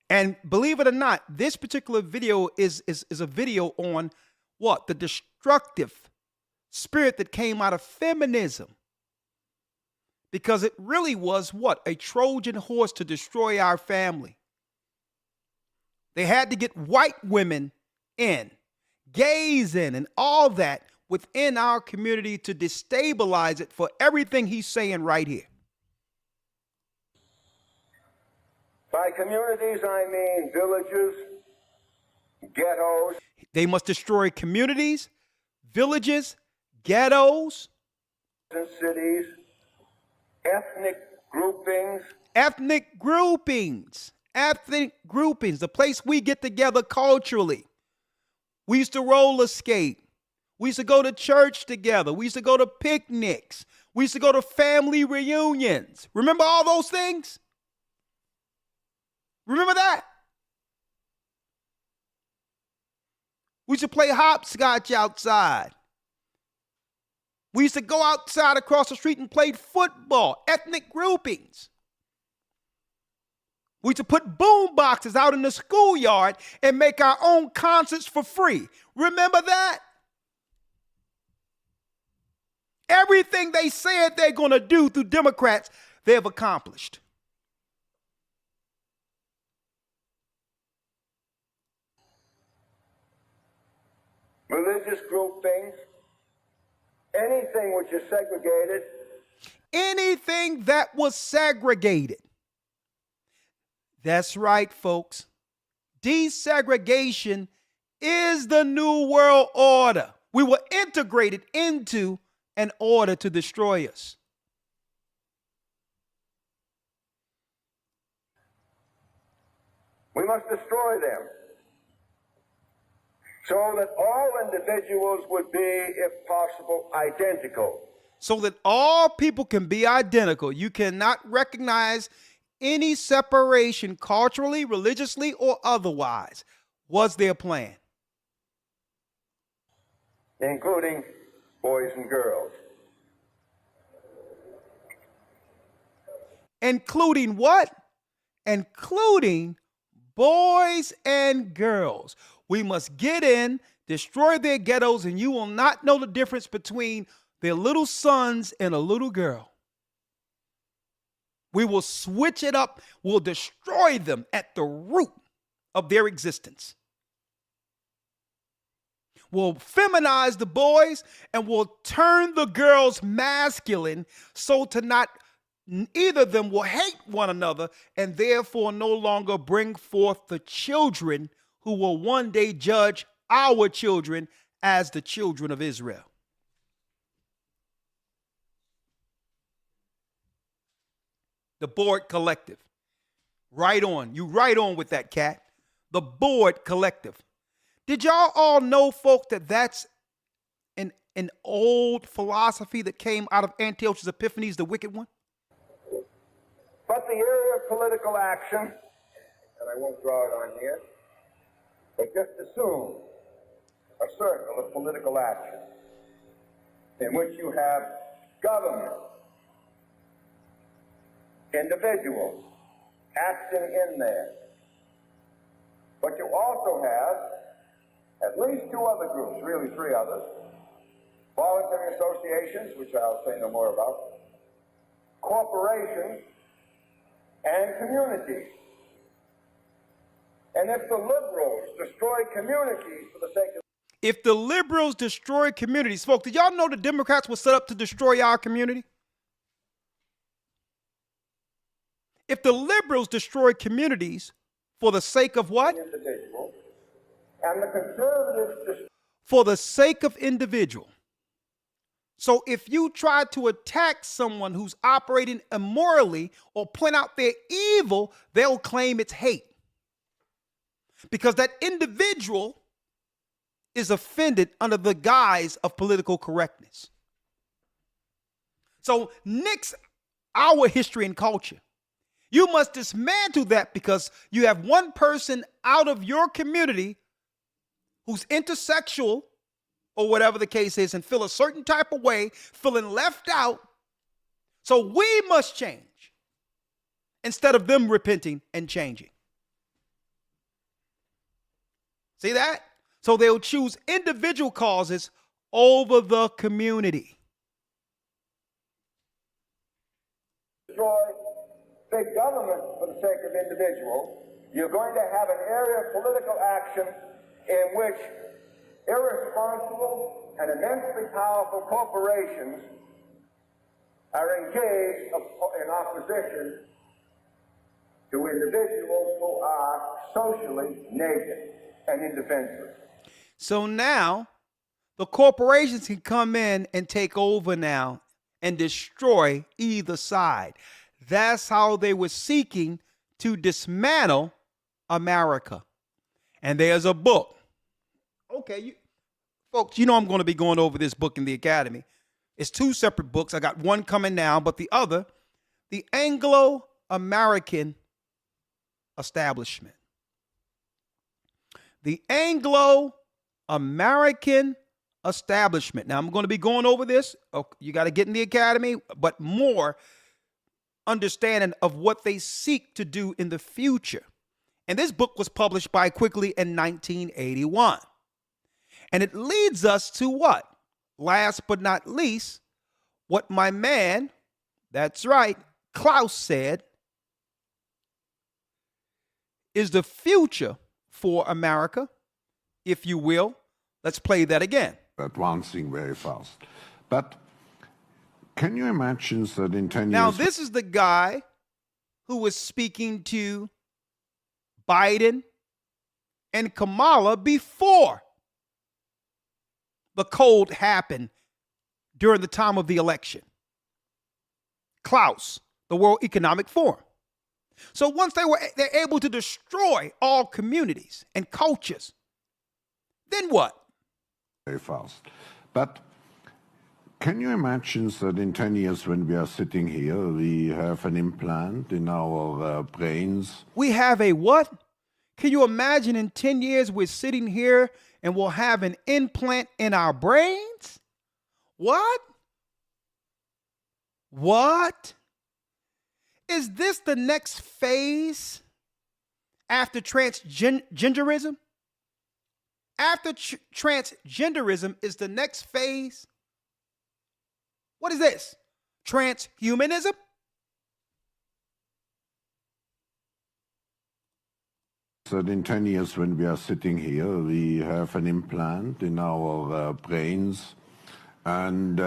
And believe it or not, this particular video is a video on what? The destructive spirit that came out of feminism. Because it really was what? A Trojan horse to destroy our family. They had to get white women in, gays in, and all that within our community to destabilize it for everything he's saying right here. By communities, I mean villages, ghettos. They must destroy communities, villages, ghettos, and cities, ethnic groupings. Ethnic groupings. Ethnic groupings. The place we get together culturally. We used to roller skate. We used to go to church together. We used to go to picnics. We used to go to family reunions. Remember all those things? Remember that? We used to play hopscotch outside. We used to go outside across the street and play football. Ethnic groupings. We used to put boom boxes out in the schoolyard and make our own concerts for free. Remember that? Everything they said they're going to do through Democrats, they've accomplished. Religious groupings, anything which is segregated. Anything that was segregated. That's right, folks. Desegregation is the new world order. We were integrated into an order to destroy us. We must destroy them so that all individuals would be, if possible, identical. So that all people can be identical. You cannot recognize any separation culturally, religiously, or otherwise. Was their plan? Including boys and girls. Including what? Including boys and girls. We must get in, destroy their ghettos, and you will not know the difference between their little sons and a little girl. We will switch it up. We'll destroy them at the root of their existence. We'll feminize the boys and we'll turn the girls masculine so to not either of them will hate one another and therefore no longer bring forth the children who will one day judge our children as the children of Israel. The Board Collective. Right on. You right on with that, cat. The Board Collective. Did y'all all know, folks, that that's an old philosophy that came out of Antiochus Epiphanes, the wicked one? But the area of political action, and I won't draw it on here, but just assume a circle of political action in which you have government, individuals acting in there. But you also have at least two other groups, really three others, voluntary associations, which I'll say no more about, corporations, and communities. And if the liberals destroy communities for the sake of... If the liberals destroy communities, folks, did y'all know the Democrats were set up to destroy our community? If the liberals destroy communities for the sake of what? Individual, and the conservatives... For the sake of individual. So if you try to attack someone who's operating immorally or point out their evil, they'll claim it's hate. Because that individual is offended under the guise of political correctness. So nix our history and culture. You must dismantle that because you have one person out of your community who's intersexual or whatever the case is and feel a certain type of way, feeling left out. So we must change instead of them repenting and changing. See that? So they'll choose individual causes over the community. Destroy big government for the sake of individuals. You're going to have an area of political action in which irresponsible and immensely powerful corporations are engaged in opposition to individuals who are socially naked and indefenseless. So now the corporations can come in and take over now and destroy either side. That's how they were seeking to dismantle America. And there's a book. Okay, folks, you know I'm going to be going over this book in the Academy. It's two separate books. I got one coming now, but the other, The Anglo-American Establishment. The Anglo-American Establishment. Now, I'm going to be going over this. Okay, you got to get in the Academy, but more understanding of what they seek to do in the future. And this book was published by Quigley in 1981. And it leads us to what? Last but not least, what my man, that's right, Klaus said, is the future for America, if you will. Let's play that again. Advancing very fast. But can you imagine that in 10 years... Now, this is the guy who was speaking to Biden and Kamala before the cold happened during the time of the election. Klaus, the World Economic Forum. So once they're able to destroy all communities and cultures, then what? Very fast. But can you imagine that in 10 years when we are sitting here, we have an implant in our brains? We have a what? Can you imagine in 10 years we're sitting here and we'll have an implant in our brains? What? What? Is this the next phase after transgenderism? After transgenderism is the next phase. What is this? Transhumanism? That in 10 years when we are sitting here, we have an implant in our brains. And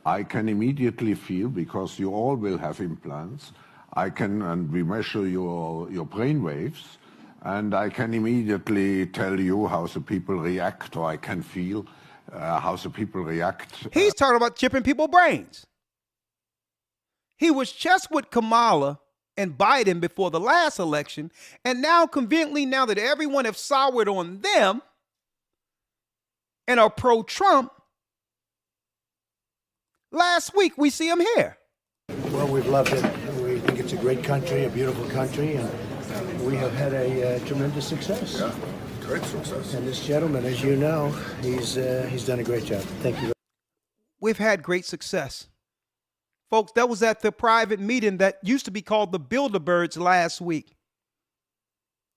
I can immediately feel, because you all will have implants, and we measure your brain waves, and I can immediately tell you how the people react, or I can feel how the people react. He's talking about chipping people's brains. He was just with Kamala and Biden before the last election, and now conveniently, now that everyone have soured on them and are pro-Trump, last week we see him here. Well, we've loved it. We think it's a great country, a beautiful country, and we have had a tremendous success. Yeah, great success. And this gentleman, as you know, he's done a great job. Thank you. We've had great success. Folks, that was at the private meeting that used to be called the Bilderbergs last week,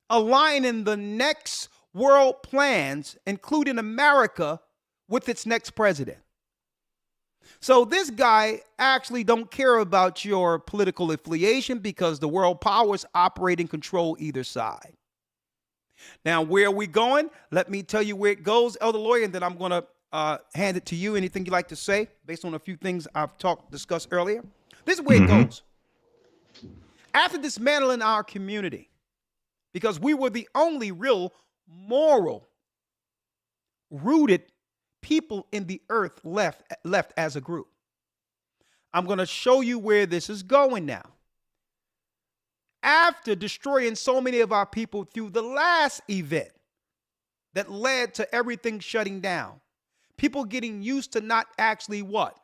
aligning the next world plans, including America, with its next president. So this guy actually don't care about your political affiliation because the world powers operate and control either side. Now, where are we going? Let me tell you where it goes, Elder Lawyer, and then I'm going to hand it to you. Anything you'd like to say based on a few things I've discussed earlier? This is where it goes. After dismantling our community, because we were the only real moral rooted people in the earth left as a group. I'm going to show you where this is going now. After destroying so many of our people through the last event that led to everything shutting down, people getting used to not actually what?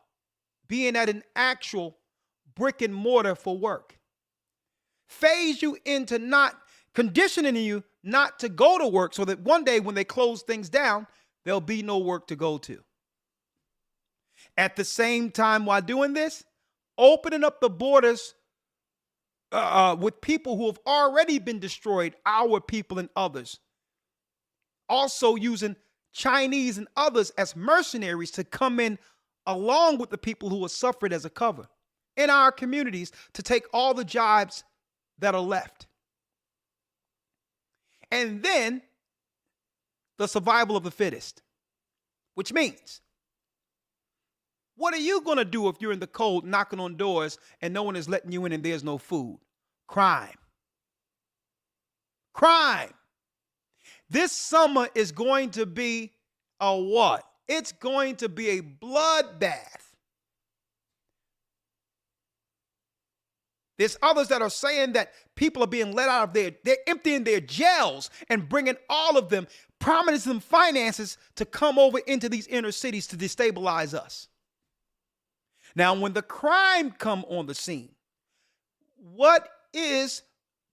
Being at an actual brick and mortar for work. Phase you into not conditioning you not to go to work so that one day when they close things down, there'll be no work to go to. At the same time, while doing this, opening up the borders with people who have already been destroyed, our people and others. Also using Chinese and others as mercenaries to come in along with the people who have suffered as a cover in our communities to take all the jobs that are left. And then the survival of the fittest, which means, what are you going to do if you're in the cold knocking on doors and no one is letting you in and there's no food? Crime. Crime. This summer is going to be a what? It's going to be a bloodbath. There's others that are saying that people are being let out of they're emptying their jails and bringing all of them, promising them finances to come over into these inner cities to destabilize us. Now, when the crime come on the scene, what is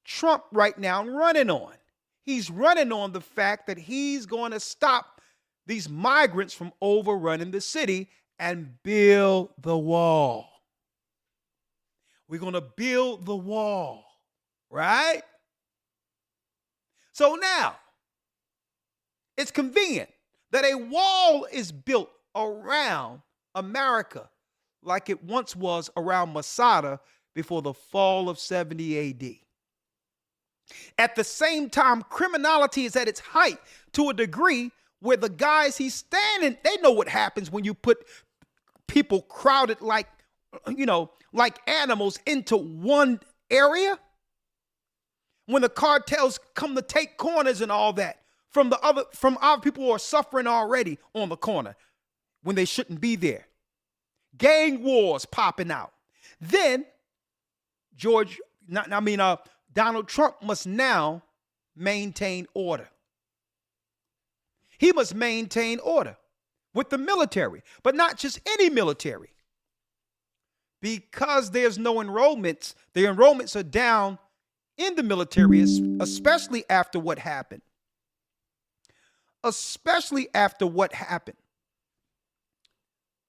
Trump right now running on? He's running on the fact that he's going to stop these migrants from overrunning the city and build the wall. We're going to build the wall, right? So now, it's convenient that a wall is built around America like it once was around Masada before the fall of 70 AD. At the same time, criminality is at its height to a degree where the guys he's standing, they know what happens when you put people crowded like animals into one area. When the cartels come to take corners and all that from our people who are suffering already on the corner when they shouldn't be there. Gang wars popping out. Then Donald Trump must now maintain order. He must maintain order with the military, but not just any military. Because there's no enrollments, the enrollments are down in the military, especially after what happened. Especially after what happened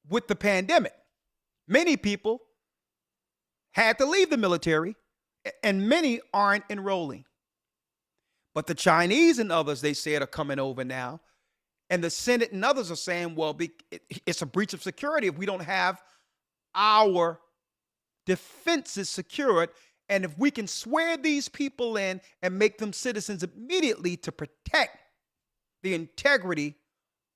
with the pandemic. Many people had to leave the military, and many aren't enrolling. But the Chinese and others, they said, are coming over now. And the Senate and others are saying, well, it's a breach of security if we don't have our defenses secured. And if we can swear these people in and make them citizens immediately to protect the integrity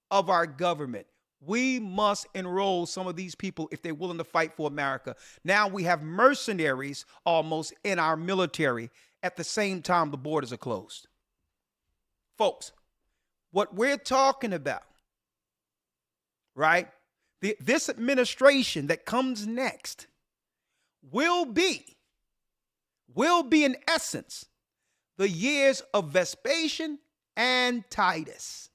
of our government, We must enroll some of these people if they're willing to fight for America. Now we have mercenaries almost in our military at the same time the borders are closed. Folks, what we're talking about, right? This administration that comes next will be in essence the years of Vespasian and Titus.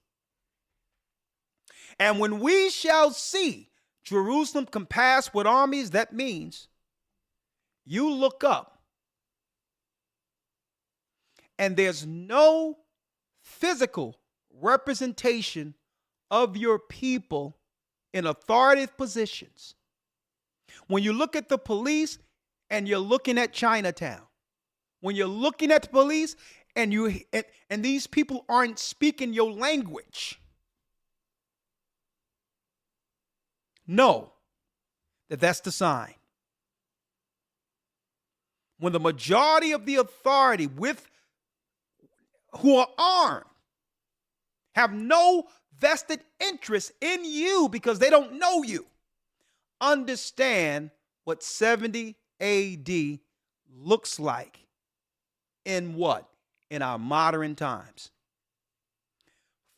And when we shall see Jerusalem compassed with armies, that means you look up and there's no physical representation of your people in authoritative positions. When you look at the police and you're looking at Chinatown, when you're looking at the police and these people aren't speaking your language, know that that's the sign. When the majority of the authority who are armed have no vested interest in you because they don't know you, understand what 70 AD looks like in what? In our modern times.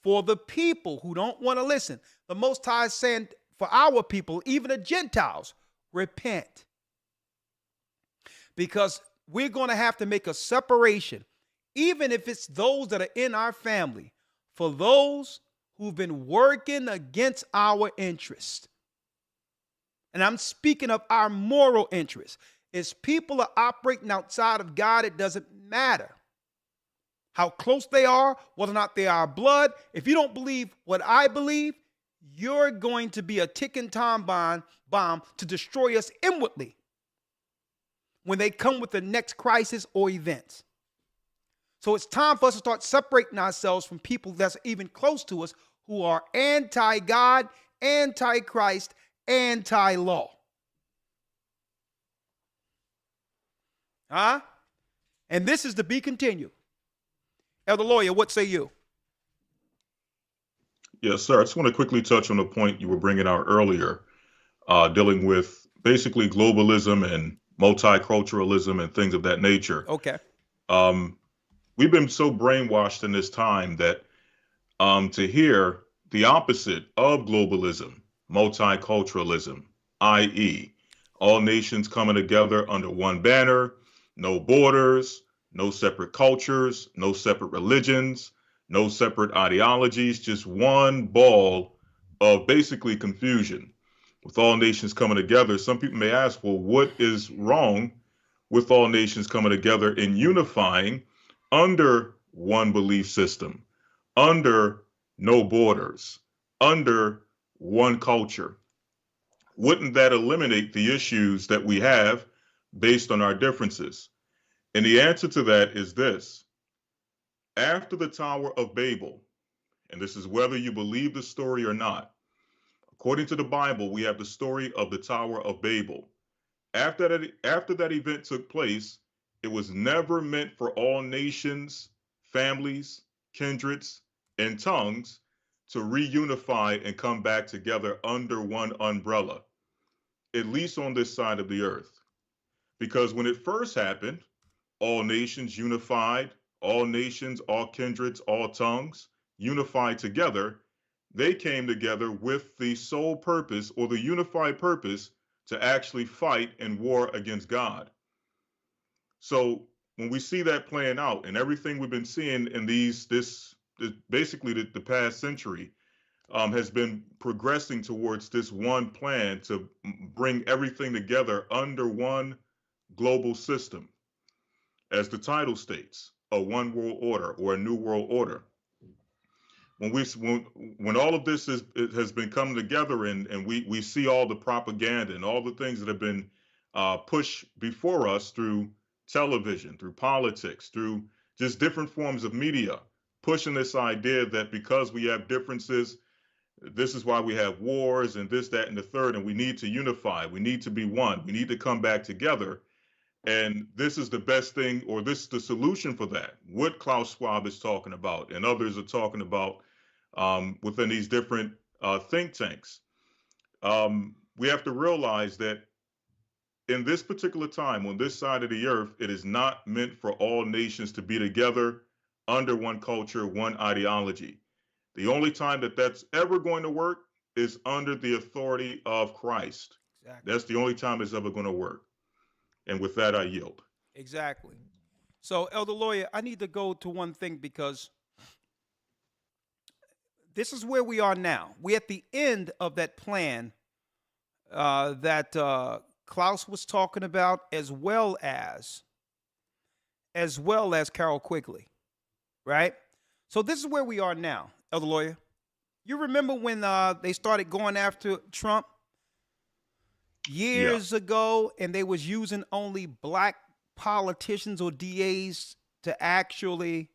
For the people who don't want to listen, the Most High is saying, for our people, even the Gentiles, repent. Because we're going to have to make a separation, even if it's those that are in our family, for those who've been working against our interest. And I'm speaking of our moral interest. As people are operating outside of God, it doesn't matter how close they are, whether or not they are blood. If you don't believe what I believe, you're going to be a ticking time bomb to destroy us inwardly when they come with the next crisis or events. So it's time for us to start separating ourselves from people that's even close to us who are anti-God, anti-Christ, anti-law. And this is to be continued. Elder Lawyer, what say you? Yes, sir. I just want to quickly touch on the point you were bringing out earlier, dealing with basically globalism and multiculturalism and things of that nature. Okay. We've been so brainwashed in this time that to hear the opposite of globalism, multiculturalism, i.e., all nations coming together under one banner, no borders, no separate cultures, no separate religions, no separate ideologies, just one ball of basically confusion. With all nations coming together, some people may ask, well, what is wrong with all nations coming together and unifying under one belief system, under no borders, under one culture? Wouldn't that eliminate the issues that we have based on our differences? And the answer to that is this. After the Tower of Babel, and this is whether you believe the story or not, according to the Bible, we have the story of the Tower of Babel. After that event took place, it was never meant for all nations, families, kindreds, and tongues to reunify and come back together under one umbrella, at least on this side of the earth. Because when it first happened, all nations unified, all nations, all kindreds, all tongues unified together. They came together with the sole purpose or the unified purpose to actually fight and war against God. So when we see that playing out and everything we've been seeing in basically the past century has been progressing towards this one plan to bring everything together under one global system. As the title states, a one world order or a new world order. When all of this has been coming together and we see all the propaganda and all the things that have been pushed before us through television, through politics, through just different forms of media, pushing this idea that because we have differences, this is why we have wars and this, that, and the third, and we need to unify. We need to be one. We need to come back together. And this is the best thing, or this is the solution for that. What Klaus Schwab is talking about and others are talking about within these different think tanks. We have to realize that in this particular time, on this side of the earth, it is not meant for all nations to be together under one culture, one ideology. The only time that that's ever going to work is under the authority of Christ. Exactly. That's the only time it's ever going to work. And with that, I yield. Exactly. So, Elder Lawyer, I need to go to one thing because this is where we are now. We're at the end of that plan that Klaus was talking about, as well as Carol Quigley, right? So this is where we are now, Elder Lawyer. You remember when they started going after Trump years ago, and they was using only black politicians or DAs to actually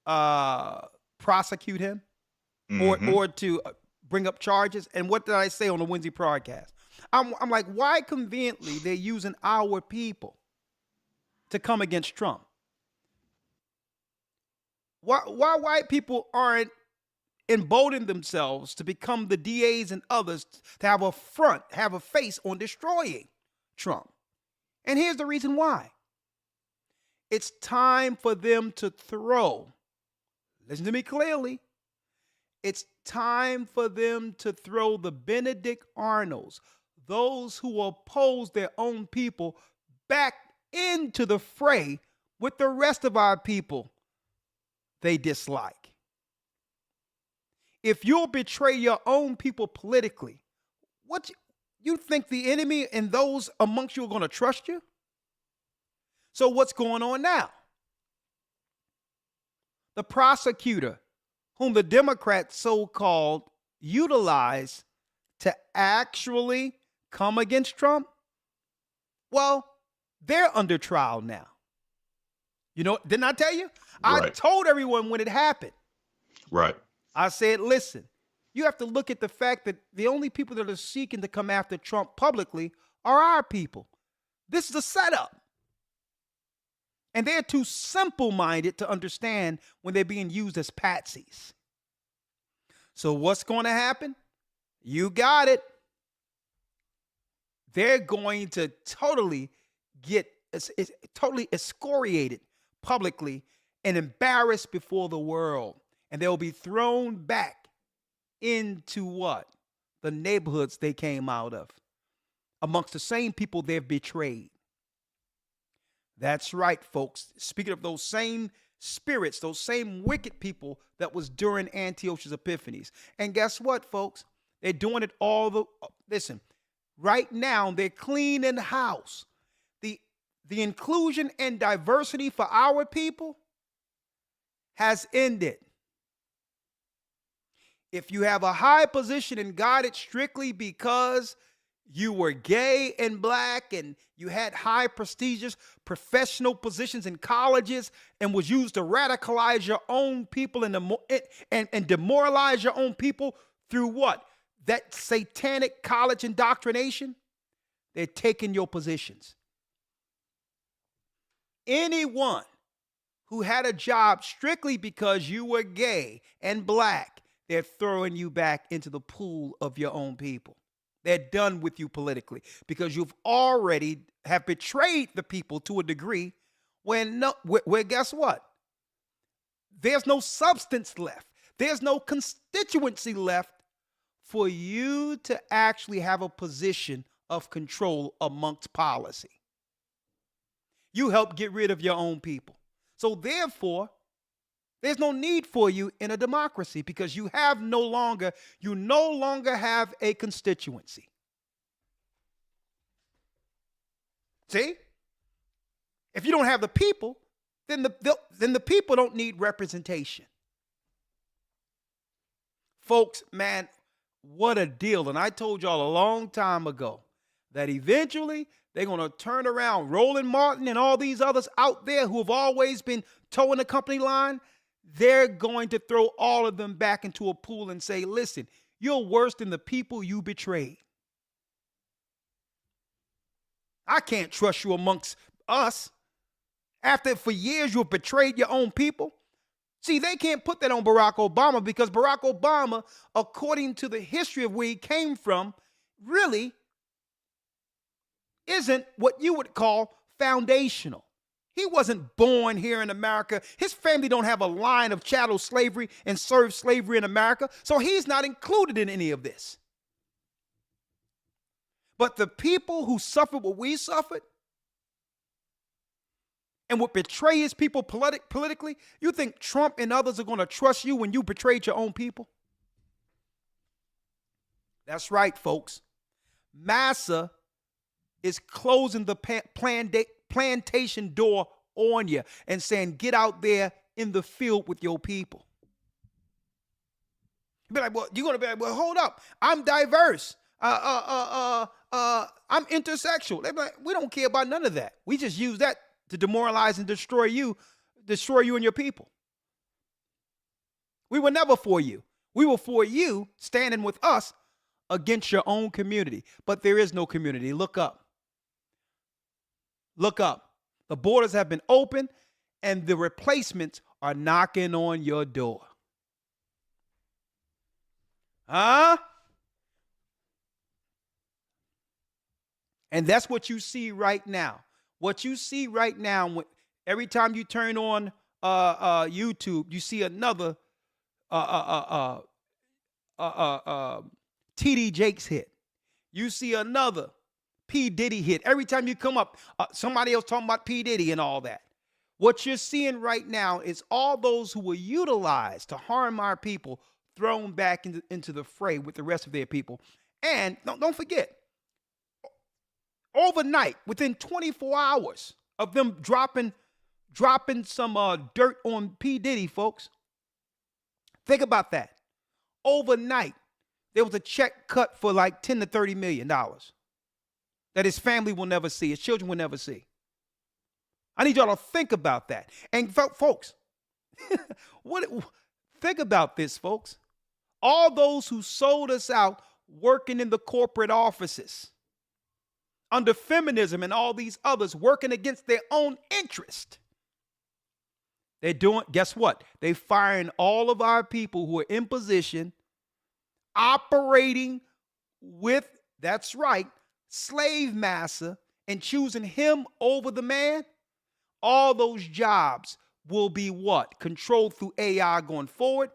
prosecute him or to bring up charges? And what did I say on the Wednesday broadcast? I'm like, why conveniently they're using our people to come against Trump? Why white people aren't emboldening themselves to become the DAs and others to have a front, have a face on destroying Trump? And here's the reason why. It's time for them to throw. Listen to me clearly. It's time for them to throw the Benedict Arnolds, those who oppose their own people, back into the fray with the rest of our people they dislike. If you'll betray your own people politically, what you think the enemy and those amongst you are going to trust you? So what's going on now? The prosecutor, whom the Democrats so-called utilize to actually come against Trump, well, they're under trial now. You know, didn't I tell you? Right. I told everyone when it happened. Right. I said, listen, you have to look at the fact that the only people that are seeking to come after Trump publicly are our people. This is a setup. And they're too simple-minded to understand when they're being used as patsies. So what's going to happen? You got it. They're going to totally get totally excoriated publicly and embarrassed before the world. And they'll be thrown back into what? The neighborhoods they came out of, amongst the same people they've betrayed. That's right, folks. Speaking of those same spirits, those same wicked people that was during Antiochus Epiphanes. And guess what, folks? They're doing it listen, right now they're cleaning house. The inclusion and diversity for our people has ended. If you have a high position in God, it's strictly because you were gay and black and you had high prestigious professional positions in colleges and was used to radicalize your own people and demoralize your own people through what? That satanic college indoctrination. They're taking your positions. Anyone who had a job strictly because you were gay and black, they're throwing you back into the pool of your own people. They're done with you politically because you've already have betrayed the people to a degree where guess what? There's no substance left. There's no constituency left for you to actually have a position of control amongst policy. You help get rid of your own people. So therefore, there's no need for you in a democracy because you no longer have a constituency. See? If you don't have the people, then the people don't need representation. Folks, man, what a deal. And I told y'all a long time ago that eventually they're going to turn around Roland Martin and all these others out there who have always been towing the company line. They're going to throw all of them back into a pool and say, listen, you're worse than the people you betrayed. I can't trust you amongst us. After for years you've betrayed your own people. See, they can't put that on Barack Obama because Barack Obama, according to the history of where he came from, really isn't what you would call foundational. He wasn't born here in America. His family don't have a line of chattel slavery and served slavery in America, so he's not included in any of this. But the people who suffered what we suffered and would betray his people politically, you think Trump and others are going to trust you when you betrayed your own people? That's right, folks. Massa is closing the plantation door on you and saying, get out there in the field with your people. You'll be like, well, you're going to be like, well, hold up. I'm diverse. I'm intersexual. They be like, we don't care about none of that. We just use that to demoralize and destroy you and your people. We were never for you. We were for you standing with us against your own community. But there is no community. Look up. Look up. The borders have been opened and the replacements are knocking on your door. Huh? And that's what you see right now. What you see right now, every time you turn on YouTube, you see another TD Jakes hit. You see another P. Diddy hit. Every time you come up, somebody else talking about P. Diddy and all that. What you're seeing right now is all those who were utilized to harm our people thrown back into the fray with the rest of their people. And don't forget, overnight, within 24 hours of them dropping some dirt on P. Diddy, folks. Think about that. Overnight, there was a check cut for like $10 to $30 million that his family will never see, his children will never see. I need y'all to think about that. And folks, think about this, folks. All those who sold us out working in the corporate offices, under feminism and all these others working against their own interest. They're doing, guess what? They're firing all of our people who are in position, operating with, that's right, slave massa, and choosing him over the man. All those jobs will be what? Controlled through AI going forward.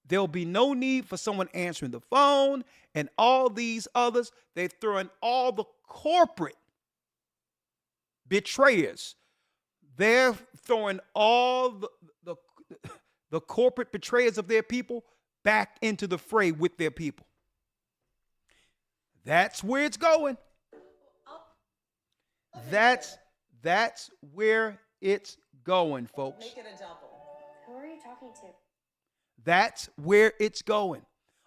There'll be no need for someone answering the phone and all these others. They're throwing all the corporate betrayers. They're throwing all the corporate betrayers of their people back into the fray with their people. That's where it's going. That's where it's going, folks. Make it a double. Who are you talking to? That's where it's going.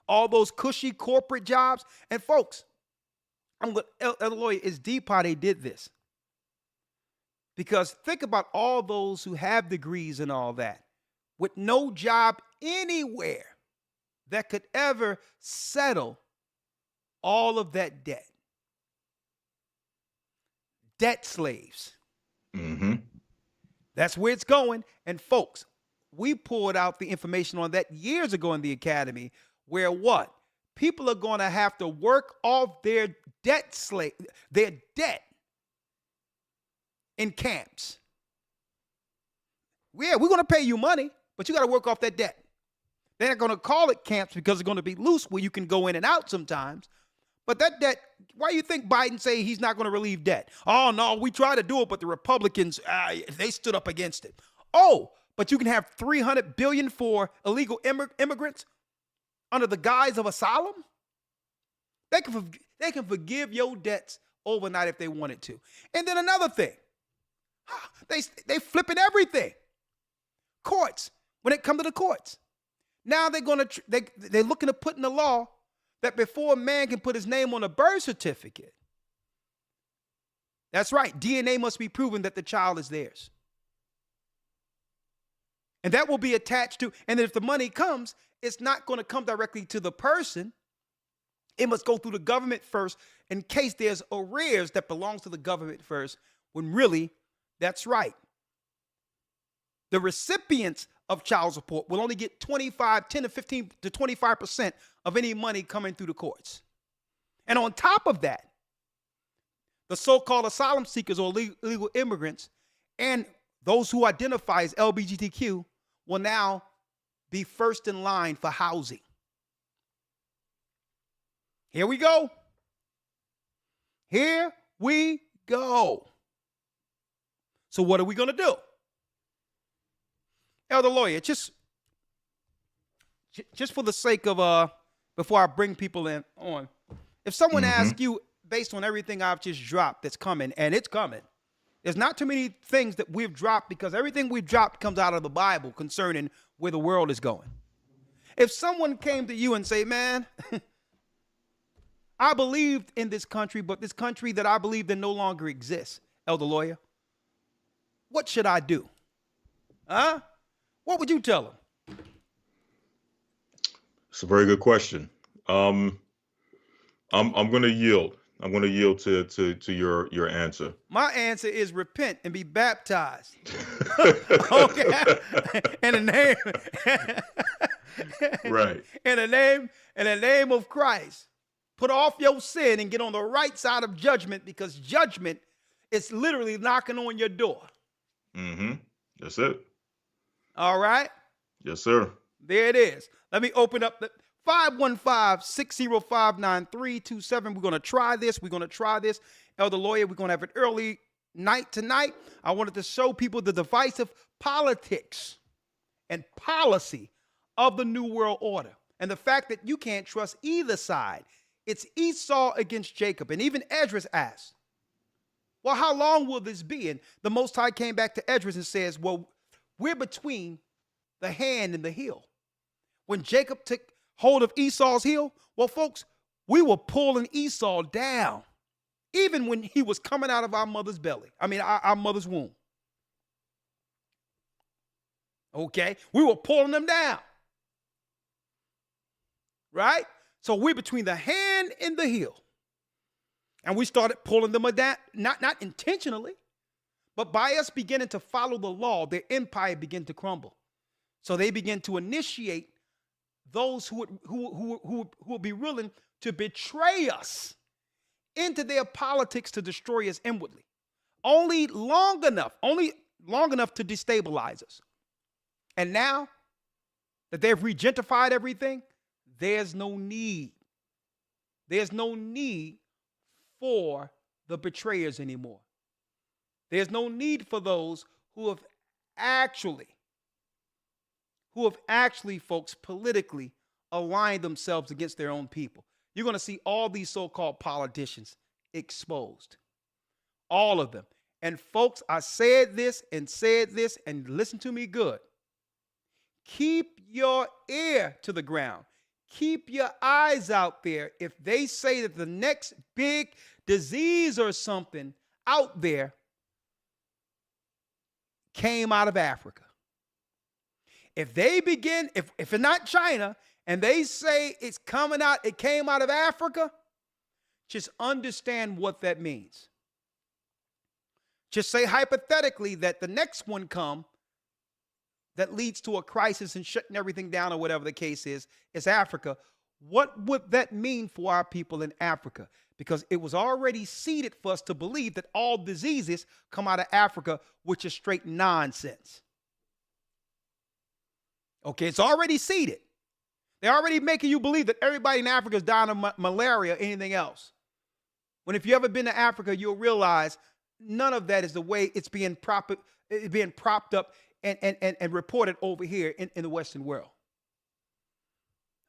All those cushy corporate jobs. And folks, Eloy, it's deep how they did this. Because think about all those who have degrees and all that with no job anywhere that could ever settle all of that debt. Debt slaves. Mm-hmm. That's where it's going. And folks, we pulled out the information on that years ago in the academy, where what? People are going to have to work off their debt in camps. Yeah, we're going to pay you money, but you got to work off that debt. They're not going to call it camps because it's going to be loose where you can go in and out sometimes. But that debt, why do you think Biden say he's not going to relieve debt? Oh, no, we tried to do it, but the Republicans, they stood up against it. Oh, but you can have $300 billion for illegal immigrants under the guise of asylum? They can forgive your debts overnight if they wanted to. And then another thing, they flipping everything. Courts, when it comes to the courts. Now they're looking to put in the law that before a man can put his name on a birth certificate, that's right, DNA must be proven that the child is theirs. And that will be attached to, and if the money comes, it's not going to come directly to the person. It must go through the government first in case there's arrears that belongs to the government first, when really, that's right. The recipients of child support will only get 10 to 15 to 25% of any money coming through the courts. And on top of that, the so-called asylum seekers or illegal immigrants and those who identify as LGBTQ will now be first in line for housing. Here we go. Here we go. So what are we going to do? Elder Lawyer, just for the sake of, before I bring people in on, if someone asks you, based on everything I've just dropped that's coming, and it's coming, there's not too many things that we've dropped because everything we've dropped comes out of the Bible concerning where the world is going. If someone came to you and say, man, I believed in this country, but this country that I believed in no longer exists, Elder Lawyer, what should I do? Huh? What would you tell them? It's a very good question. I'm going to yield. I'm going to yield to your answer. My answer is repent and be baptized. Okay, in the name, right? In the name of Christ, put off your sin and get on the right side of judgment, because judgment is literally knocking on your door. That's it. All right. Yes, sir. There it is. Let me open up the 515-605-9327. We're going to try this. Elder Lawyer, we're going to have an early night tonight. I wanted to show people the divisive politics and policy of the New World Order and the fact that you can't trust either side. It's Esau against Jacob. And even Esdras asked, well, how long will this be? And the Most High came back to Esdras and says, well, we're between the hand and the heel. When Jacob took hold of Esau's heel, well, folks, we were pulling Esau down, even when he was coming out of our mother's belly. Our mother's womb. Okay? We were pulling them down. Right? So we're between the hand and the heel. And we started pulling them down, not intentionally, but by us beginning to follow the law, their empire began to crumble. So they began to initiate those who would be willing to betray us into their politics to destroy us inwardly. Only long enough to destabilize us. And now that they've regentified everything, there's no need. There's no need for the betrayers anymore. There's no need for those who have actually, folks, politically aligned themselves against their own people. You're going to see all these so-called politicians exposed. All of them. And folks, I said this, and listen to me good. Keep your ear to the ground. Keep your eyes out there. If they say that the next big disease or something out there came out of Africa. If they begin, if it's not China, and they say it came out of Africa, just understand what that means. Just say hypothetically that the next one come that leads to a crisis and shutting everything down or whatever the case is Africa. What would that mean for our people in Africa? Because it was already seeded for us to believe that all diseases come out of Africa, which is straight nonsense. Okay, it's already seeded. They're already making you believe that everybody in Africa is dying of malaria or anything else. When if you ever been to Africa, you'll realize none of that is the way it's being propped up and reported over here in the Western world.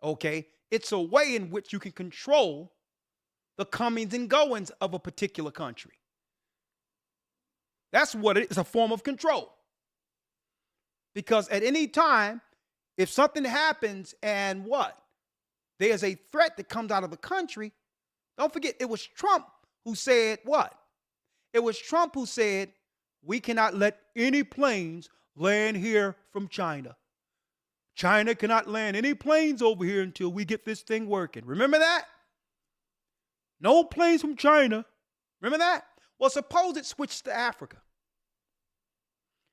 Okay? It's a way in which you can control the comings and goings of a particular country. That's what it is, a form of control. Because at any time, if something happens and there's a threat that comes out of the country, don't forget it was Trump who said what? It was Trump who said, we cannot let any planes land here from China. China cannot land any planes over here until we get this thing working. Remember that? No planes from China. Remember that? Well, suppose it switched to Africa.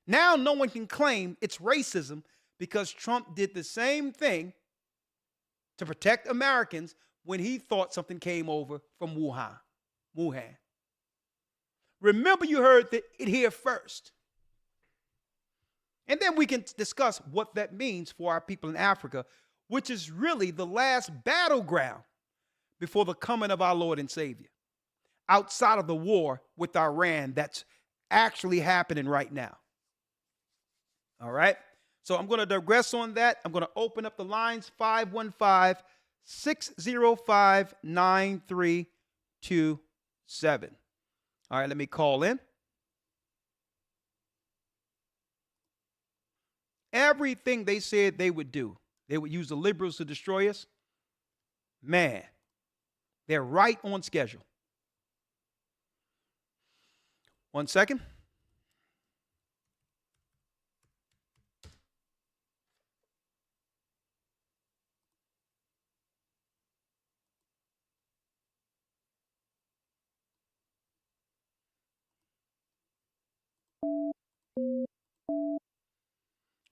Now no one can claim it's racism because Trump did the same thing to protect Americans when he thought something came over from Wuhan. Remember, you heard it here first. And then we can discuss what that means for our people in Africa, which is really the last battleground before the coming of our Lord and Savior, outside of the war with Iran that's actually happening right now. All right? So I'm going to digress on that. I'm going to open up the lines, 515-605-9327. All right, let me call in. Everything they said they would do, they would use the liberals to destroy us. Man, they're right on schedule. 1 second.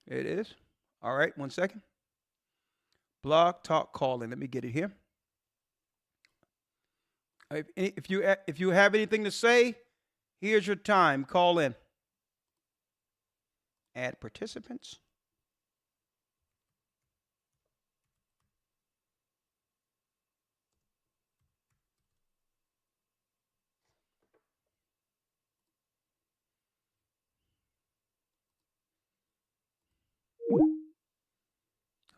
It is. All right, 1 second. Blog Talk Calling. Let me get it here. If you have anything to say, here's your time. Call in. Add participants.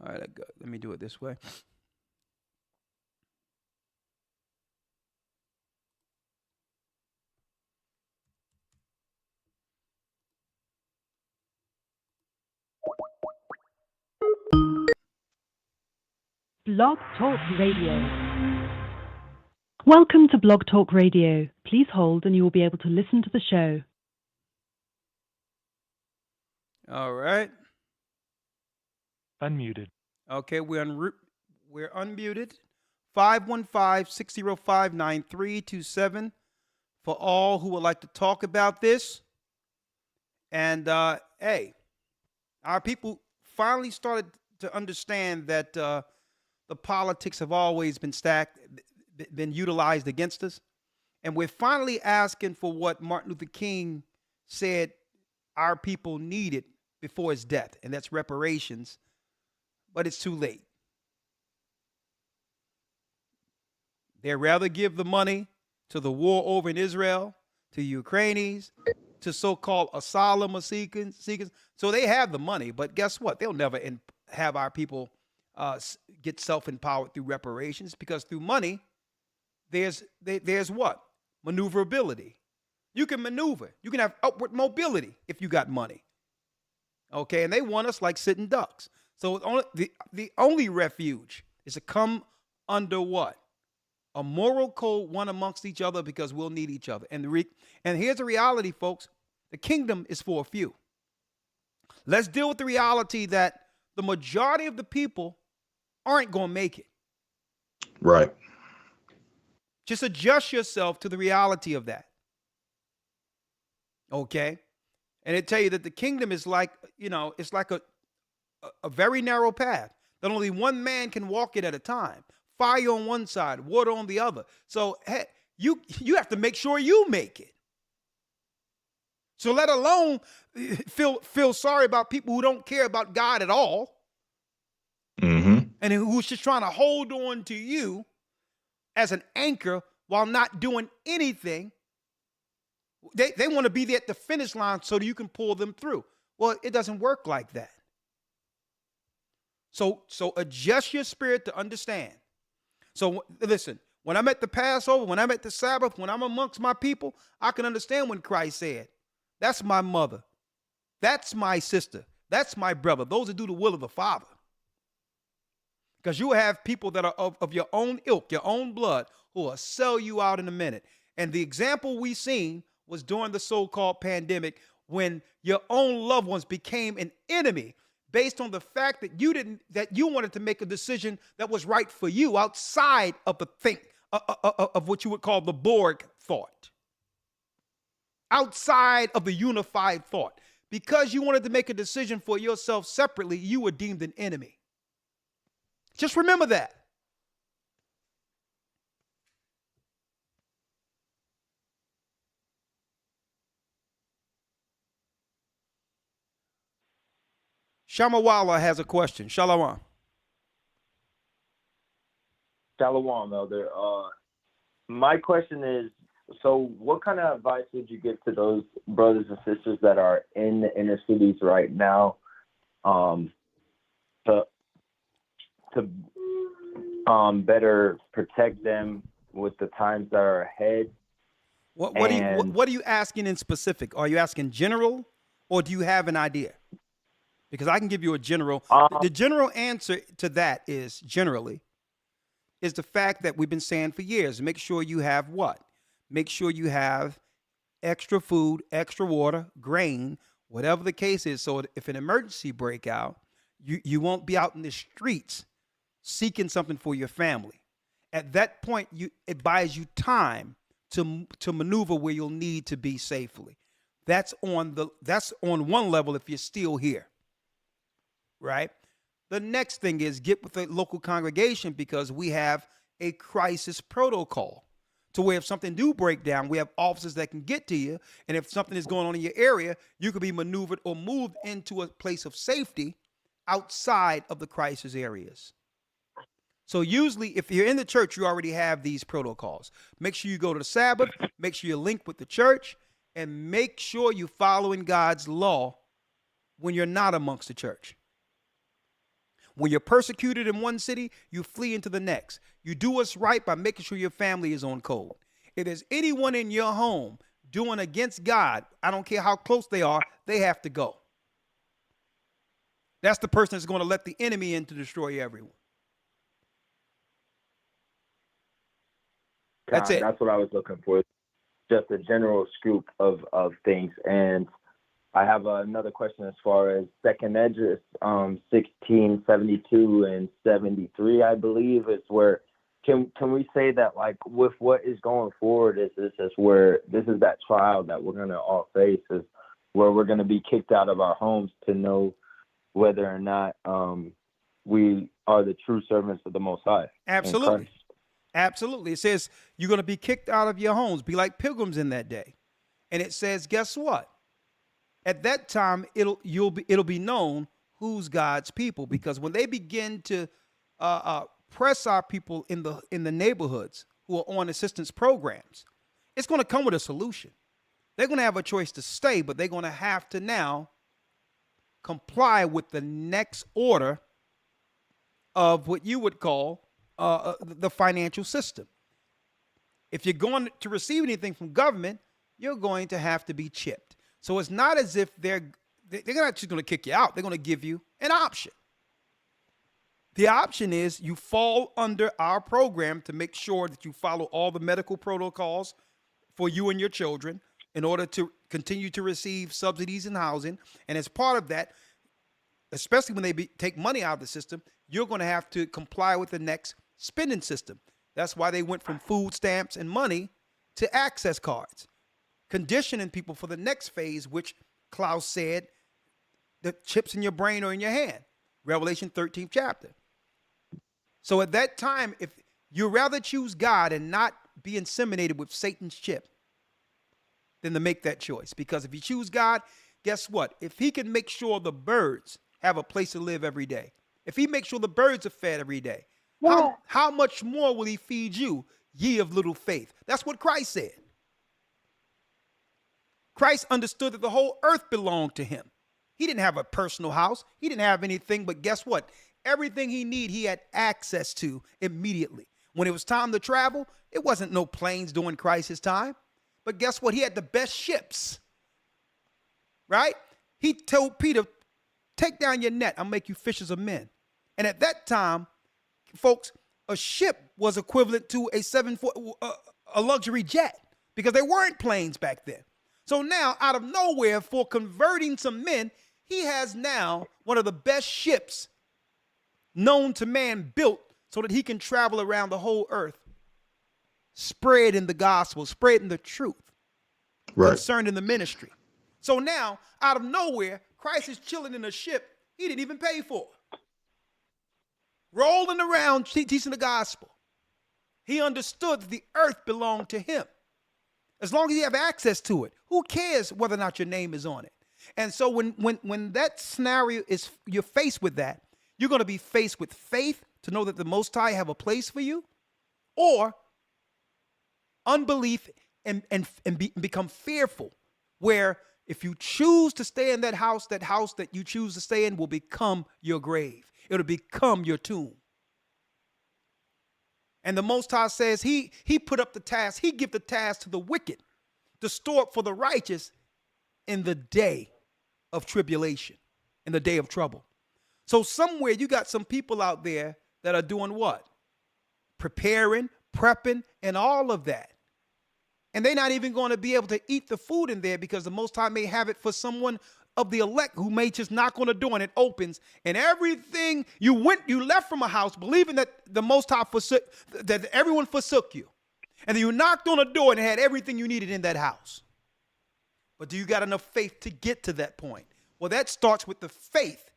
All right, let me do it this way. Blog Talk Radio. Welcome to Blog Talk Radio. Please hold and you will be able to listen to the show. All right. Unmuted. Okay, we're unmuted. 515-605-9327 for all who would like to talk about this. And hey, our people finally started to understand that the politics have always been been utilized against us. And we're finally asking for what Martin Luther King said our people needed before his death, and that's reparations. But it's too late. They'd rather give the money to the war over in Israel, to Ukrainians, to so-called asylum seekers. So they have the money, but guess what? They'll never have our people get self-empowered through reparations, because through money, there's what? Maneuverability. You can maneuver. You can have upward mobility if you got money. Okay, and they want us like sitting ducks. So the only refuge is to come under what? A moral code, one amongst each other, because we'll need each other. And here's the reality, folks. The kingdom is for a few. Let's deal with the reality that the majority of the people aren't going to make it. Right. Just adjust yourself to the reality of that. Okay? And it tell you that the kingdom is like, it's like a very narrow path that only one man can walk it at a time. Fire on one side, water on the other. So hey, you have to make sure you make it. So let alone feel sorry about people who don't care about God at all. Mm-hmm. And who's just trying to hold on to you as an anchor while not doing anything. They want to be there at the finish line so that you can pull them through. Well, it doesn't work like that. So adjust your spirit to understand. So listen, when I'm at the Passover, when I'm at the Sabbath, when I'm amongst my people, I can understand when Christ said, that's my mother, that's my sister, that's my brother, those that do the will of the Father. Because you have people that are of your own ilk, your own blood, who will sell you out in a minute. And the example we seen was during the so-called pandemic, when your own loved ones became an enemy based on the fact that you wanted to make a decision that was right for you outside of the of what you would call the Borg thought, outside of the unified thought. Because you wanted to make a decision for yourself separately, you were deemed an enemy. Just remember that. Shamawala has a question. Shalom. Shalom, Elder. My question is, so what kind of advice would you give to those brothers and sisters that are in the inner cities right now, to better protect them with the times that are ahead? What are you asking in specific? Are you asking general, or do you have an idea? Because I can give you a general. The general answer to that is generally is the fact that we've been saying for years. Make sure you have what? Make sure you have extra food, extra water, grain, whatever the case is. So if an emergency break out, you won't be out in the streets seeking something for your family. At that point, it buys you time to maneuver where you'll need to be safely. That's on one level if you're still here, right? The next thing is get with the local congregation, because we have a crisis protocol to where if something do break down, we have officers that can get to you. And if something is going on in your area, you could be maneuvered or moved into a place of safety outside of the crisis areas. So usually if you're in the church, you already have these protocols. Make sure you go to the Sabbath, make sure you link with the church, and make sure you're following God's law when you're not amongst the church. When you're persecuted in one city, you flee into the next. You do what's right by making sure your family is on code. If there's anyone in your home doing against God, I don't care how close they are, they have to go. That's the person that's going to let the enemy in to destroy everyone. That's it. That's what I was looking for. Just a general scoop of things. And I have another question as far as Second Esdras 1672 and 73, I believe, is where can we say that, like, with what is going forward, this is that trial that we're gonna all face, is where we're gonna be kicked out of our homes to know whether or not we are the true servants of the Most High. Absolutely. Absolutely. It says you're going to be kicked out of your homes, be like pilgrims in that day. And it says, guess what? At that time, it'll be known who's God's people, because when they begin to press our people in the neighborhoods who are on assistance programs, it's going to come with a solution. They're going to have a choice to stay, but they're going to have to now comply with the next order of what you would call the financial system. If you're going to receive anything from government, you're going to have to be chipped. So it's not as if they're not just going to kick you out. They're going to give you an option. The option is you fall under our program to make sure that you follow all the medical protocols for you and your children in order to continue to receive subsidies and housing. And as part of that, especially when they take money out of the system, you're going to have to comply with the next spending system. That's why they went from food stamps and money to access cards, conditioning people for the next phase, which Klaus said, the chips in your brain or in your hand, Revelation 13th chapter. So at that time, if you rather choose God and not be inseminated with Satan's chip, then to make that choice. Because if you choose God, guess what? If he can make sure the birds have a place to live every day, if he makes sure the birds are fed every day, how much more will he feed you, ye of little faith? That's what Christ said. Christ understood that the whole earth belonged to him. He didn't have a personal house. He didn't have anything, but guess what? Everything he needed, he had access to immediately. When it was time to travel, it wasn't no planes during Christ's time. But guess what? He had the best ships, right? He told Peter, take down your net. I'll make you fishers of men. And at that time, folks, a ship was equivalent to a luxury jet, because there weren't planes back then. So now, out of nowhere, for converting some men, he has now one of the best ships known to man built so that he can travel around the whole earth, spreading the gospel, spreading the truth concerning the ministry. So now, out of nowhere, Christ is chilling in a ship he didn't even pay for, rolling around teaching the gospel. He understood that the earth belonged to him. As long as you have access to it, who cares whether or not your name is on it? And so when that scenario is, you're faced with that, you're going to be faced with faith to know that the Most High have a place for you, or unbelief and become fearful, where if you choose to stay in that house that you choose to stay in will become your grave. It'll become your tomb. And the Most High says he put up the task, he give the task to the wicked to store up for the righteous in the day of tribulation, in the day of trouble. So somewhere you got some people out there that are doing what? Preparing, prepping, and all of that. And they're not even going to be able to eat the food in there because the Most High may have it for someone of the elect who may just knock on the door and it opens, and everything you left from a house believing that the Most High that everyone forsook you. And then you knocked on a door and had everything you needed in that house. But do you got enough faith to get to that point? Well, that starts with the faith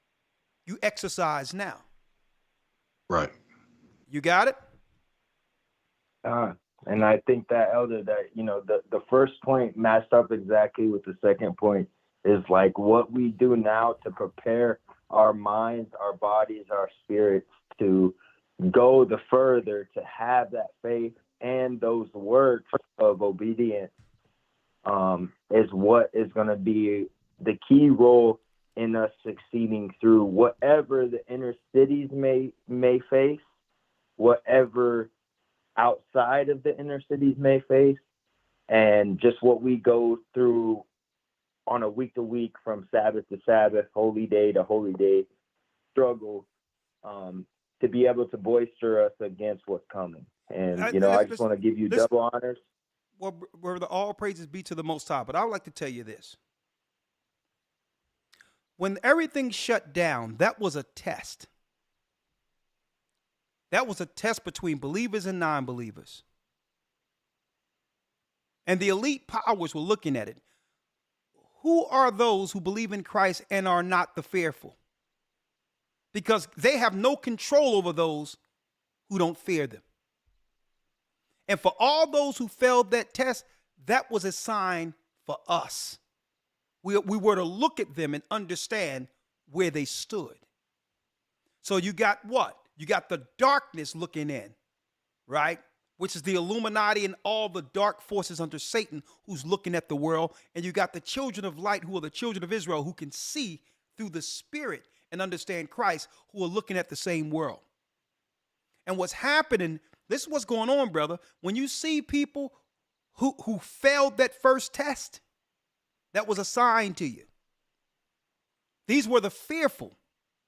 you exercise now. Right. You got it? And I think that, Elder, that, the first point matched up exactly with the second point, is like what we do now to prepare our minds, our bodies, our spirits to go the further, to have that faith and those works of obedience is what is going to be the key role in us succeeding through whatever the inner cities may face, whatever outside of the inner cities may face, and just what we go through on a week to week, from Sabbath to Sabbath, holy day to holy day struggle, to be able to boister us against what's coming. And, I just want to give you double honors. Well, brother, all praises be to the Most High. But I would like to tell you this. When everything shut down, that was a test. That was a test between believers and non-believers. And the elite powers were looking at it. Who are those who believe in Christ and are not the fearful? Because they have no control over those who don't fear them. And for all those who failed that test, that was a sign for us. We were to look at them and understand where they stood. So you got what? You got the darkness looking in, right? Which is the Illuminati and all the dark forces under Satan who's looking at the world. And you got the children of light, who are the children of Israel, who can see through the Spirit and understand Christ, who are looking at the same world. And what's happening, this is what's going on, brother. When you see people who failed that first test, that was a sign to you. These were the fearful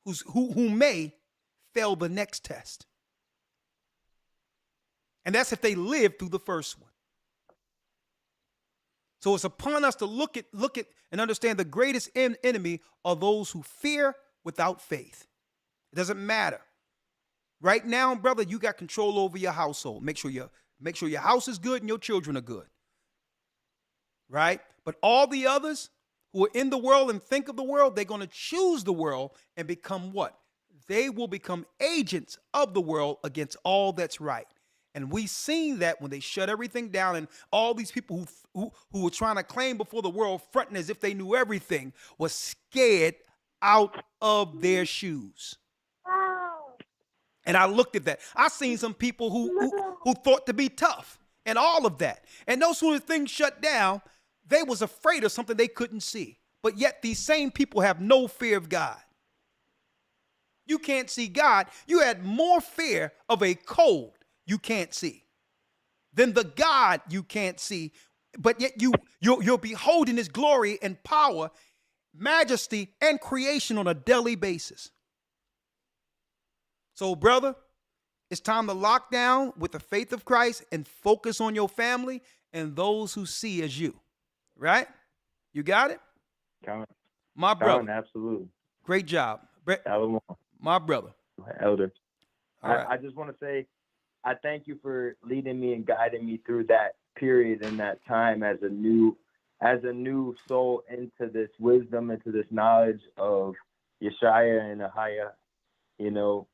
who may fail the next test. And that's if they live through the first one. So it's upon us to look at and understand the greatest enemy are those who fear without faith. It doesn't matter. Right now, brother, you got control over your household. Make sure your house is good and your children are good. Right? But all the others who are in the world and think of the world, they're going to choose the world and become what? They will become agents of the world against all that's right. And we seen that when they shut everything down, and all these people who were trying to claim before the world, fronting as if they knew everything, was scared out of their shoes. And I looked at that. I seen some people who thought to be tough and all of that. And no sooner things shut down, they was afraid of something they couldn't see. But yet these same people have no fear of God. You can't see God. You had more fear of a cold you can't see than the God you can't see. But yet you're beholding his glory and power, majesty, and creation on a daily basis. So, brother, it's time to lock down with the faith of Christ and focus on your family and those who see as you. Right? You got it? My brother. Absolutely. Great job. My brother. Elder. Right. I just want to say, I thank you for leading me and guiding me through that period and that time as a new as a new soul into this wisdom, into this knowledge of Yeshaya and Ahaya, you know,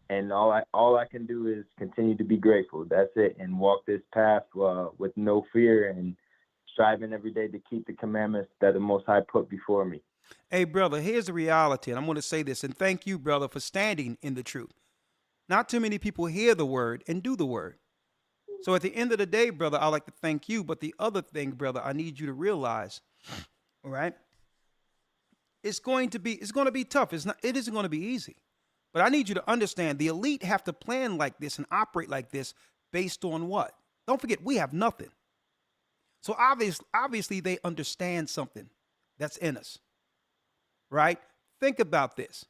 and all I can do is continue to be grateful. That's it, and walk this path with no fear and striving every day to keep the commandments that the Most High put before me. Hey, brother, here's the reality, and I'm going to say this, and thank you, brother, for standing in the truth. Not too many people hear the word and do the word. So at the end of the day, brother, I'd like to thank you. But the other thing, brother, I need you to realize, all right, it's going to be tough. It isn't going to be easy. But I need you to understand the elite have to plan like this and operate like this based on what? Don't forget, we have nothing. So obviously they understand something that's in us, right? Think about this.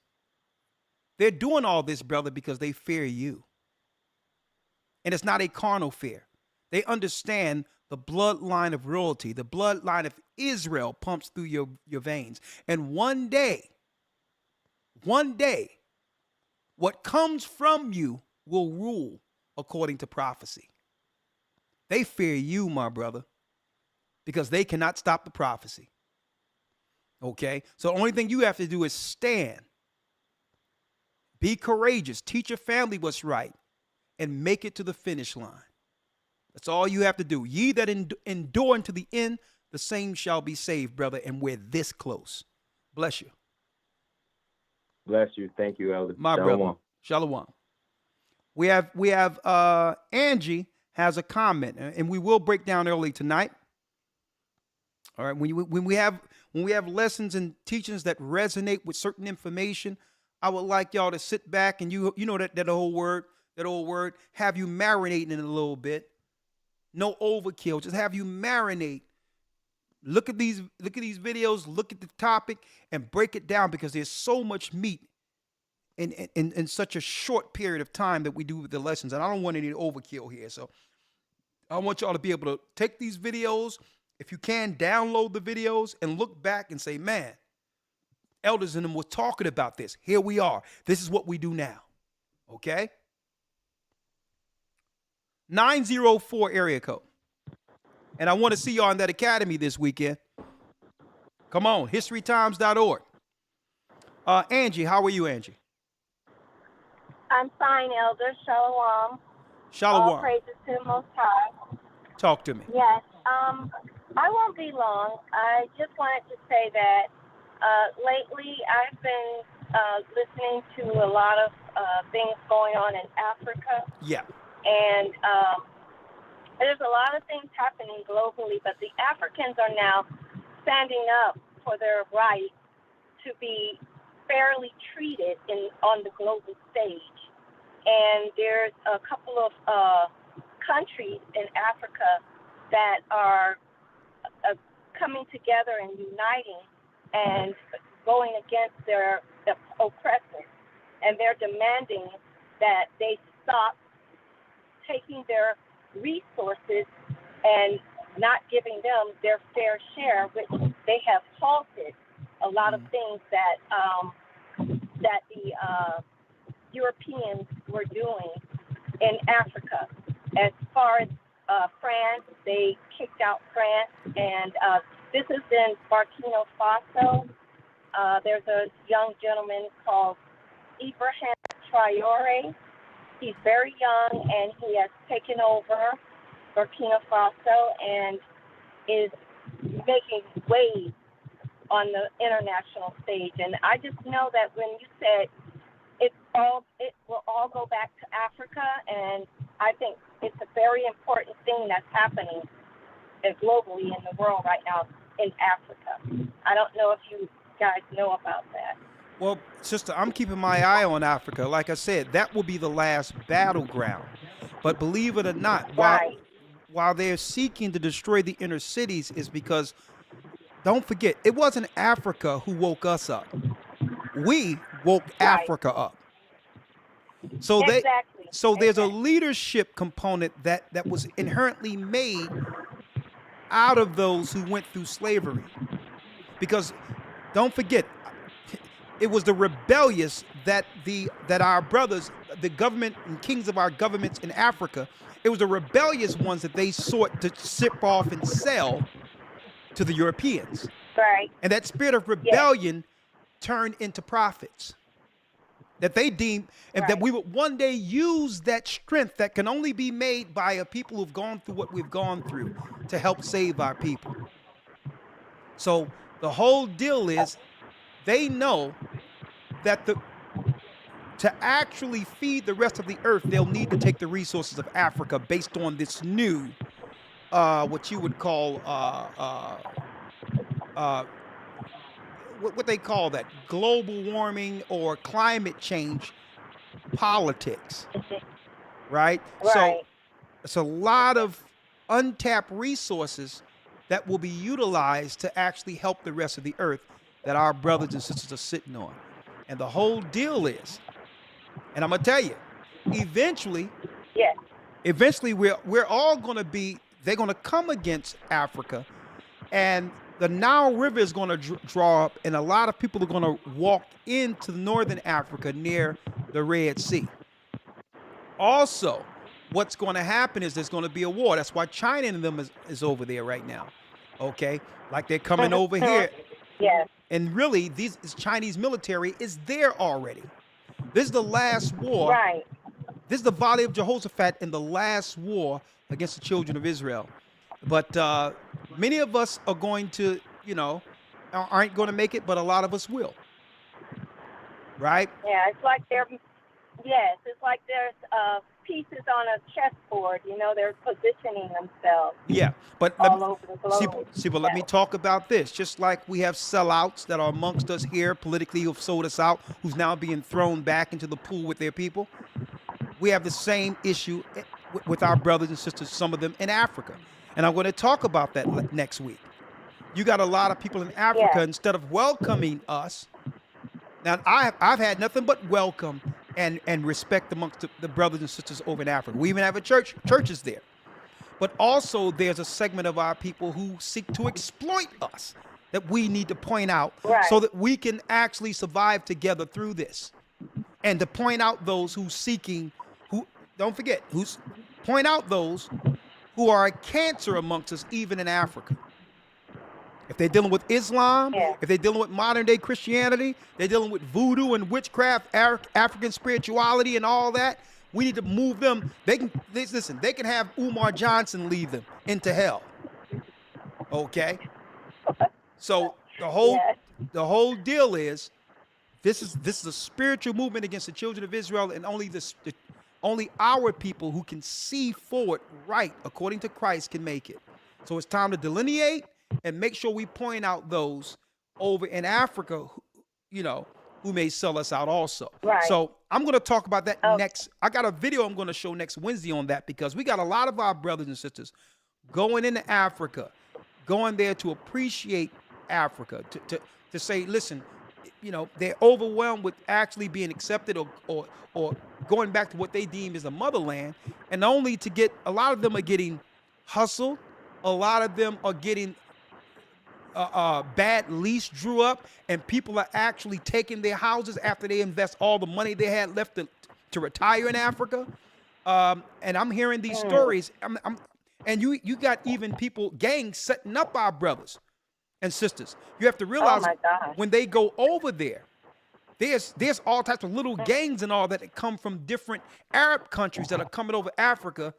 They're doing all this, brother, because they fear you. And it's not a carnal fear. They understand the bloodline of royalty, the bloodline of Israel pumps through your veins. And one day, what comes from you will rule according to prophecy. They fear you, my brother, because they cannot stop the prophecy. Okay? So the only thing you have to do is stand. Be courageous. Teach your family what's right and make it to the finish line. That's all you have to do. Ye that endure unto the end, the same shall be saved, brother. And we're this close. Bless you. Bless you. Thank you, Elder. My Shalom. brother. Shalom. We have Angie has a comment, and we will break down early tonight. All right. When we have lessons and teachings that resonate with certain information, I would like y'all to sit back and you know that old word, have you marinating in a little bit. No overkill. Just have you marinate. Look at these videos, look at the topic, and break it down, because there's so much meat in such a short period of time that we do with the lessons. And I don't want any overkill here. So I want y'all to be able to take these videos. If you can, download the videos and look back and say, man, elders in them were talking about this. Here we are. This is what we do now. Okay? 904 area code. And I want to see y'all in that academy this weekend. Come on, historytimes.org. Angie, how are you, Angie? I'm fine, Elder. Shalom. Shalom. All praises to the Most High. Talk to me. Yes. I won't be long. I just wanted to say that lately I've been listening to a lot of things going on in Africa. Yeah. And there's a lot of things happening globally, but the Africans are now standing up for their right to be fairly treated on the global stage. And there's a couple of countries in Africa that are coming together and uniting and going against their oppressors. And they're demanding that they stop taking their resources and not giving them their fair share, which they have halted a lot of things that the Europeans were doing in Africa. As far as France, they kicked out France, and this is in Burkina Faso. There's a young gentleman called Ibrahim Traore. He's very young, and he has taken over Burkina Faso and is making waves on the international stage. And I just know that when you said it will all go back to Africa, and I think it's a very important thing that's happening globally in the world right now in Africa. I don't know if you guys know about that. Well, sister, I'm keeping my eye on Africa. Like I said, that will be the last battleground. But believe it or not, while they're seeking to destroy the inner cities, is because, don't forget, it wasn't Africa who woke us up. We woke Africa up. So there's a leadership component that was inherently made out of those who went through slavery. Because don't forget, it was the rebellious that our brothers, the government and kings of our governments in Africa, it was the rebellious ones that they sought to ship off and sell to the Europeans. Right. And that spirit of rebellion turned into prophets that they deemed, and that we would one day use that strength that can only be made by a people who've gone through what we've gone through to help save our people. So the whole deal is they know that to actually feed the rest of the earth, they'll need to take the resources of Africa based on this new, what you would call, what they call that, global warming or climate change politics, right? So it's a lot of untapped resources that will be utilized to actually help the rest of the earth that our brothers and sisters are sitting on. And the whole deal is, and I'm gonna tell you, eventually we're all gonna be, they're gonna come against Africa, and the Nile River is gonna draw up, and a lot of people are gonna walk into northern Africa near the Red Sea. Also, what's gonna happen is there's gonna be a war. That's why China and them is over there right now. Okay, like they're coming over here. Yes. And really, this Chinese military is there already. This is the last war. Right. This is the Valley of Jehoshaphat in the last war against the children of Israel. But many of us are going to, aren't going to make it, but a lot of us will. Right? Yeah, it's like it's like there's pieces on a chessboard. They're positioning themselves. Yeah, but all over the globe. But let me talk about this. Just like we have sellouts that are amongst us here politically who've sold us out, who's now being thrown back into the pool with their people, we have the same issue with our brothers and sisters, some of them in Africa. And I'm going to talk about that next week. You got a lot of people in Africa, instead of welcoming us. Now, I've had nothing but welcome and respect amongst the brothers and sisters over in Africa. We even have churches there. But also there's a segment of our people who seek to exploit us that we need to point out so that we can actually survive together through this. And to point out those point out those who are a cancer amongst us, even in Africa. If they're dealing with Islam, if they're dealing with modern day Christianity, they're dealing with voodoo and witchcraft, African spirituality and all that, we need to move them. They can have Umar Johnson lead them into hell. Okay? So the whole deal is this is a spiritual movement against the children of Israel, and only our people who can see forward right according to Christ can make it. So it's time to delineate and make sure we point out those over in Africa, who may sell us out also. Right. So I'm going to talk about that next. I got a video I'm going to show next Wednesday on that, because we got a lot of our brothers and sisters going into Africa, going there to appreciate Africa, to say, listen, they're overwhelmed with actually being accepted or going back to what they deem as a motherland, and only to get, a lot of them are getting hustled. A lot of them are getting bad lease drew up, and people are actually taking their houses after they invest all the money they had left to retire in Africa. And I'm hearing these stories. And you got even gangs setting up our brothers and sisters. You have to realize when they go over there, there's all types of little gangs and all that come from different Arab countries that are coming over Africa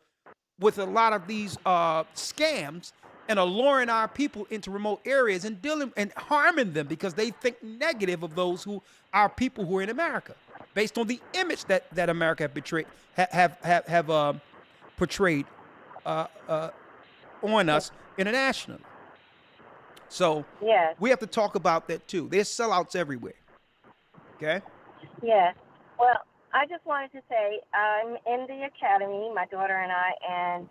with a lot of these scams, and are luring our people into remote areas and harming them because they think negative of those our people who are in America, based on the image that America have portrayed on us internationally. So we have to talk about that too. There's sellouts everywhere. Okay? Yeah. Well, I just wanted to say I'm in the academy, my daughter and I, and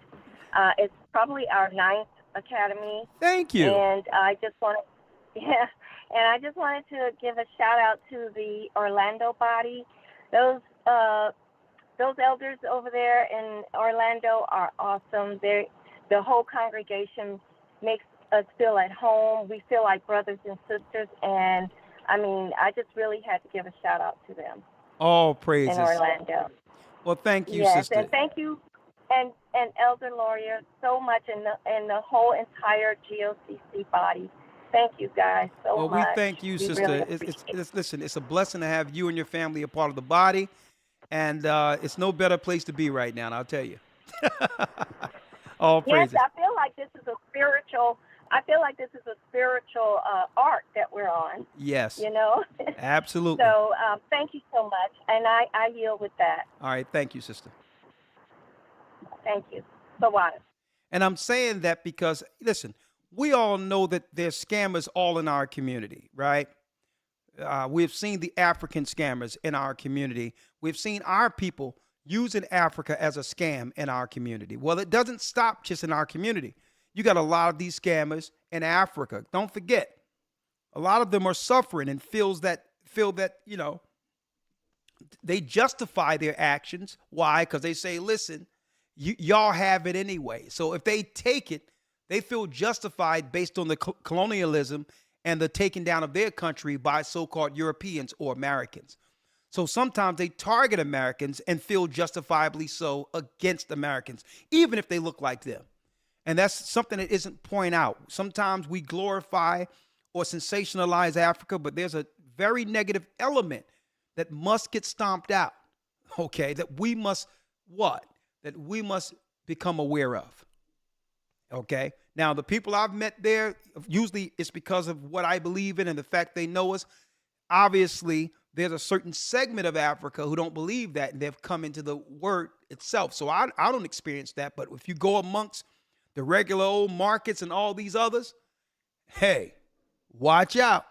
it's probably our 9th academy. Thank you. And I just wanted to give a shout out to the Orlando body. Those elders over there in Orlando are awesome. The whole congregation makes us feel at home. We feel like brothers and sisters, and I just really had to give a shout out to them. All praises. In Orlando. Well, thank you, yes, sister. And thank you. And and Elder Lawyer so much, and the whole entire GOCC body. Thank you guys so Well, we much. thank you, We sister. really appreciate it. Listen, it's a blessing to have you and your family a part of the body, and it's no better place to be right now. And I'll tell you, all Yes, praises. I feel like this is a spiritual. I feel like this is a spiritual arc that we're on. Yes, You know. absolutely. So thank you so much, and I yield with that. All right, thank you, sister. Thank you. Sawada. And I'm saying that because, listen, we all know that there's scammers all in our community, right? We've seen the African scammers in our community. We've seen our people using Africa as a scam in our community. Well, it doesn't stop just in our community. You got a lot of these scammers in Africa. Don't forget, a lot of them are suffering and feel that they justify their actions. Why? Because they say, listen, y'all have it anyway. So if they take it, they feel justified based on the colonialism and the taking down of their country by so-called Europeans or Americans. So sometimes they target Americans and feel justifiably so against Americans, even if they look like them. And that's something that isn't pointed out. Sometimes we glorify or sensationalize Africa, but there's a very negative element that must get stomped out, okay, that we must what? That we must become aware of, okay? Now, the people I've met there, usually it's because of what I believe in and the fact they know us. Obviously, there's a certain segment of Africa who don't believe that, and they've come into the word itself. So I don't experience that, but if you go amongst the regular old markets and all these others, hey, watch out.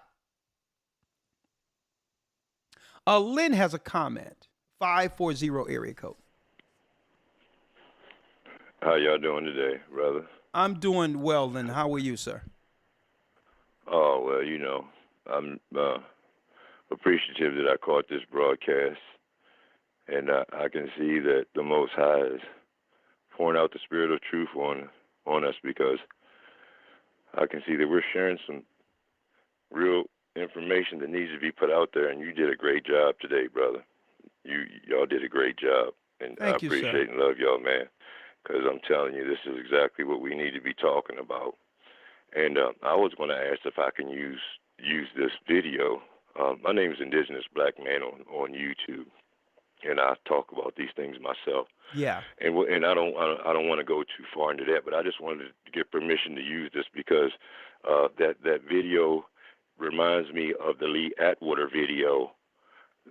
Lynn has a comment, 540 area code. How y'all doing today, brother? I'm doing well, Lynn. How are you, sir? Oh, well, you know, I'm appreciative that I caught this broadcast, and I can see that the Most High is pouring out the spirit of truth on us, because I can see that we're sharing some real information that needs to be put out there, and you did a great job today, brother. Y'all did a great job, and Thank I you, appreciate sir. and love y'all, man, because I'm telling you, this is exactly what we need to be talking about. And I was going to ask if I can use this video. My name is Indigenous Black Man on YouTube, and I talk about these things myself. Yeah. And I don't want to go too far into that, but I just wanted to get permission to use this because that video reminds me of the Lee Atwater video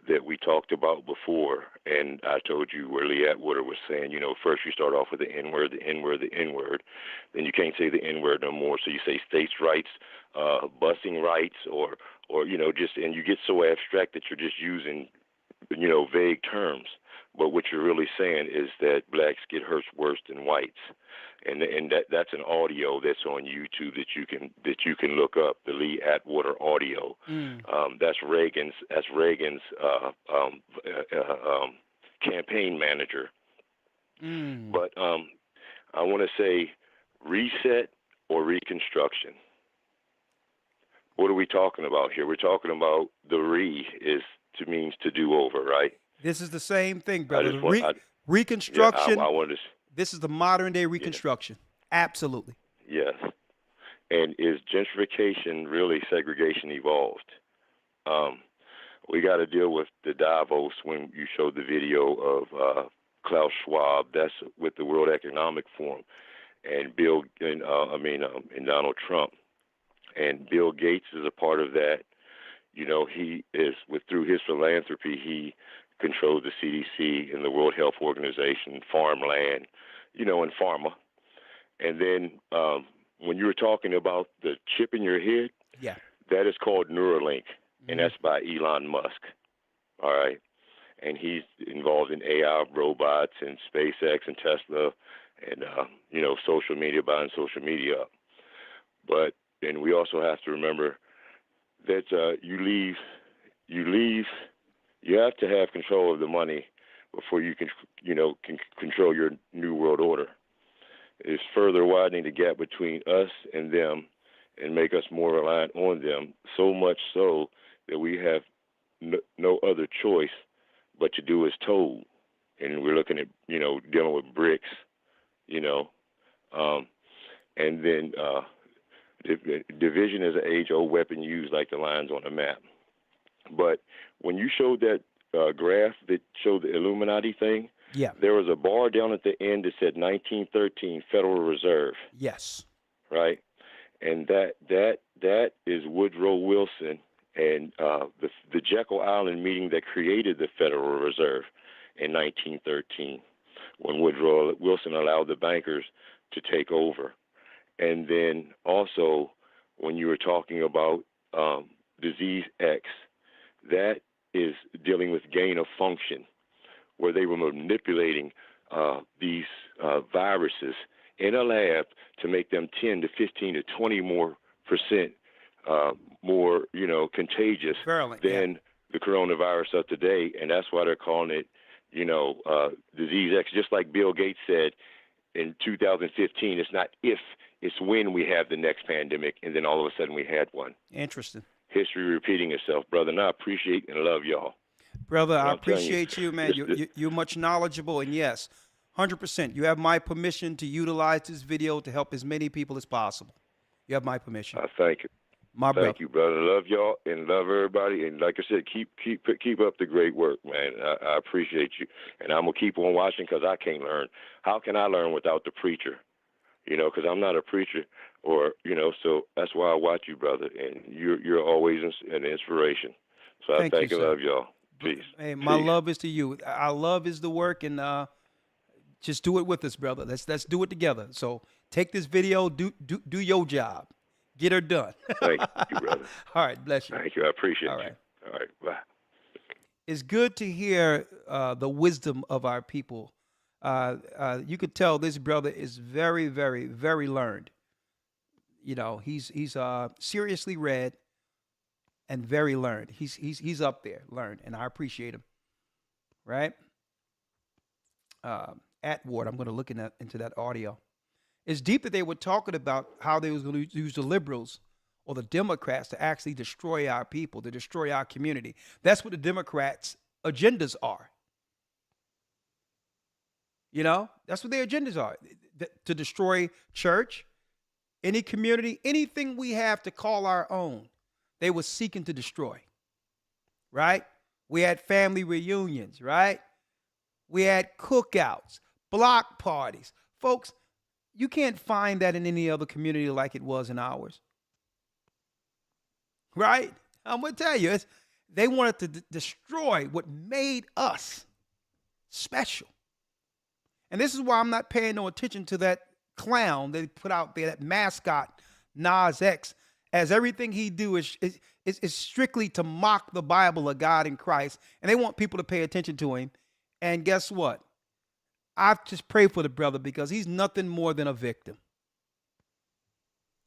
that we talked about before, and I told you where Lee Atwater was saying, you know, first you start off with the N-word, the N-word, the N-word, then you can't say the N-word no more, so you say states' rights, busing rights, or you know, just, and you get so abstract that you're just using, you know, vague terms. But what you're really saying is that blacks get hurt worse than whites, and that's an audio that's on YouTube that you can look up, the Lee Atwater audio. That's Reagan's campaign manager. But I want to say reset or reconstruction. What are we talking about here? We're talking about the means to do over, right? This is the same thing, brother. Reconstruction. Reconstruction. This is the modern day reconstruction. Yeah. Absolutely. Yes. And is gentrification really segregation evolved? We got to deal with the Davos when you showed the video of Klaus Schwab. That's with the World Economic Forum, and Donald Trump, and Bill Gates is a part of that. You know, he is through his philanthropy, he controls the CDC and the World Health Organization, farmland, you know, and pharma. And then when you were talking about the chip in your head, yeah, that is called Neuralink, and that's by Elon Musk. All right, and he's involved in AI, robots, and SpaceX and Tesla, and you know, social media, buying social media up. But then we also have to remember that you have to have control of the money before you can control your new world order. It's further widening the gap between us and them and make us more reliant on them, so much so that we have no other choice but to do as told. And we're looking at, you know, dealing with BRICS, you know. And then division is an age-old weapon used like the lines on a map. But when you showed that graph that showed the Illuminati thing, Yeah. there was a bar down at the end that said 1913 Federal Reserve. Yes. Right? And that is Woodrow Wilson and the Jekyll Island meeting that created the Federal Reserve in 1913, when Woodrow Wilson allowed the bankers to take over. And then also, when you were talking about disease X, that is dealing with gain of function, where they were manipulating these viruses in a lab to make them 10 to 15 to 20 more percent more, contagious than the coronavirus of today. And that's why they're calling it, disease X. Just like Bill Gates said in 2015, it's not if, it's when we have the next pandemic. And then all of a sudden we had one. Interesting. History repeating itself, brother. And I appreciate and love y'all. Brother, And I I'm telling appreciate you, man. You're much knowledgeable. And yes, 100%. You have my permission to utilize this video to help as many people as possible. You have my permission. Thank you. My brother. Thank you, brother. Love y'all and love everybody. And like I said, keep up the great work, man. I appreciate you. And I'm going to keep on watching because I can't learn. How can I learn without the preacher? Because I'm not a preacher so that's why I watch you, brother. And you're always an inspiration. So I thank and love y'all. Peace. Hey, my love is to you. Our love is the work, and just do it with us, brother. Let's do it together. So take this video, do your job, get her done. Thank you, brother. All right, bless you. Thank you. I appreciate All you. right. All right, bye. It's good to hear the wisdom of our people. You could tell this brother is very, very, very learned. He's seriously read and very learned. He's up there, learned, and I appreciate him. Right? Atward, I'm going to look into that audio. It's deep that they were talking about how they was going to use the liberals or the Democrats to actually destroy our people, to destroy our community. That's what the Democrats' agendas are. That's what their agendas are, to destroy church, any community, anything we have to call our own, they were seeking to destroy, right? We had family reunions, right? We had cookouts, block parties. Folks, you can't find that in any other community like it was in ours, right? I'm going to tell you, they wanted to destroy what made us special. And this is why I'm not paying no attention to that clown they put out there, that mascot, Nas X, as everything he do is strictly to mock the Bible of God in Christ. And they want people to pay attention to him. And guess what? I just pray for the brother because he's nothing more than a victim.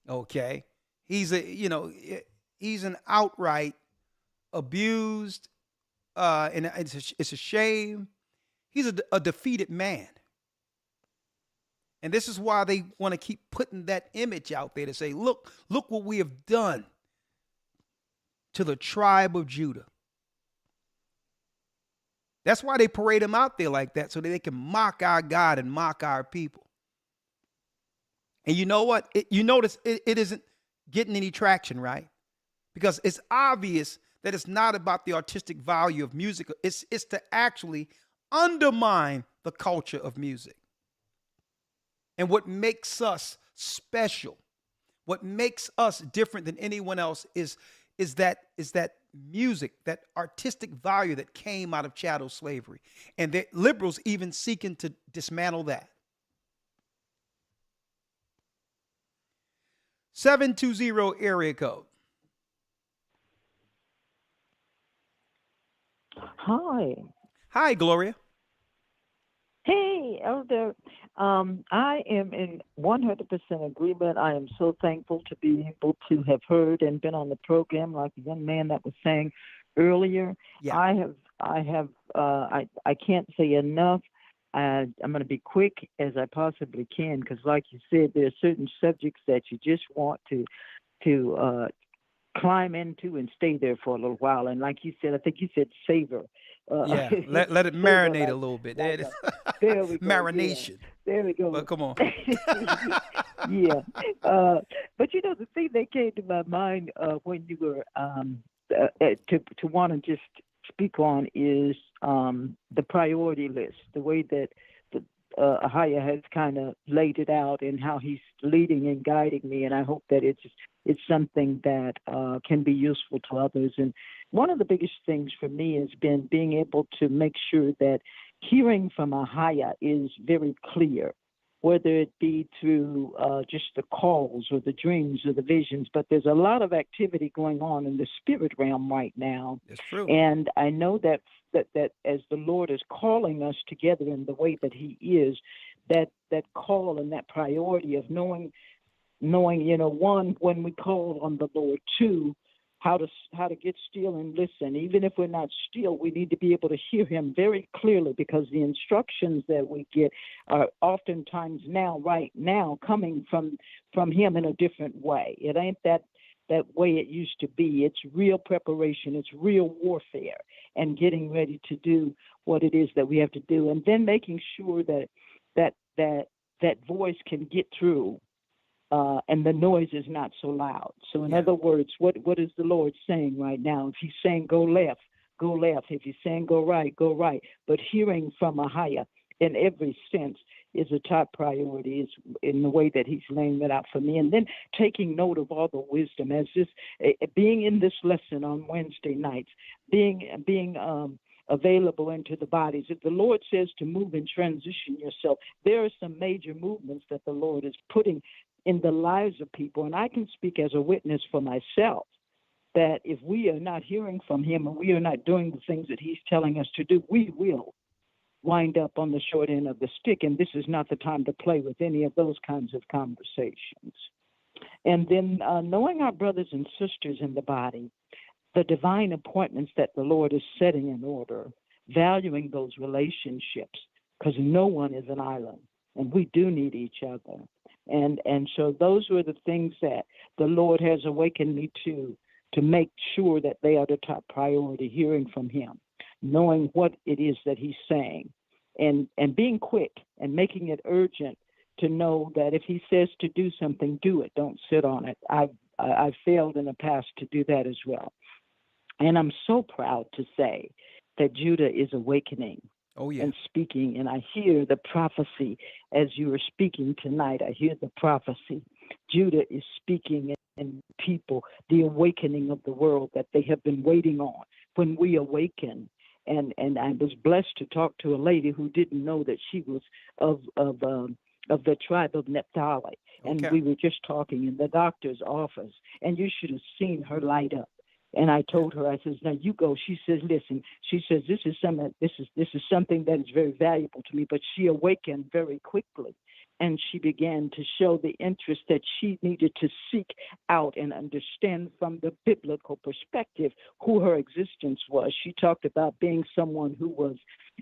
Okay? He's an outright abused, and it's a shame. He's a defeated man. And this is why they want to keep putting that image out there to say, look what we have done to the tribe of Judah. That's why they parade him out there like that, so that they can mock our God and mock our people. And you know what? You notice it isn't getting any traction, right? Because it's obvious that it's not about the artistic value of music. It's to actually undermine the culture of music. And what makes us special, what makes us different than anyone else is that music, that artistic value that came out of chattel slavery. And the liberals even seeking to dismantle that. 720 area code. Hi. Hi, Gloria. Hey, Elder. I am in 100% agreement. I am so thankful to be able to have heard and been on the program, like the young man that was saying earlier. Yeah. I can't say enough. I'm going to be quick as I possibly can because, like you said, there are certain subjects that you just want to climb into and stay there for a little while. And like you said, I think you said savor. Yeah, let it Savor marinate a like little bit. There it is. there we go. Yeah, Marination. there we go. But come on. Yeah. But the thing that came to my mind when you were to want to just speak on is the priority list, the way that the Ahaya has kind of laid it out and how he's leading and guiding me, and I hope that it's something that can be useful to others. And one of the biggest things for me has been being able to make sure that hearing from Ahaya is very clear, whether it be through just the calls or the dreams or the visions. But there's a lot of activity going on in the spirit realm right now. It's true. And I know that as the Lord is calling us together in the way that he is, that call and that priority of knowing, one, when we call on the Lord, two, how to get still and listen. Even if we're not still, we need to be able to hear him very clearly, because the instructions that we get are oftentimes right now coming from him in a different way. It ain't that way it used to be. It's real preparation. It's real warfare and getting ready to do what it is that we have to do. And then making sure that voice can get through. And the noise is not so loud. So in other words, what is the Lord saying right now? If he's saying go left, go left. If he's saying go right, go right. But hearing from Ahaya in every sense is a top priority, is in the way that he's laying it out for me. And then taking note of all the wisdom, as this being in this lesson on Wednesday nights, being available into the bodies. If the Lord says to move and transition yourself, there are some major movements that the Lord is putting in the lives of people. And I can speak as a witness for myself that if we are not hearing from him and we are not doing the things that he's telling us to do, we will wind up on the short end of the stick. And this is not the time to play with any of those kinds of conversations. And then knowing our brothers and sisters in the body, the divine appointments that the Lord is setting in order, valuing those relationships, because no one is an island, and we do need each other. And so those were the things that the Lord has awakened me to make sure that they are the top priority, hearing from him, knowing what it is that he's saying, and being quick and making it urgent to know that if he says to do something, do it. Don't sit on it. I've failed in the past to do that as well. And I'm so proud to say that Judah is awakening. Oh, yeah. And speaking, and I hear the prophecy as you were speaking tonight. I hear the prophecy. Judah is speaking, and people, the awakening of the world that they have been waiting on. When we awaken, and I was blessed to talk to a lady who didn't know that she was of the tribe of Naphtali, and we were just talking in the doctor's office, and you should have seen her light up. And I told her, I says, now you go. She says, listen, she says, this is something that is very valuable to me. But she awakened very quickly, and she began to show the interest that she needed to seek out and understand from the biblical perspective who her existence was. She talked about being someone who was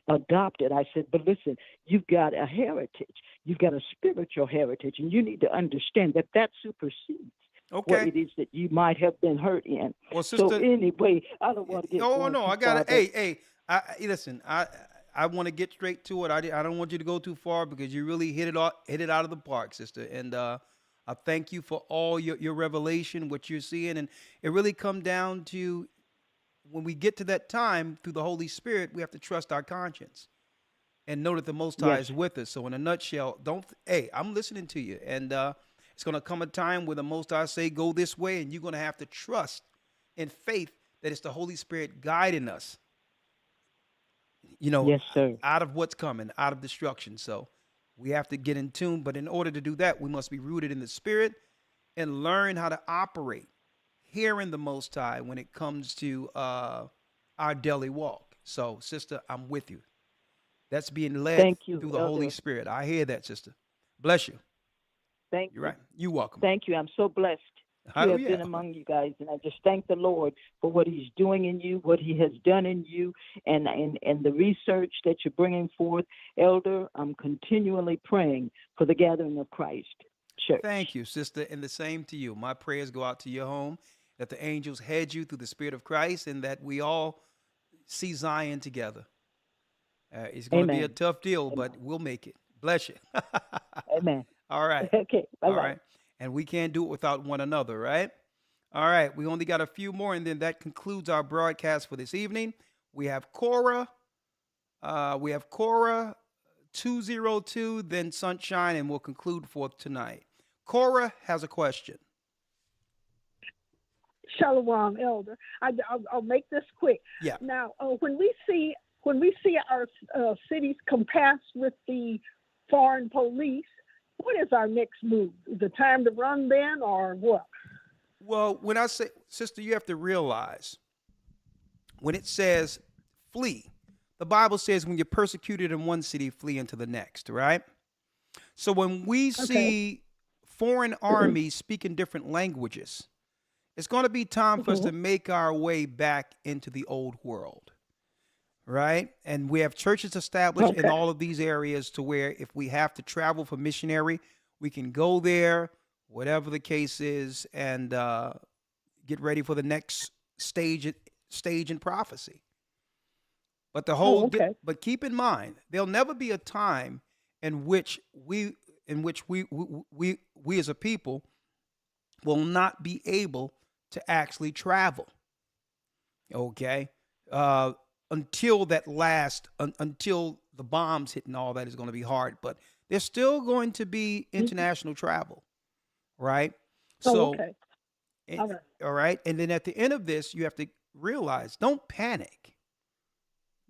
adopted. I said, but listen, you've got a heritage. You've got a spiritual heritage, and you need to understand that supersedes what it is that you might have been hurt in. Well, sister, so anyway, I don't want to get. Oh no, I got it. Hey, listen, I want to get straight to it. I don't want you to go too far, because you really hit it out of the park, sister. And I thank you for all your revelation, what you're seeing, and it really come down to when we get to that time through the Holy Spirit, we have to trust our conscience and know that the Most High is with us. So in a nutshell, I'm listening to you, and it's going to come a time where the Most High say, go this way, and you're going to have to trust in faith that it's the Holy Spirit guiding us, yes, sir, out of what's coming, out of destruction. So we have to get in tune. But in order to do that, we must be rooted in the Spirit and learn how to operate, hearing the Most High when it comes to our daily walk. So, sister, I'm with you. That's being led through the Holy Spirit. I hear that, sister. Bless you. Thank you. You're right. You're welcome. Thank you. I'm so blessed to have been among you guys, and I just thank the Lord for what he's doing in you, what he has done in you, and the research that you're bringing forth. Elder, I'm continually praying for the gathering of Christ Church. Thank you, sister, and the same to you. My prayers go out to your home that the angels head you through the Spirit of Christ, and that we all see Zion together. It's going to be a Amen. tough deal, but we'll make it. Bless you. Amen. All right. Okay. All Bye-bye. right. And we can't do it without one another, right? All right. We only got a few more, and then that concludes our broadcast for this evening. We have Cora. We have Cora 202, then Sunshine, and we'll conclude for tonight. Cora has a question. Shalom, Elder. I'll make this quick. Yeah. Now, when we see our cities compassed with the foreign police, what is our next move? Is it time to run then, or what? Well, when I say, sister, you have to realize when it says flee, the Bible says when you're persecuted in one city, flee into the next, right? So when we see foreign armies speaking different languages, it's going to be time for us to make our way back into the old world, right? And we have churches established in all of these areas to where if we have to travel for missionary, we can go there, whatever the case is, and get ready for the next stage in prophecy. But the whole, but keep in mind, there'll never be a time in which we as a people will not be able to actually travel. Okay, until until the bombs hit and all that is going to be hard. But there's still going to be international travel, right? So, all right, and then at the end of this, you have to realize, don't panic.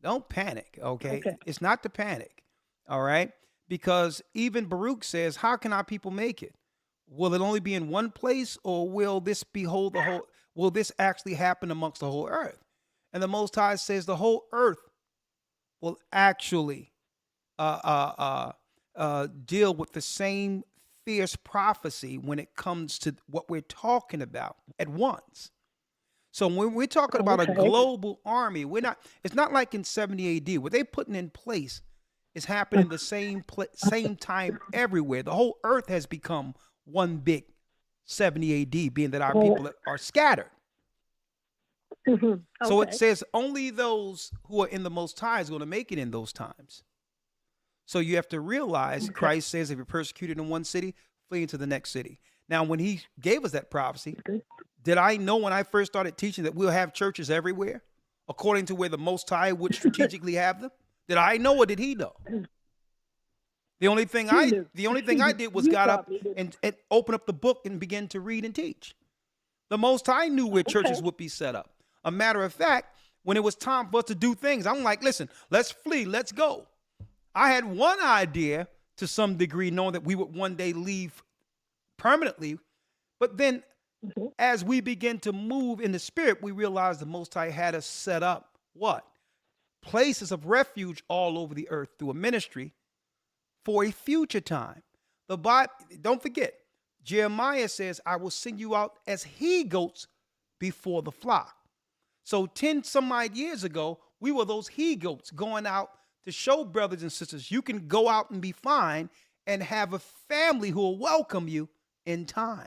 Don't panic, okay? It's not to panic, all right? Because even Baruch says, how can our people make it? Will it only be in one place, or will this will this actually happen amongst the whole earth? And the Most High says the whole earth will actually deal with the same fierce prophecy when it comes to what we're talking about at once. So when we're talking about a global army, it's not like in 70 AD. What they're putting in place is happening the same time everywhere. The whole earth has become one big 70 AD, being that our people are scattered. So it says only those who are in the Most High is going to make it in those times. So you have to realize Christ says if you're persecuted in one city, flee into the next city. Now, when he gave us that prophecy, did I know when I first started teaching that we'll have churches everywhere according to where the Most High would strategically have them? Did I know, or did he know? The only thing I did was got up and open up the book and begin to read and teach. The Most High knew where churches would be set up. A matter of fact, when it was time for us to do things, I'm like, listen, let's flee, let's go. I had one idea to some degree, knowing that we would one day leave permanently. But then as we begin to move in the spirit, we realized the Most High had us set up what? Places of refuge all over the earth through a ministry for a future time. The Bible, don't forget, Jeremiah says, I will send you out as he-goats before the flock. So 10 some odd years ago, we were those he-goats going out to show brothers and sisters you can go out and be fine and have a family who will welcome you in time.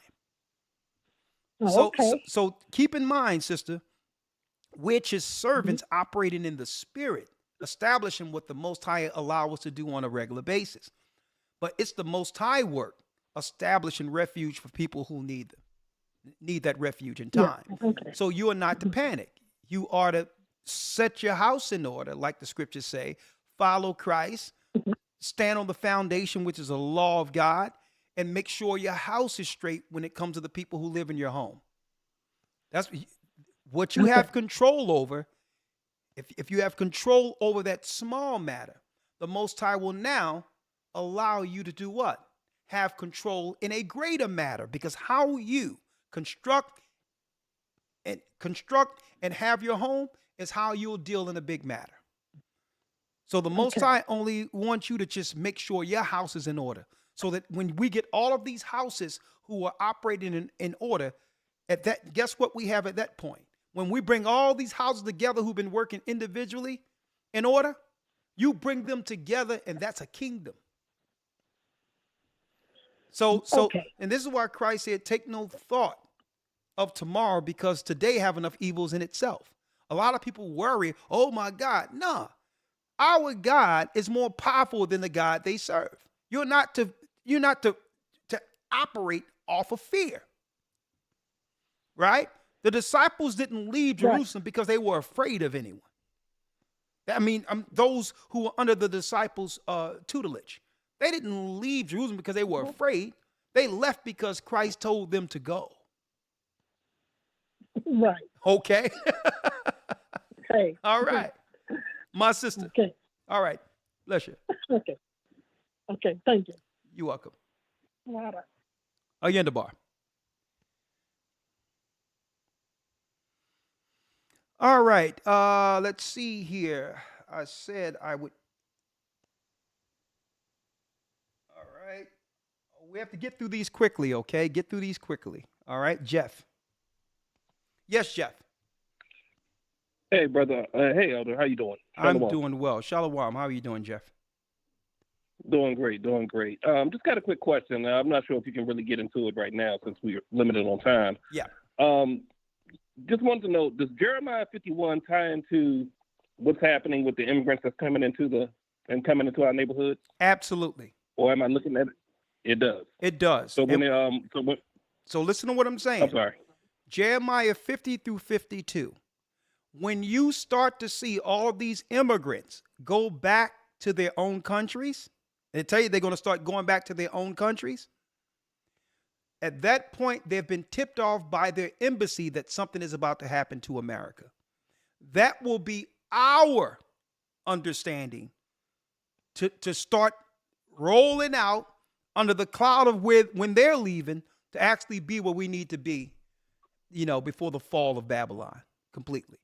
So keep in mind, sister, which his servants operating in the spirit, establishing what the Most High allow us to do on a regular basis. But it's the Most High work, establishing refuge for people who need that refuge in time. So you are not to panic. You are to set your house in order, like the scriptures say, follow Christ, stand on the foundation, which is a law of God, and make sure your house is straight when it comes to the people who live in your home. That's what you have control over. If you have control over that small matter, the Most High will now allow you to do what? Have control in a greater matter, because how you construct and have your home is how you'll deal in a big matter. So the Most High only wants you to just make sure your house is in order, so that when we get all of these houses who are operating in order, at that, guess what we have at that point? When we bring all these houses together who've been working individually in order, you bring them together, and that's a kingdom. So, and this is why Christ said, take no thought of tomorrow because today have enough evils in itself. A lot of people worry, oh my God. Nah. Our God is more powerful than the God they serve. You're not to operate off of fear. Right? The disciples didn't leave Jerusalem because they were afraid of anyone. I mean, those who were under the disciples' tutelage. They didn't leave Jerusalem because they were afraid. They left because Christ told them to go. Right. Okay. Okay. All right. My sister. Okay. All right. Bless you. Okay. Okay. Thank you. You're welcome. All right. Again, the bar. All right. Let's see here. I said I would. All right. We have to get through these quickly, okay? Get through these quickly. All right, Jeff. Yes, Jeff. Hey, brother. Hey, Elder. How you doing? I'm Shalom. doing well. Shalom. How are you doing, Jeff? Doing great. Doing great. Just got a quick question. I'm not sure if you can really get into it right now since we're limited on time. Yeah. Just wanted to know, does Jeremiah 51 tie into what's happening with the immigrants that's coming into our neighborhoods? Absolutely. Or am I looking at it? It does. It does. So so listen to what I'm saying. I'm sorry. Jeremiah 50 through 52. When you start to see all of these immigrants go back to their own countries, they tell you they're going to start going back to their own countries. At that point, they've been tipped off by their embassy that something is about to happen to America. That will be our understanding to start rolling out under the cloud of when they're leaving to actually be where we need to be, before the fall of Babylon completely.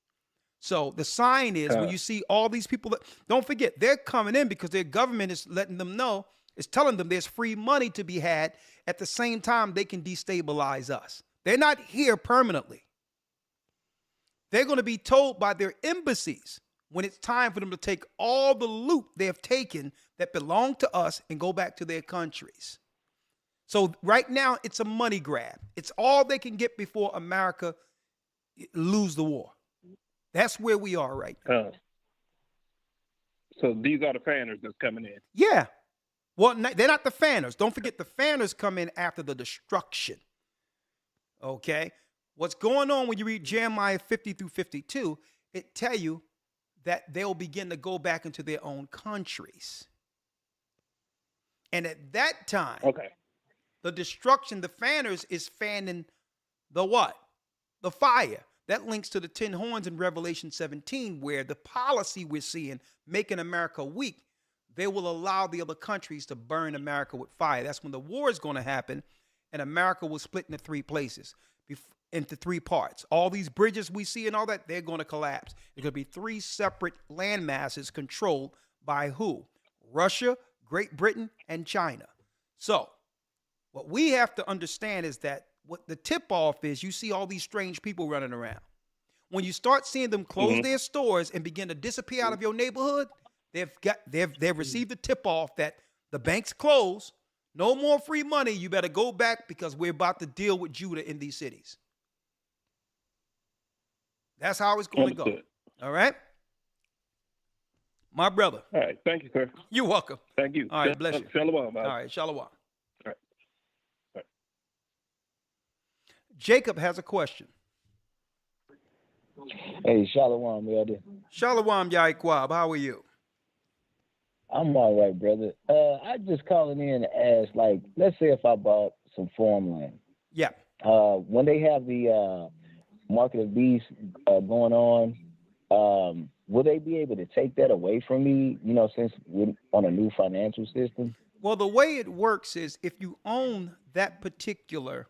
So the sign is when you see all these people don't forget, they're coming in because their government is letting them know, is telling them there's free money to be had. At the same time, they can destabilize us. They're not here permanently. They're going to be told by their embassies when it's time for them to take all the loot they have taken that belong to us and go back to their countries. So right now, it's a money grab. It's all they can get before America lose the war. That's where we are right now. So these are the fanners that's coming in. Yeah. Well, they're not the fanners. Don't forget the fanners come in after the destruction. Okay? What's going on when you read Jeremiah 50 through 52, it tell you that they'll begin to go back into their own countries. And at that time, the destruction, the fanners is fanning the what? The fire. That links to the 10 horns in Revelation 17, where the policy we're seeing, making America weak, they will allow the other countries to burn America with fire. That's when the war is going to happen, and America will split into 3 places, into 3 parts. All these bridges we see and all that, they're going to collapse. There's going to be 3 separate land masses controlled by who? Russia, Great Britain, and China. So what we have to understand is that what the tip-off is, you see all these strange people running around. When you start seeing them close their stores and begin to disappear out of your neighborhood, they've received the tip-off that the bank's closed, no more free money, you better go back because we're about to deal with Judah in these cities. That's how it's going to go. All right? My brother. All right. Thank you, sir. You're welcome. Thank you. All right. Bless you. Shalom. All right. Shalom. All right. Jacob has a question. Hey, Shalom, brother. Shalom, Yaikwab. How are you? I'm all right, brother. I just calling in to ask, like, let's say if I bought some farmland. Yeah. When they have the market of beasts going on, will they be able to take that away from me, since we're on a new financial system? Well, the way it works is if you own that particular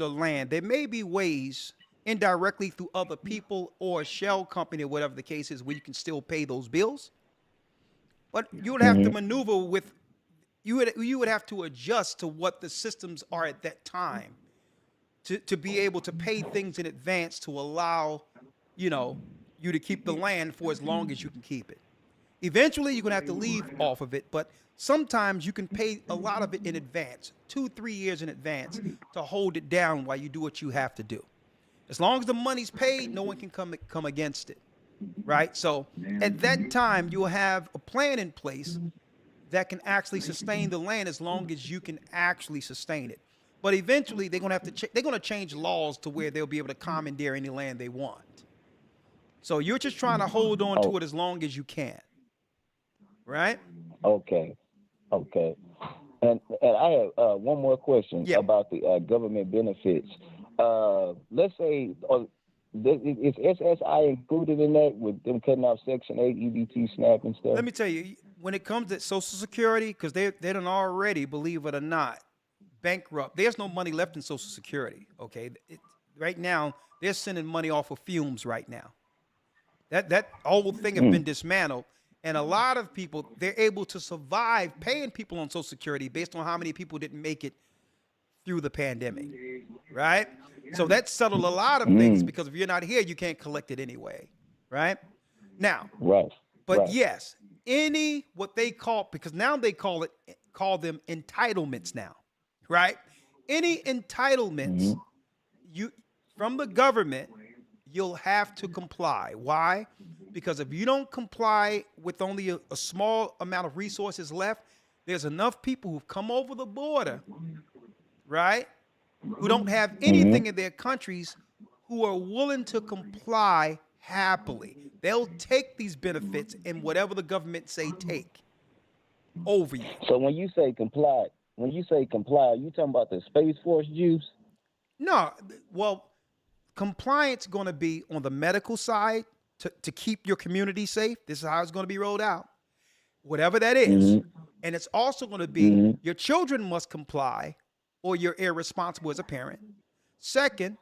land, there may be ways indirectly through other people or a shell company or whatever the case is where you can still pay those bills. But you would have to maneuver with, you would have to adjust to what the systems are at that time to be able to pay things in advance to allow, you to keep the land for as long as you can keep it. Eventually, you're going to have to leave off of it, but sometimes you can pay a lot of it in advance, 2-3 years in advance, to hold it down while you do what you have to do. As long as the money's paid, no one can come against it, right? So at that time, you'll have a plan in place that can actually sustain the land as long as you can actually sustain it. But eventually, they're going to have to they're going to change laws to where they'll be able to commandeer any land they want. So you're just trying to hold on to it as long as you can, right? Okay. Okay. And I have one more question about the government benefits. Let's say, is SSI included in that with them cutting off Section 8, EBT, SNAP, and stuff? Let me tell you, when it comes to Social Security, because they done already, believe it or not, bankrupt. There's no money left in Social Security. Okay, right now they're sending money off of fumes right now. That whole thing has been dismantled, and a lot of people, they're able to survive paying people on Social Security based on how many people didn't make it through the pandemic, right? So that settled a lot of things, because if you're not here, you can't collect it anyway, right? Now, but yes, any what they call, because now they call them entitlements now, right? Any entitlements you from the government, you'll have to comply. Why? Because if you don't comply with only a small amount of resources left, there's enough people who've come over the border, right, who don't have anything in their countries, who are willing to comply happily. They'll take these benefits and whatever the government say take over you. So when you say comply, are you talking about the Space Force Jews? No, well, compliance going to be on the medical side to keep your community safe. This is how it's going to be rolled out, whatever that is. And it's also going to be your children must comply or you're irresponsible as a parent. Second,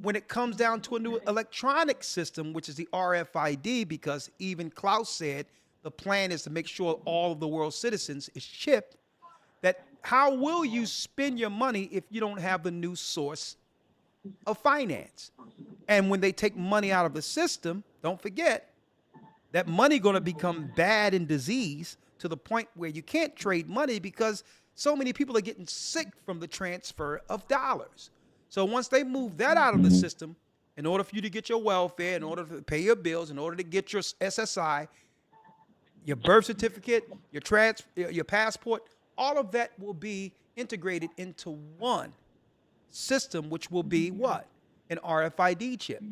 when it comes down to a new electronic system, which is the RFID, because even Klaus said the plan is to make sure all of the world's citizens is chipped, that how will you spend your money if you don't have the new source of finance? And when they take money out of the system, don't forget that money going to become bad and disease to the point where you can't trade money because so many people are getting sick from the transfer of dollars. So once they move that out of the system, in order for you to get your welfare, in order to pay your bills, in order to get your SSI, your birth certificate, your passport, all of that will be integrated into one system, which will be what? An RFID chip.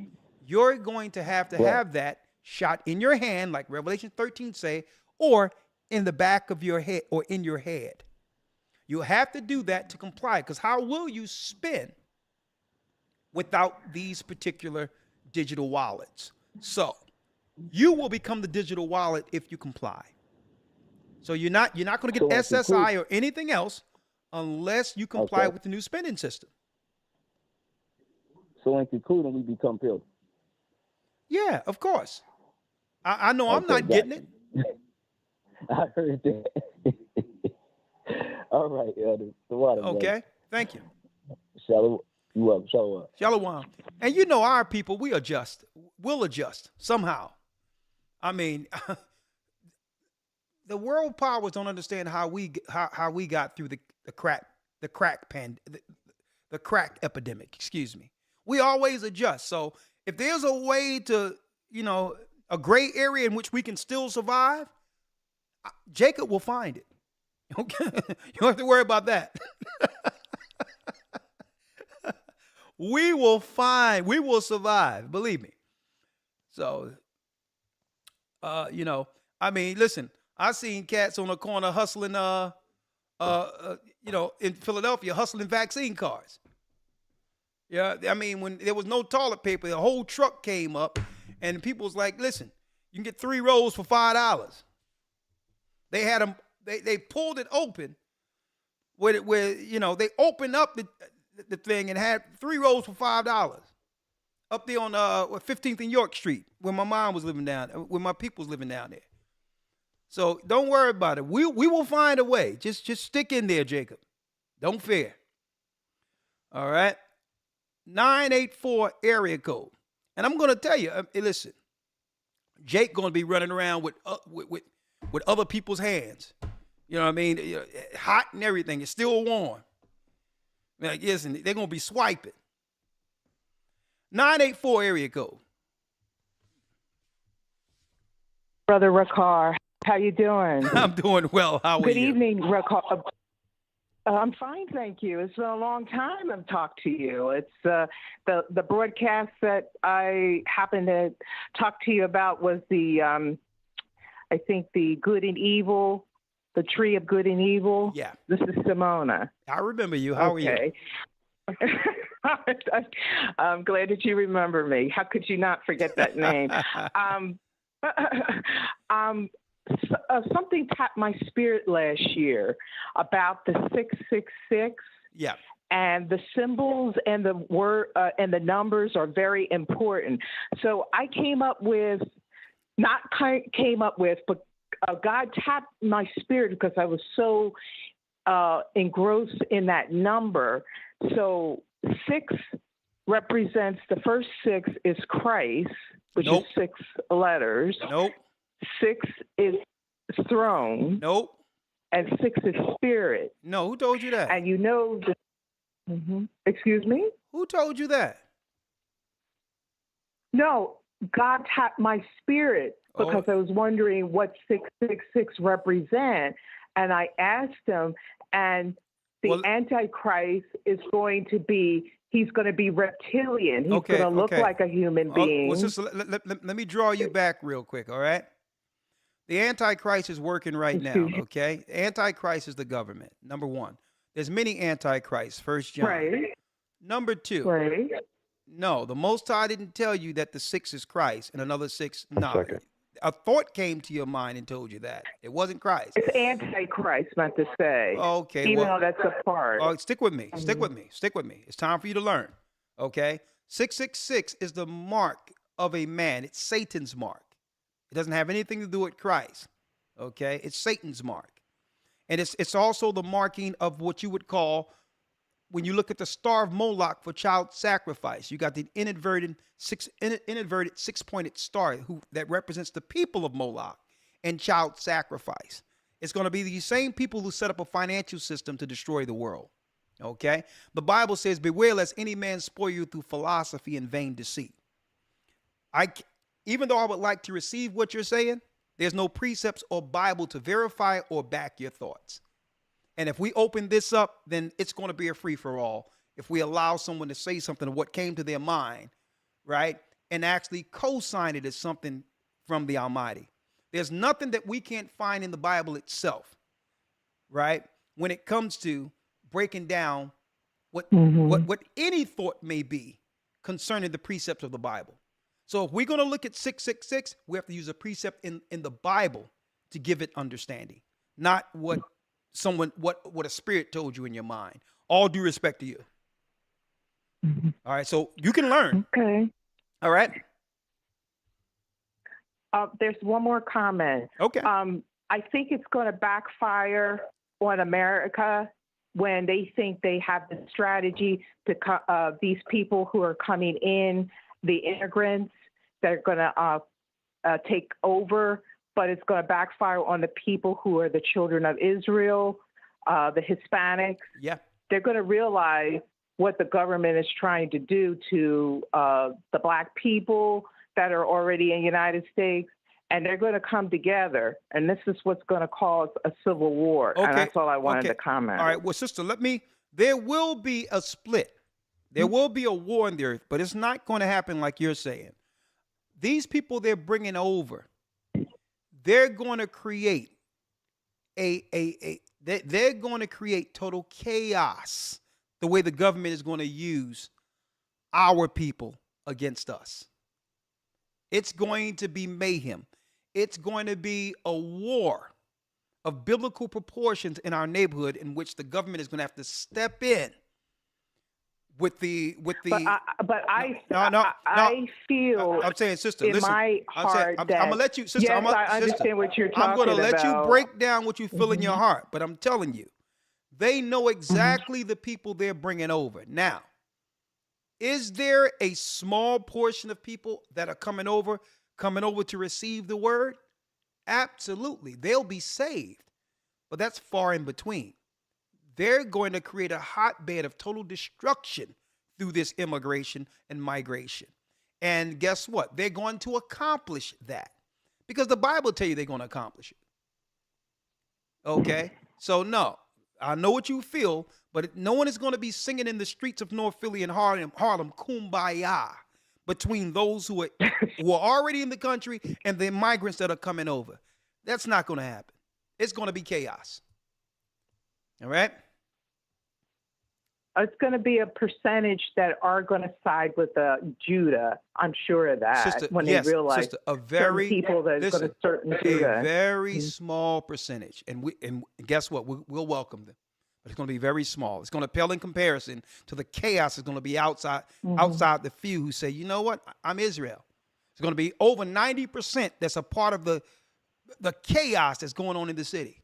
You're going to have that shot in your hand, like Revelation 13 say, or in the back of your head or in your head. You'll have to do that to comply, because how will you spend without these particular digital wallets? So you will become the digital wallet if you comply. So you're not going to get SSI or anything else unless you comply with the new spending system. So in concluding, we become pilgrims. Yeah, of course. I know I'm not getting it. I heard that. All right, Elder. Okay, thank you. Shalom. You up? Shalom. Shalom. And you know our people, we'll adjust somehow. I mean, the world powers don't understand how we got through the crack epidemic. Excuse me. We always adjust. So if there's a way to, a gray area in which we can still survive, Jacob will find it. Okay, you don't have to worry about that. We will survive. Believe me. So, I mean, listen, I seen cats on the corner hustling, in Philadelphia, hustling vaccine cards. Yeah, I mean, when there was no toilet paper, the whole truck came up, and people was like, "Listen, you can get 3 rolls for $5." They had them. They pulled it open, where they opened up the thing and had 3 rolls for $5 up there on 15th and York Street, where my mom was living down, where my people was living down there. So don't worry about it. We will find a way. Just stick in there, Jacob. Don't fear. All right. 984 area code. And I'm going to tell you, listen, Jake going to be running around with other people's hands. You know what I mean? Hot and everything. It's still warm. Like, listen, they're going to be swiping. 984 area code. Brother Rakar, how you doing? I'm doing well. How are you? Good evening, Rakar. I'm fine, thank you. It's been a long time I've talked to you. It's the broadcast that I happened to talk to you about was the I think the good and evil, the tree of good and evil. Yeah. This is Simona. I remember you. How are you? I'm glad that you remember me. How could you not forget that name? Something tapped my spirit last year about the 666. Yeah. And the symbols and the word and the numbers are very important. So I but God tapped my spirit because I was so engrossed in that number. So 6 represents, the first 6 is Christ, which is 6 letters. 6 is throne. And 6 is spirit. No, who told you that? And you know the Excuse me? Who told you that? No, God tapped my spirit because I was wondering what 666 represent, and I asked him, and the Antichrist is going to be. He's going to be reptilian. He's going to look like a human being. Well, sister, let me draw you back real quick, all right? The Antichrist is working right now, okay? Antichrist is the government, number one. There's many Antichrists, 1 John. Right. Number 2. Right. No, the Most High didn't tell you that the 6 is Christ and another 6, no. A thought came to your mind and told you that. It wasn't Christ. It's Antichrist, meant to say. Okay. Even though that's a part. Oh, stick with me. Stick with me. Stick with me. It's time for you to learn. Okay? 666 is the mark of a man. It's Satan's mark. It doesn't have anything to do with Christ. Okay? It's Satan's mark. And it's also the marking of what you would call, when you look at the star of Moloch for child sacrifice, you got the inadvertent 6-pointed star that represents the people of Moloch and child sacrifice. It's going to be these same people who set up a financial system to destroy the world. Okay? The Bible says, beware lest any man spoil you through philosophy and vain deceit. Even though I would like to receive what you're saying, there's no precepts or Bible to verify or back your thoughts. And if we open this up, then it's going to be a free-for-all if we allow someone to say something of what came to their mind, right, and actually co-sign it as something from the Almighty. There's nothing that we can't find in the Bible itself, right, when it comes to breaking down what any thought may be concerning the precepts of the Bible. So if we're going to look at 666, we have to use a precept in the Bible to give it understanding, not what a spirit told you in your mind. All due respect to you. All right, so you can learn. Okay. All right. There's one more comment. Okay. I think it's going to backfire on America when they think they have the strategy to these people who are coming in, the immigrants that are going to take over, but it's going to backfire on the people who are the children of Israel, the Hispanics. Yeah. They're going to realize what the government is trying to do to the black people that are already in the United States, and they're going to come together, and this is what's going to cause a civil war. Okay. And that's all I wanted to comment. All right. Well, sister, there will be a split. There will be a war in the earth, but it's not going to happen like you're saying. These people they're bringing over, they're going to create they're going to create total chaos the way the government is going to use our people against us. It's going to be mayhem. It's going to be a war of biblical proportions in our neighborhood in which the government is going to have to step in with the. I feel. I'm saying, sister, in listen. my heart I'm gonna let you, sister. Yes, I understand what you're talking about. I'm gonna let you break down what you feel in your heart, but I'm telling you, they know exactly the people they're bringing over. Now, is there a small portion of people that are coming over coming over to receive the word, absolutely, they'll be saved. But that's far in between. They're going to create a hotbed of total destruction through this immigration and migration. And guess what? They're going to accomplish that because the Bible tells you they're going to accomplish it. Okay? So, no, I know what you feel, but no one is going to be singing in the streets of North Philly and Harlem Kumbaya between those who are already in the country and the migrants that are coming over. That's not going to happen. It's going to be chaos. All right? It's going to be a percentage that are going to side with Judah. I'm sure of that. Sister, when yes, they realize sister, a very people that are going to certain Judah. A very small percentage, and guess what? We'll welcome them, but it's going to be very small. It's going to pale in comparison to the chaos that's going to be outside the few who say, you know what, I'm Israel. It's going to be over 90% that's a part of the chaos that's going on in the city.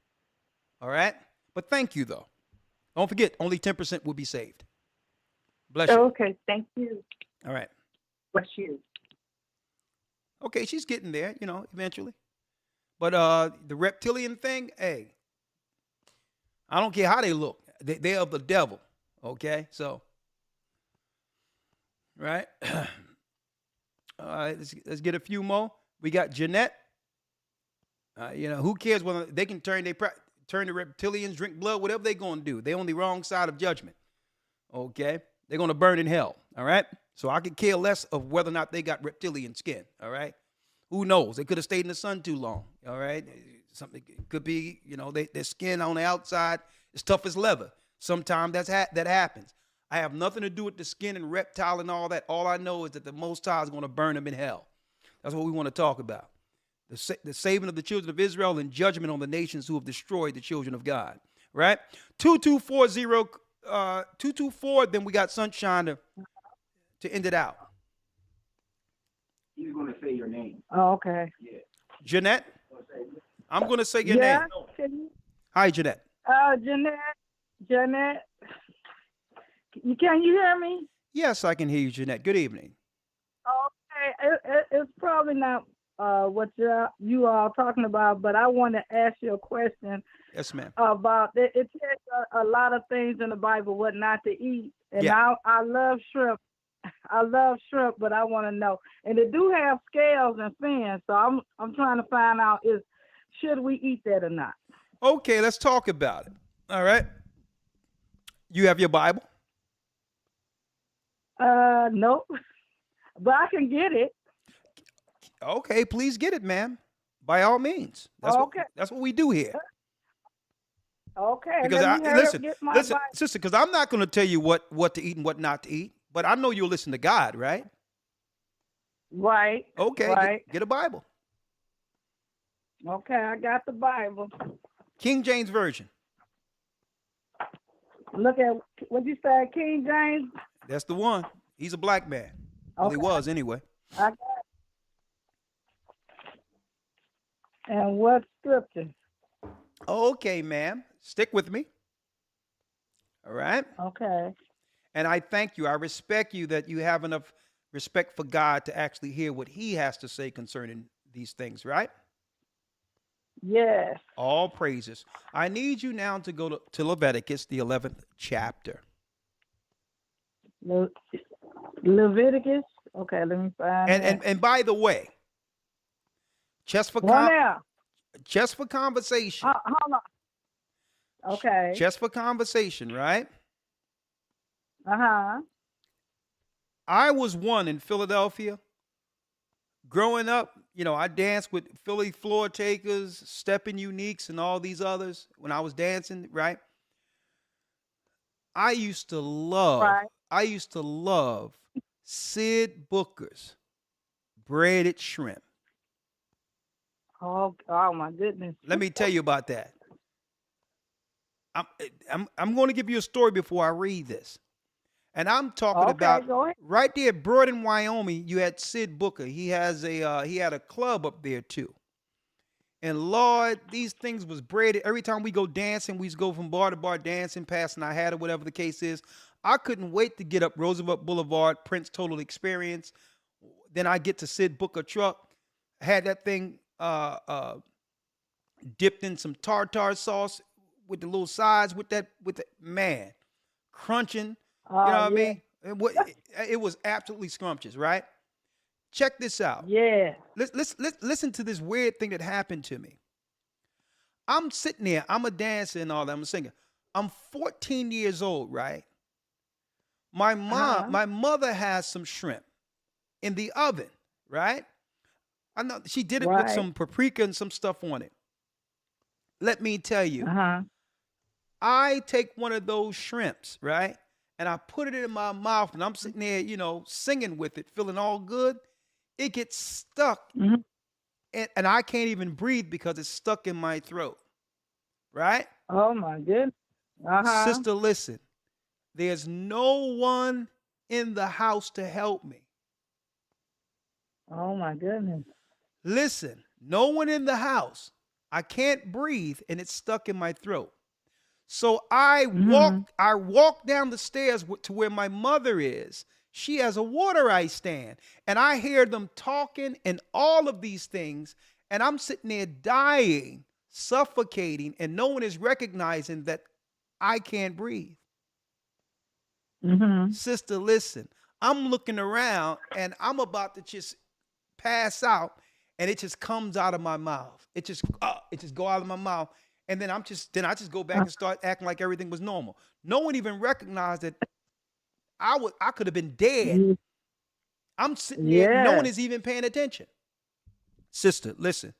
All right, but thank you though. Don't forget, only 10% will be saved. Bless you. Okay, thank you. All right. Bless you. Okay, she's getting there, eventually. But the reptilian thing, hey, I don't care how they look. They're of the devil, okay? So, right? All right, let's get a few more. We got Jeanette. Who cares whether they can turn the reptilians, drink blood, whatever they're going to do. They're on the wrong side of judgment. Okay? They're going to burn in hell. All right? So I could care less of whether or not they got reptilian skin. All right? Who knows? They could have stayed in the sun too long. All right? Something could be, their skin on the outside is tough as leather. Sometimes that happens. I have nothing to do with the skin and reptile and all that. All I know is that the Most High is going to burn them in hell. That's what we want to talk about. The saving of the children of Israel and judgment on the nations who have destroyed the children of God. Right? 2224, then we got Sunshine to end it out. He's going to say your name. Oh, okay. Yeah. Jeanette? I'm going to say your name. Hi, Jeanette. Jeanette. Can you hear me? Yes, I can hear you, Jeanette. Good evening. Okay. It's probably not what you are talking about, but I want to ask you a question. Yes, ma'am. About it says a lot of things in the Bible what not to eat, and I love shrimp. I love shrimp, but I want to know, and they do have scales and fins, so I'm trying to find out should we eat that or not? Okay, let's talk about it. All right. You have your Bible? Nope, but I can get it. Okay, please get it, ma'am. By all means. That's what we do here. Okay. Because listen, sister, because I'm not going to tell you what to eat and what not to eat, but I know you'll listen to God, right? Right. Okay. Right. Get a Bible. Okay, I got the Bible. King James Version. Look at what you said, King James. That's the one. He's a black man. Well, he was anyway. I got it. And what scripture? Okay, ma'am. Stick with me. All right? Okay. And I thank you. I respect you that you have enough respect for God to actually hear what he has to say concerning these things, right? Yes. All praises. I need you now to go to Leviticus, the 11th chapter. Leviticus? Okay, let me find it. And by the way, just for conversation. Hold on. Okay. Just for conversation, right? Uh-huh. I was one in Philadelphia. Growing up, I danced with Philly Floor Takers, Steppin' Uniques, and all these others when I was dancing, right? I used to love Sid Booker's breaded shrimp. Oh my goodness. Let me tell you about that. I'm going to give you a story before I read this. And I'm talking about right there, Broad in Wyoming. You had Sid Booker. He had a club up there too. And Lord, these things was braided. Every time we go dancing, we go from bar to bar dancing, passing our hat or whatever the case is. I couldn't wait to get up Roosevelt Boulevard, Prince Total Experience. Then I get to Sid Booker truck. had that thing dipped in some tartar sauce with the little sides with the man crunching. You know what I mean? It was absolutely scrumptious, right? Check this out. Yeah. Listen to this weird thing that happened to me. I'm sitting there, I'm a dancer and all that, I'm a singer. I'm 14 years old, right? My mother has some shrimp in the oven, right? I know she did it with some paprika and some stuff on it. Let me tell you, I take one of those shrimps, right? And I put it in my mouth and I'm sitting there, singing with it, feeling all good. It gets stuck and I can't even breathe because it's stuck in my throat, right? Oh, my goodness. Sister, listen, there's no one in the house to help me. Oh, my goodness. Listen, no one in the house. I can't breathe and it's stuck in my throat. So I walk down the stairs to where my mother is. She has a water ice stand and I hear them talking and all of these things. And I'm sitting there dying, suffocating, and no one is recognizing that I can't breathe. Sister, listen, I'm looking around and I'm about to just pass out and it just comes out of my mouth. It just go out of my mouth. And then I just go back and start acting like everything was normal. No one even recognized that I could have been dead. I'm sitting there, no one is even paying attention. Sister, listen.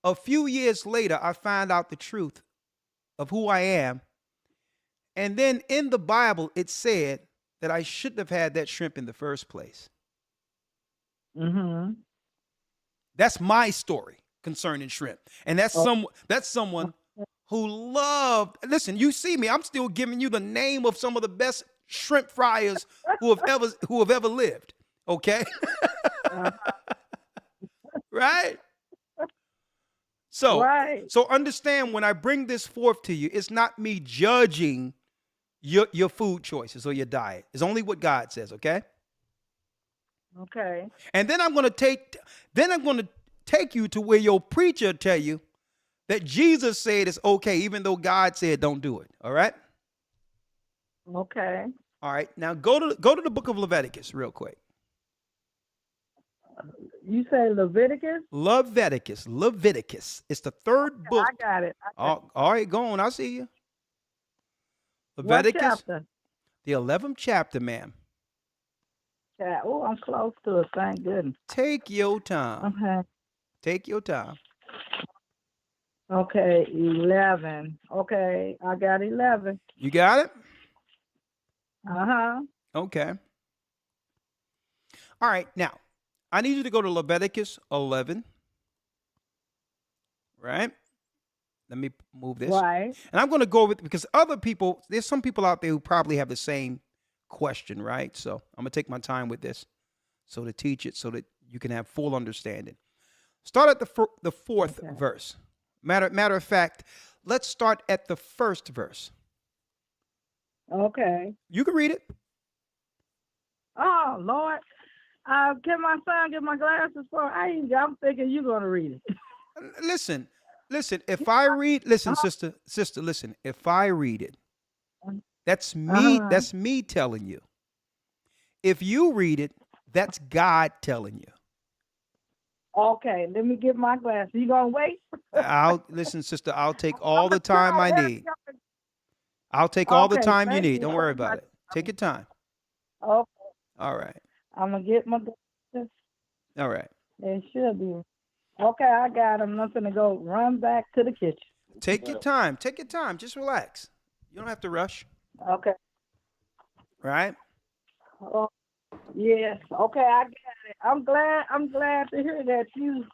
A few years later, I found out the truth of who I am. And then in the Bible, it said that I shouldn't have had that shrimp in the first place. That's my story concerning shrimp. And that's someone who loved, listen, you see me, I'm still giving you the name of some of the best shrimp fryers who have ever lived. Okay? Right? So understand when I bring this forth to you, it's not me judging your food choices or your diet. It's only what God says, okay? Okay. And then I'm going to take you to where your preacher tell you that Jesus said it's okay, even though God said don't do it. All right? Okay. All right. Now go to the book of Leviticus real quick. You say Leviticus? Leviticus. It's the third book. I got it. All right, go on. I see you. Leviticus. What chapter? The 11th chapter, ma'am. Oh, I'm close to it. Thank goodness. Take your time. Okay. Take your time. Okay, 11. Okay, I got 11. You got it? Okay. All right. Now, I need you to go to Leviticus 11. Right? Let me move this. Right. And I'm going to go with, because there's some people out there who probably have the same question, right? So I'm going to take my time with this so to teach it so that you can have full understanding. Start at the fourth verse. Matter of fact, let's start at the first verse. Okay. You can read it. Oh, Lord. Can my son get my glasses for? I'm thinking you're going to read it. Listen, if I read, sister, listen, if I read it, that's me telling you. If you read it, that's God telling you. Okay, let me get my glasses. You going to wait? Listen, sister, I'll take all the time I need. I'll take all the time you need. Don't worry about it. Take your time. Okay. All right. I'm going to get my glasses. All right. They should be. Okay, I got them. I'm going to go run back to the kitchen. Take your time. Take your time. Just relax. You don't have to rush. Okay. Right? Oh, yes. Okay, I got it. I'm glad to hear that you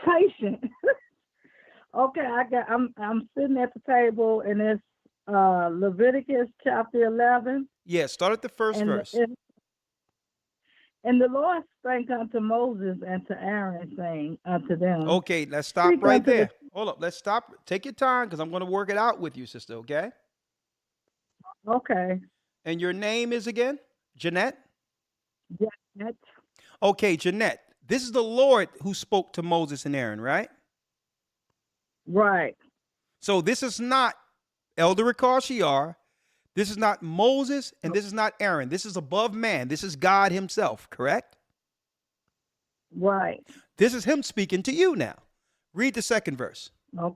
patient. Okay, I'm sitting at the table and it's Leviticus chapter 11. Yeah, start at the first verse. And the Lord spake unto Moses and to Aaron, saying unto them. Okay, let's stop right there. Hold up. Let's stop. Take your time because I'm going to work it out with you, sister, okay? Okay. And your name is again? Jeanette? Jeanette. Okay, Jeanette. This is the Lord who spoke to Moses and Aaron, right? Right. So this is not Elder Ricard Shiar. This is not Moses, and this is not Aaron. This is above man. This is God himself, correct? Right. This is him speaking to you now. Read the second verse. Okay.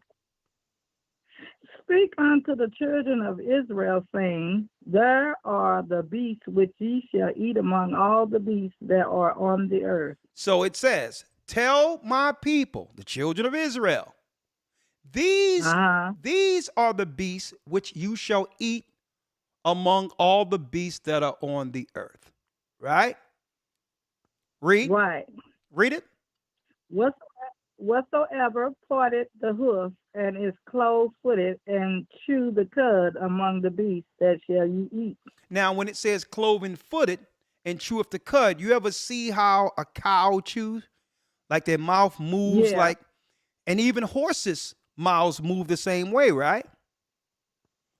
Speak unto the children of Israel, saying, there are the beasts which ye shall eat among all the beasts that are on the earth. So it says, tell my people, the children of Israel, these are the beasts which you shall eat among all the beasts that are on the earth. Right? Read. Right. Read it. Whatsoever parted the hoof and is clove-footed and chew the cud among the beasts, that shall you eat. Now, when it says cloven-footed and cheweth the cud, you ever see how a cow chews? Like their mouth moves like, and even horses' mouths move the same way, right?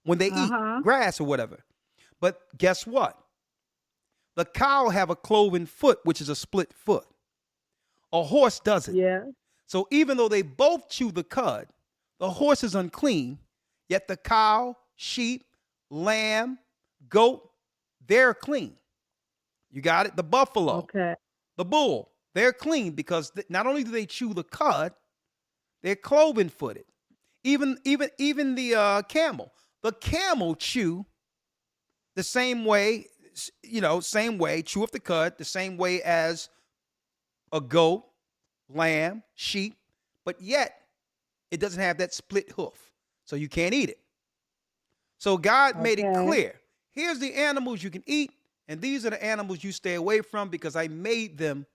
When they eat grass or whatever. But guess what? The cow have a cloven foot, which is a split foot. A horse doesn't. Yeah. So even though they both chew the cud, the horse is unclean, yet the cow, sheep, lamb, goat, they're clean. You got it? The buffalo, the bull, they're clean because not only do they chew the cud, they're cloven-footed. Even the camel. The camel chew the same way, chew up the cud, the same way as a goat, lamb, sheep, but yet it doesn't have that split hoof, so you can't eat it. So God made it clear. Here's the animals you can eat, and these are the animals you stay away from because I made them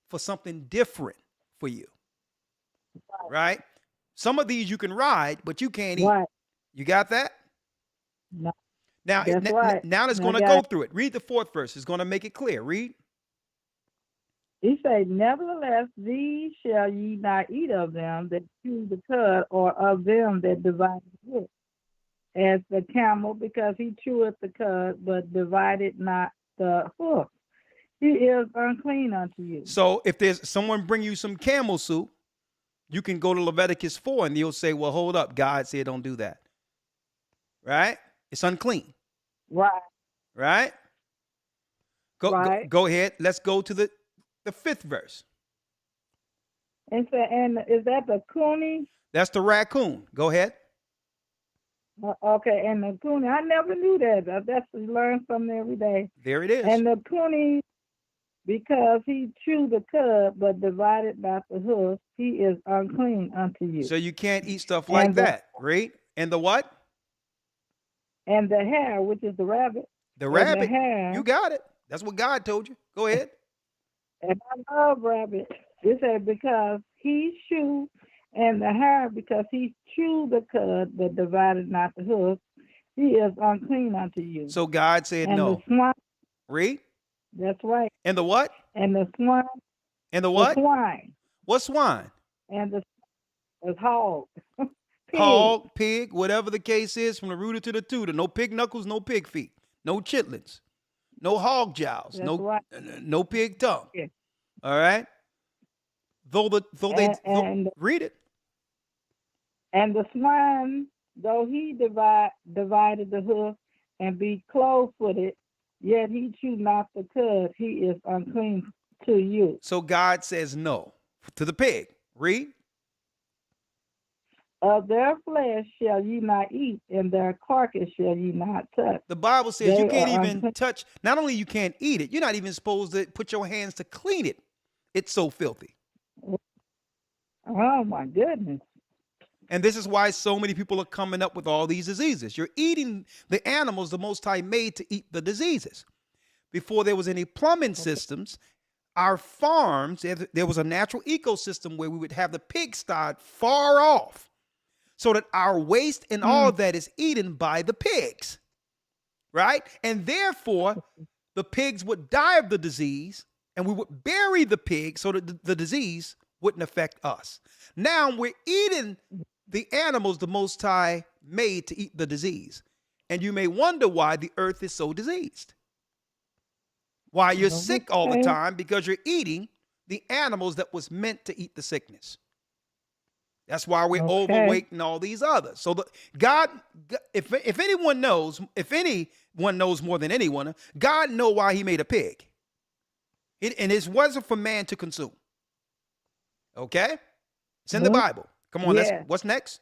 for something different for you. Right? Some of these you can ride, but you can't eat. You got that? No. Now it's going to go through it. Read the fourth verse. It's going to make it clear. Read. He said, nevertheless, these shall ye not eat of them that chew the cud, or of them that divide the hoof, as the camel, because he cheweth the cud, but divided not the hoof. He is unclean unto you. So if there's someone bring you some camel soup, you can go to Leviticus 4 and you'll say, well, hold up. God said don't do that. Right? It's unclean. Right. Right? Go ahead. Let's go to the fifth verse. And is that the coonie? That's the raccoon. Go ahead. Okay, and the coonie, I never knew that. That's to learn something every day. There it is. And the coonie, because he chewed the cud, but divided not the hoof, he is unclean unto you. So you can't eat stuff like that, right? And the what? And the hare, which is the rabbit. The rabbit. The hare, you got it. That's what God told you. Go ahead. And I love rabbit. It said because he chewed, and the hare because he chewed the cud, but divided not the hoof, he is unclean unto you. So God said and no. The swine, read. That's right. And the what? And the swine. And the what? The swine. What swine? And the hog. Hog, pig, whatever the case is, from the rooter to the tutor. No pig knuckles, no pig feet, no chitlins, no hog jowls, no pig tongue. Yeah. All right. Read it. And the swine, though he divided the hoof and be clove-footed, yet he chew not the cud, he is unclean to you. So God says no to the pig. Read. Of their flesh shall ye not eat, and their carcass shall ye not touch. The Bible says you can't even touch. Not only you can't eat it, you're not even supposed to put your hands to clean it. It's so filthy. Oh my goodness. And this is why so many people are coming up with all these diseases. You're eating the animals the Most High made to eat the diseases. Before there was any plumbing systems, our farms, there was a natural ecosystem where we would have the pigsty far off so that our waste and all that is eaten by the pigs, right? And therefore, the pigs would die of the disease and we would bury the pig so that the disease wouldn't affect us. Now we're eating the animals the Most High made to eat the disease. And you may wonder why the earth is so diseased. Why you're sick all the time, because you're eating the animals that was meant to eat the sickness. That's why we're Okay. overweight and all these others. So God, if anyone knows more than anyone, God know why he made a pig. And it wasn't for man to consume. Okay? It's in the Bible. Come on, Yeah. what's next?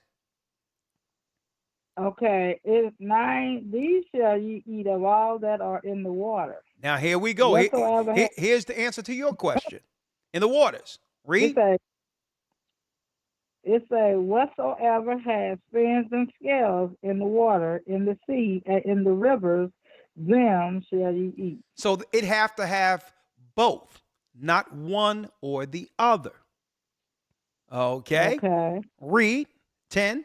Okay. It's 9. These shall ye eat of all that are in the water. Now here we go. Whatsoever Here's the answer to your question. In the waters. Read. It say, whatsoever has fins and scales in the water, in the sea, and in the rivers, them shall ye eat. So it have to have both, not one or the other. Okay. Okay. Read 10.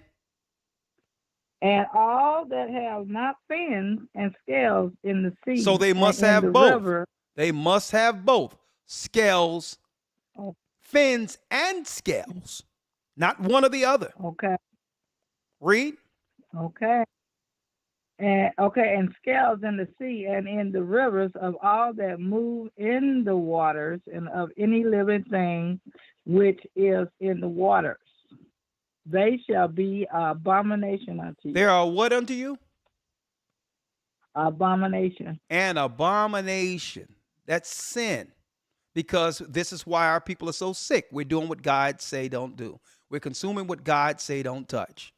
And all that have not fins and scales in the sea. So they must and in have the both. river, They must have both. Scales, fins, and scales. Not one or the other. Okay. Read. Okay. And scales in the sea and in the rivers of all that move in the waters and of any living thing which is in the waters. They shall be abomination unto you. There are what unto you? Abomination. An abomination. That's sin. Because this is why our people are so sick. We're doing what God say don't do. We're consuming what God say don't touch.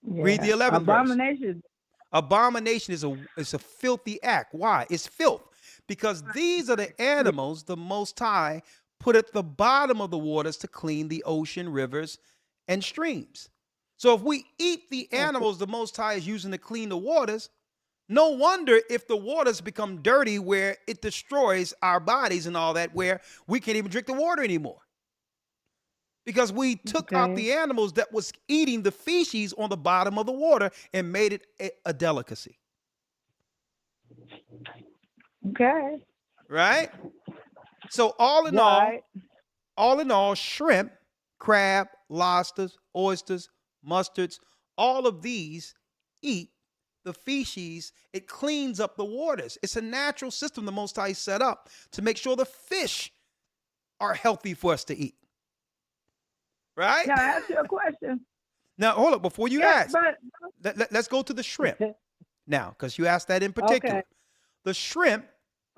Yeah. Read the 11th Abomination. verse. Abomination is a filthy act. Why? It's filth. Because these are the animals the Most High put at the bottom of the waters to clean the ocean, rivers, and streams. So if we eat the animals the Most High is using to clean the waters, no wonder if the waters become dirty where it destroys our bodies and all that, where we can't even drink the water anymore. Because we took out the animals that was eating the feces on the bottom of the water and made it a delicacy. Okay. Right? So all in all, shrimp, crab, lobsters, oysters, mustards, all of these eat the feces. It cleans up the waters. It's a natural system the Most High set up to make sure the fish are healthy for us to eat. Right? Can I ask you a question? Now, hold up. Before you ask, but let's go to the shrimp now, because you asked that in particular. Okay. The shrimp.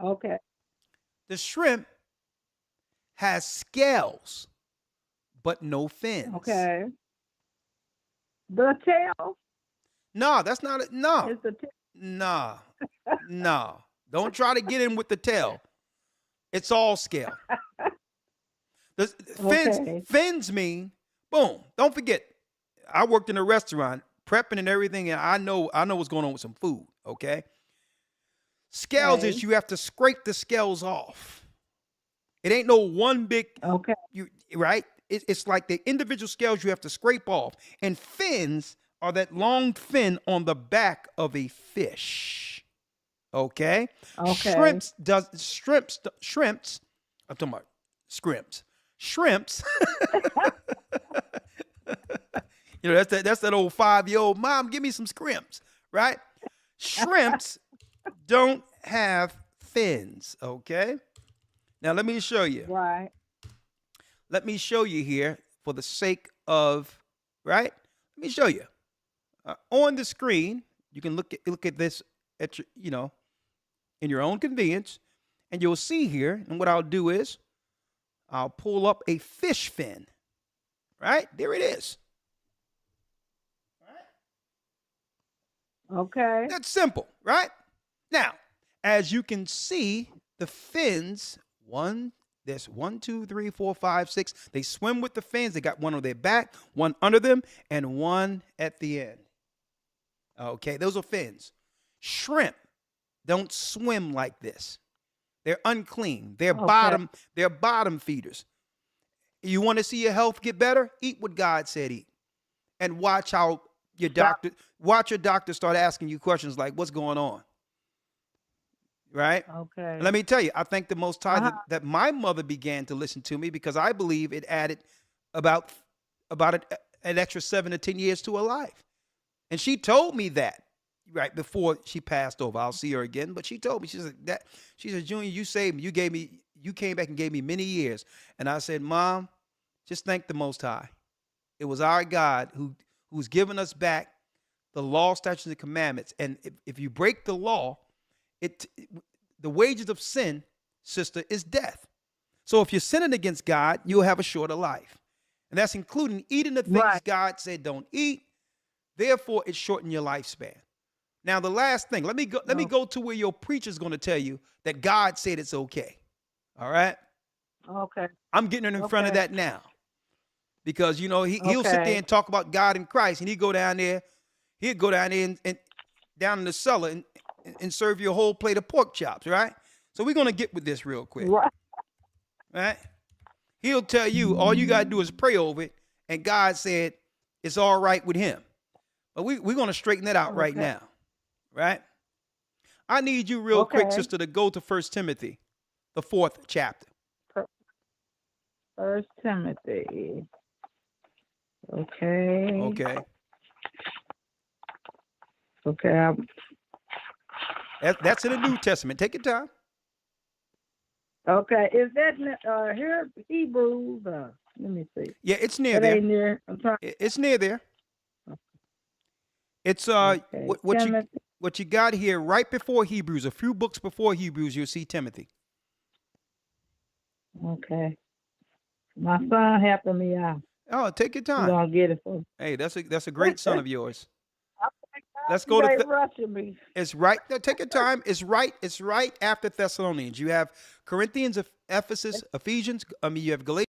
Okay. The shrimp has scales, but no fins. Okay. The tail. No, that's not it. No. It's the tail. No. No. Don't try to get in with the tail. It's all scale. The fins mean, boom. Don't forget, I worked in a restaurant, prepping and everything, and I know what's going on with some food, okay? Scales is you have to scrape the scales off. It ain't no one big, right? It's like the individual scales you have to scrape off. And fins are that long fin on the back of a fish. Okay? Shrimps, I'm talking about scrimps. Shrimps. You know, that's that old 5-year-old, mom, give me some scrimps, right? Shrimps don't have fins, okay? Now let me show you. Right. Let me show you here for the sake of, right? Let me show you. On the screen, you can look at this at your, in your own convenience, and you'll see here, and what I'll do is I'll pull up a fish fin. Right? There it is. Okay. That's simple, right? Now, as you can see, the fins, there's 1, 2, 3, 4, 5, 6. They swim with the fins. They got one on their back, one under them, and one at the end. Okay, those are fins. Shrimp don't swim like this. They're unclean. They're bottom feeders. You want to see your health get better? Eat what God said eat. And watch how your doctor start asking you questions like, what's going on? Right? Okay. And let me tell you, I thank the Most High that my mother began to listen to me, because I believe it added about an extra 7 to 10 years to her life. And she told me that right before she passed over. I'll see her again, but she told me, she said, Junior, you saved me. You gave me you came back and gave me many years. And I said, Mom, just thank the Most High. It was our God who's given us back the law, statutes, and commandments. And if you break the law, the wages of sin, sister, is death. So if you're sinning against God, you'll have a shorter life. And that's including eating the things God said don't eat. Therefore, it shortened your lifespan. Now, the last thing, let me go to where your preacher's going to tell you that God said it's okay. All right? Okay. I'm getting in front of that now. Because, he'll sit there and talk about God in Christ, and he'll go down there and down in the cellar and serve you a whole plate of pork chops, right? So we're going to get with this real quick. Right? He'll tell you all you got to do is pray over it, and God said it's all right with him. But we're going to straighten that out right now, right? I need you real quick, sister, to go to 1 Timothy, the 4th chapter. 1 Timothy. Okay. Okay. That's in the New Testament. Take your time. Okay. Is that here Hebrews? Let me see. Yeah, it's near it there. Ain't near. I'm trying. It's near there. It's what you got here right before Hebrews. A few books before Hebrews, you'll see Timothy. Okay. My son helping me out. Oh, take your time. We're gonna get it for. Hey, that's a great son of yours. Let's go go to. to. Rushing me. It's right. No, take your time. It's right. It's right after Thessalonians. You have Corinthians, Ephesus, Ephesians. You have Galatians.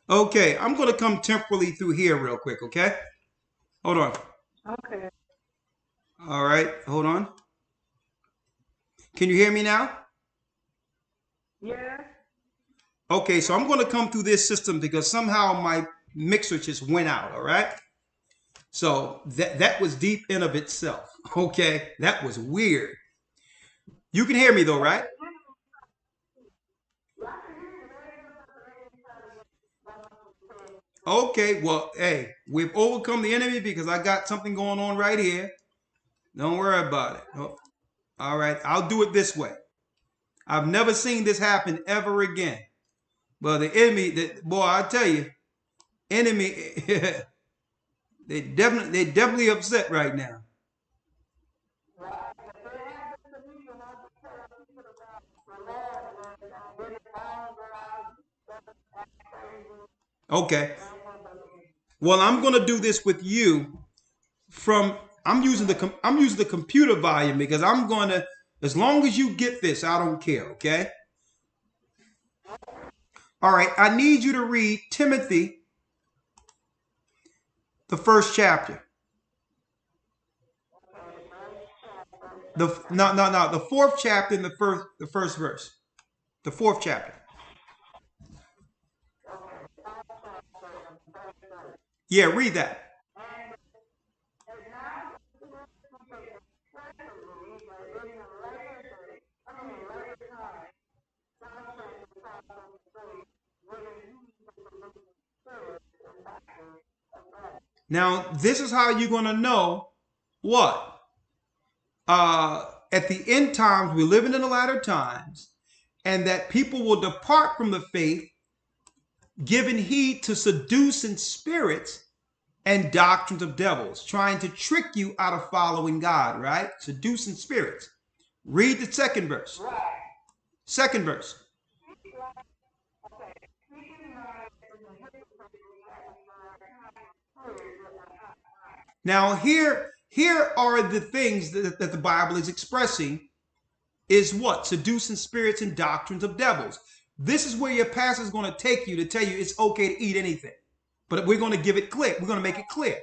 Okay, I'm going to come temporally through here real quick, okay? Hold on. Okay. All right, hold on. Can you hear me now? Yeah. Okay, so I'm going to come through this system because somehow my mixer just went out, all right? So that was deep in of itself, okay? That was weird. You can hear me though, right? Okay, well, hey, we've overcome the enemy because I got something going on right here. Don't worry about it. Oh, all right, I'll do it this way. I've never seen this happen ever again. But the enemy, boy, I tell you, enemy, they definitely upset right now. Okay. Well, I'm going to do this with you from I'm using the computer volume because I'm going to as long as you get this, I don't care, okay? All right, I need you to read Timothy the first chapter. The fourth chapter in the first verse. The fourth chapter. Yeah, read that. Now, this is how you're going to know what? At the end times, we're living in the latter times, and that people will depart from the faith, giving heed to seducing spirits and doctrines of devils, trying to trick you out of following God, right? Seducing spirits. Read the second verse. Second verse. Now, here are the things that the Bible is expressing is what? Seducing spirits and doctrines of devils. This is where your pastor is going to take you to tell you it's okay to eat anything. But we're going to give it clear. We're going to make it clear.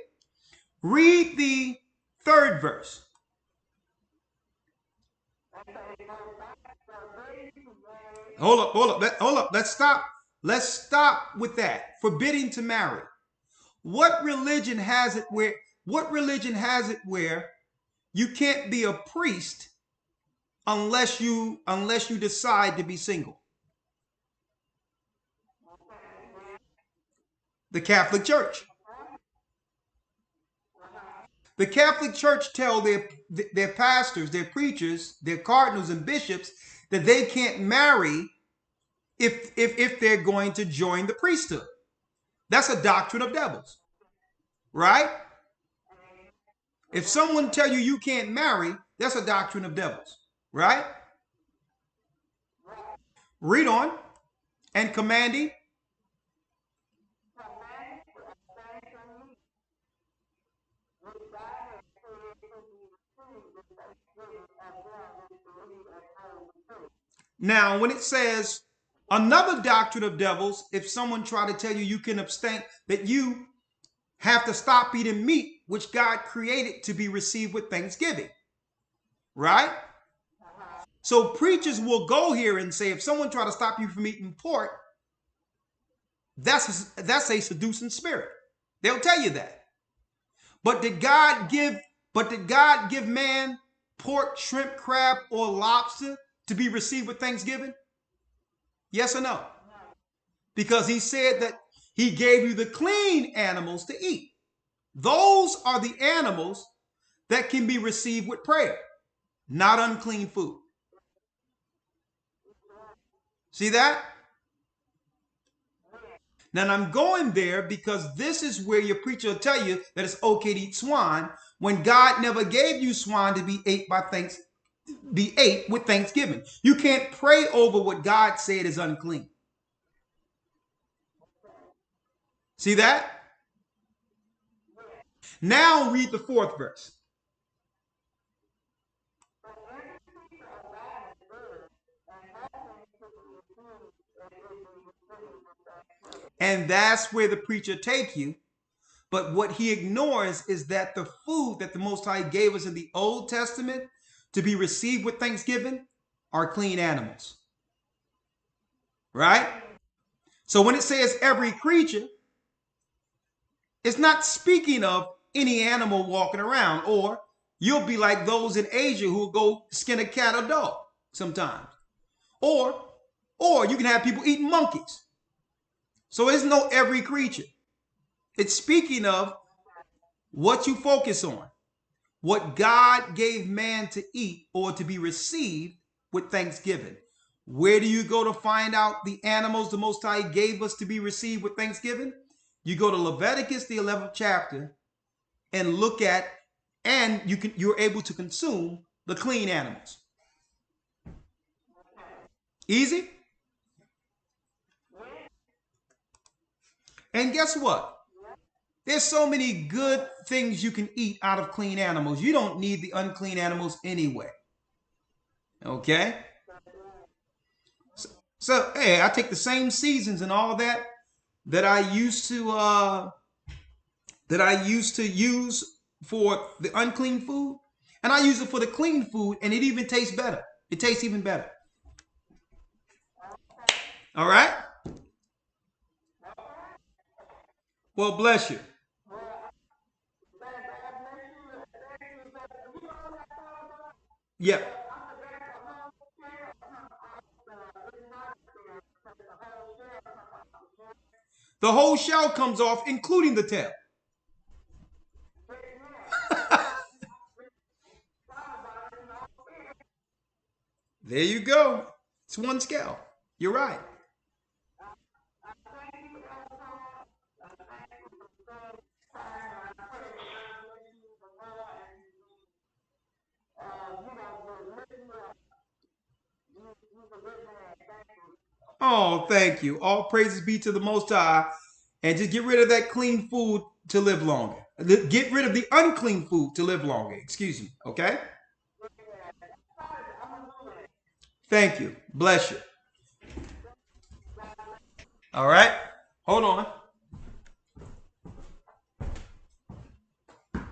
Read the third verse. Hold up. Let's stop. Let's stop with that. Forbidding to marry. What religion has it where you can't be a priest unless you decide to be single? The Catholic Church. The Catholic Church tell their pastors, their preachers, their cardinals and bishops that they can't marry if they're going to join the priesthood. That's a doctrine of devils, right? If someone tell you you can't marry, that's a doctrine of devils, right? Read on. And commanding. Now, when it says another doctrine of devils, if someone try to tell you you can abstain, that you have to stop eating meat, which God created to be received with thanksgiving, right? So preachers will go here and say, if someone try to stop you from eating pork, that's a seducing spirit. They'll tell you that. But did God give man pork, shrimp, crab, or lobster to be received with thanksgiving? Yes or no? Because he said that he gave you the clean animals to eat. Those are the animals that can be received with prayer, not unclean food. See that? Now I'm going there because this is where your preacher will tell you that it's okay to eat swine when God never gave you swine to be ate with thanksgiving. You can't pray over what God said is unclean. See that? Now read the fourth verse. And that's where the preacher take you. But what he ignores is that the food that the Most High gave us in the Old Testament to be received with thanksgiving are clean animals. Right? So when it says every creature, it's not speaking of any animal walking around, or you'll be like those in Asia who will go skin a cat or dog sometimes. Or you can have people eating monkeys. So it's no every creature. It's speaking of what you focus on, what God gave man to eat or to be received with thanksgiving. Where do you go to find out the animals the Most High gave us to be received with thanksgiving? You go to Leviticus, the 11th chapter, and look at, and you're able to consume the clean animals. Easy? And guess what? There's so many good things you can eat out of clean animals. You don't need the unclean animals anyway. Okay? So hey, I take the same seasons and all that I used to use for the unclean food, and I use it for the clean food, and it even tastes better. It tastes even better. All right? Well, bless you. Yeah. The whole shell comes off, including the tail. There you go. It's one scale. You're right. Oh, thank you. All praises be to the Most High. And just get rid of that clean food to live longer. Get rid of the unclean food to live longer. Excuse me. Okay? Thank you. Bless you. All right? Hold on.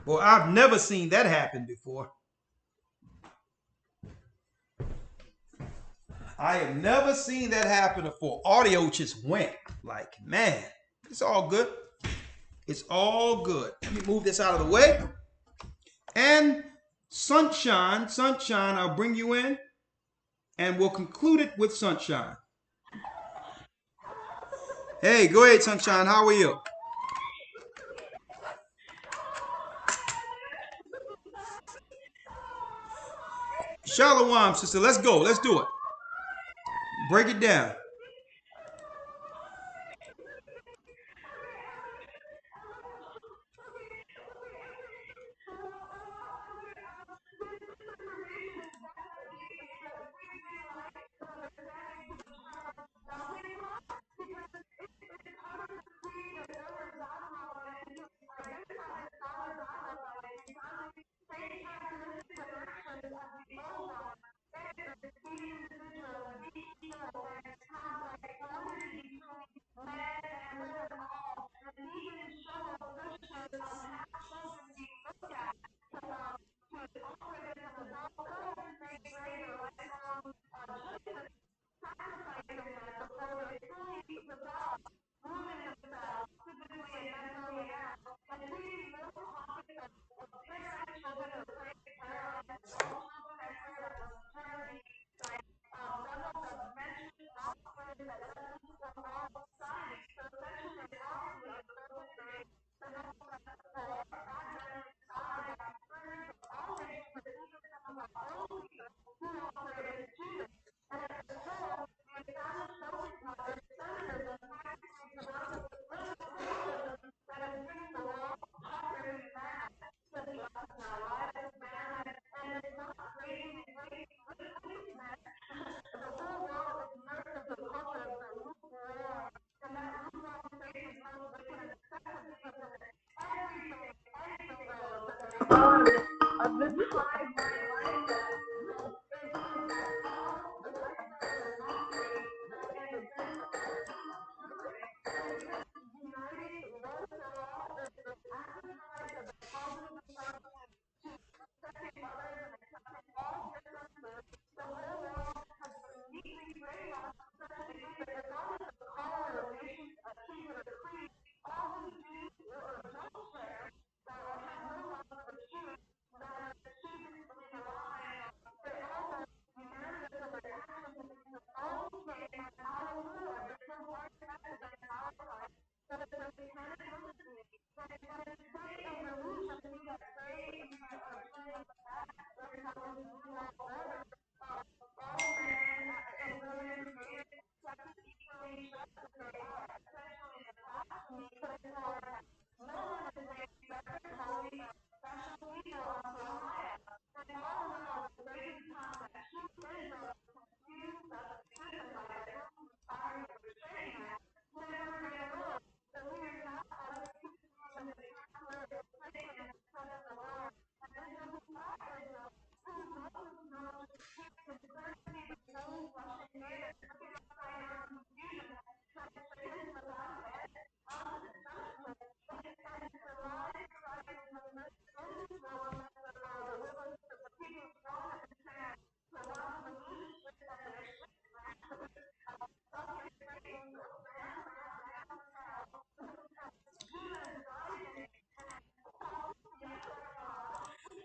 Well, I've never seen that happen before. I have never seen that happen before. Audio just went. Like, man, it's all good. It's all good. Let me move this out of the way. And Sunshine, I'll bring you in and we'll conclude it with Sunshine. Hey, go ahead, Sunshine. How are you? Shalom, sister. Let's go. Let's do it. Break it down.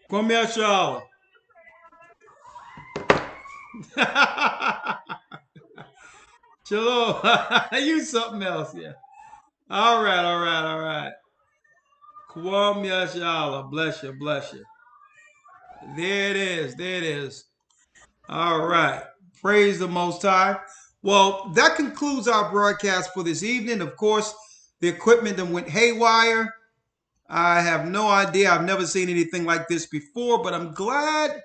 Come here, Charlotte. Shalom. You something else, yeah. All right, all right, all right. Kwam Yashala. Bless you, bless you. There it is. There it is. All right. Praise the Most High. Well, that concludes our broadcast for this evening. Of course, the equipment that went haywire. I have no idea. I've never seen anything like this before, but I'm glad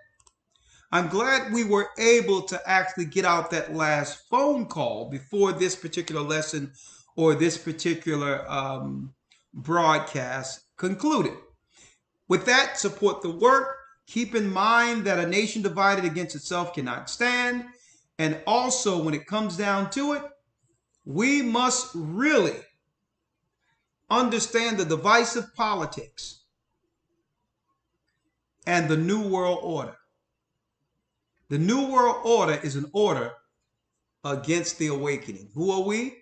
we were able to actually get out that last phone call before this particular lesson or this particular broadcast concluded. With that, support the work. Keep in mind that a nation divided against itself cannot stand. And also, when it comes down to it, we must really understand the divisive politics and the New World Order. The New World Order is an order against the awakening. Who are we?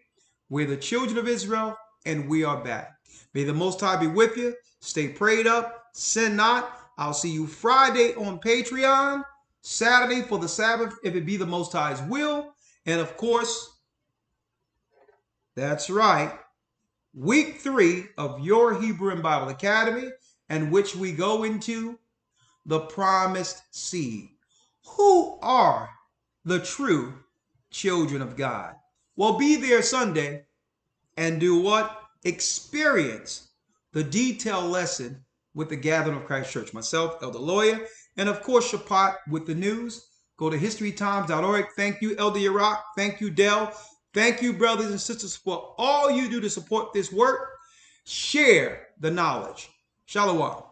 We're the children of Israel, and we are back. May the Most High be with you. Stay prayed up. Sin not. I'll see you Friday on Patreon, Saturday for the Sabbath, if it be the Most High's will. And of course, that's right, week 3 of your Hebrew and Bible Academy, and which we go into the promised seed. Who are the true children of God? Well, be there Sunday and do what? Experience the detailed lesson with the Gathering of Christ Church. Myself, Elder Lawyer, and of course, Shapat with the news. Go to historytimes.org. Thank you, Elder Iraq. Thank you, Dell. Thank you, brothers and sisters, for all you do to support this work. Share the knowledge. Shalom.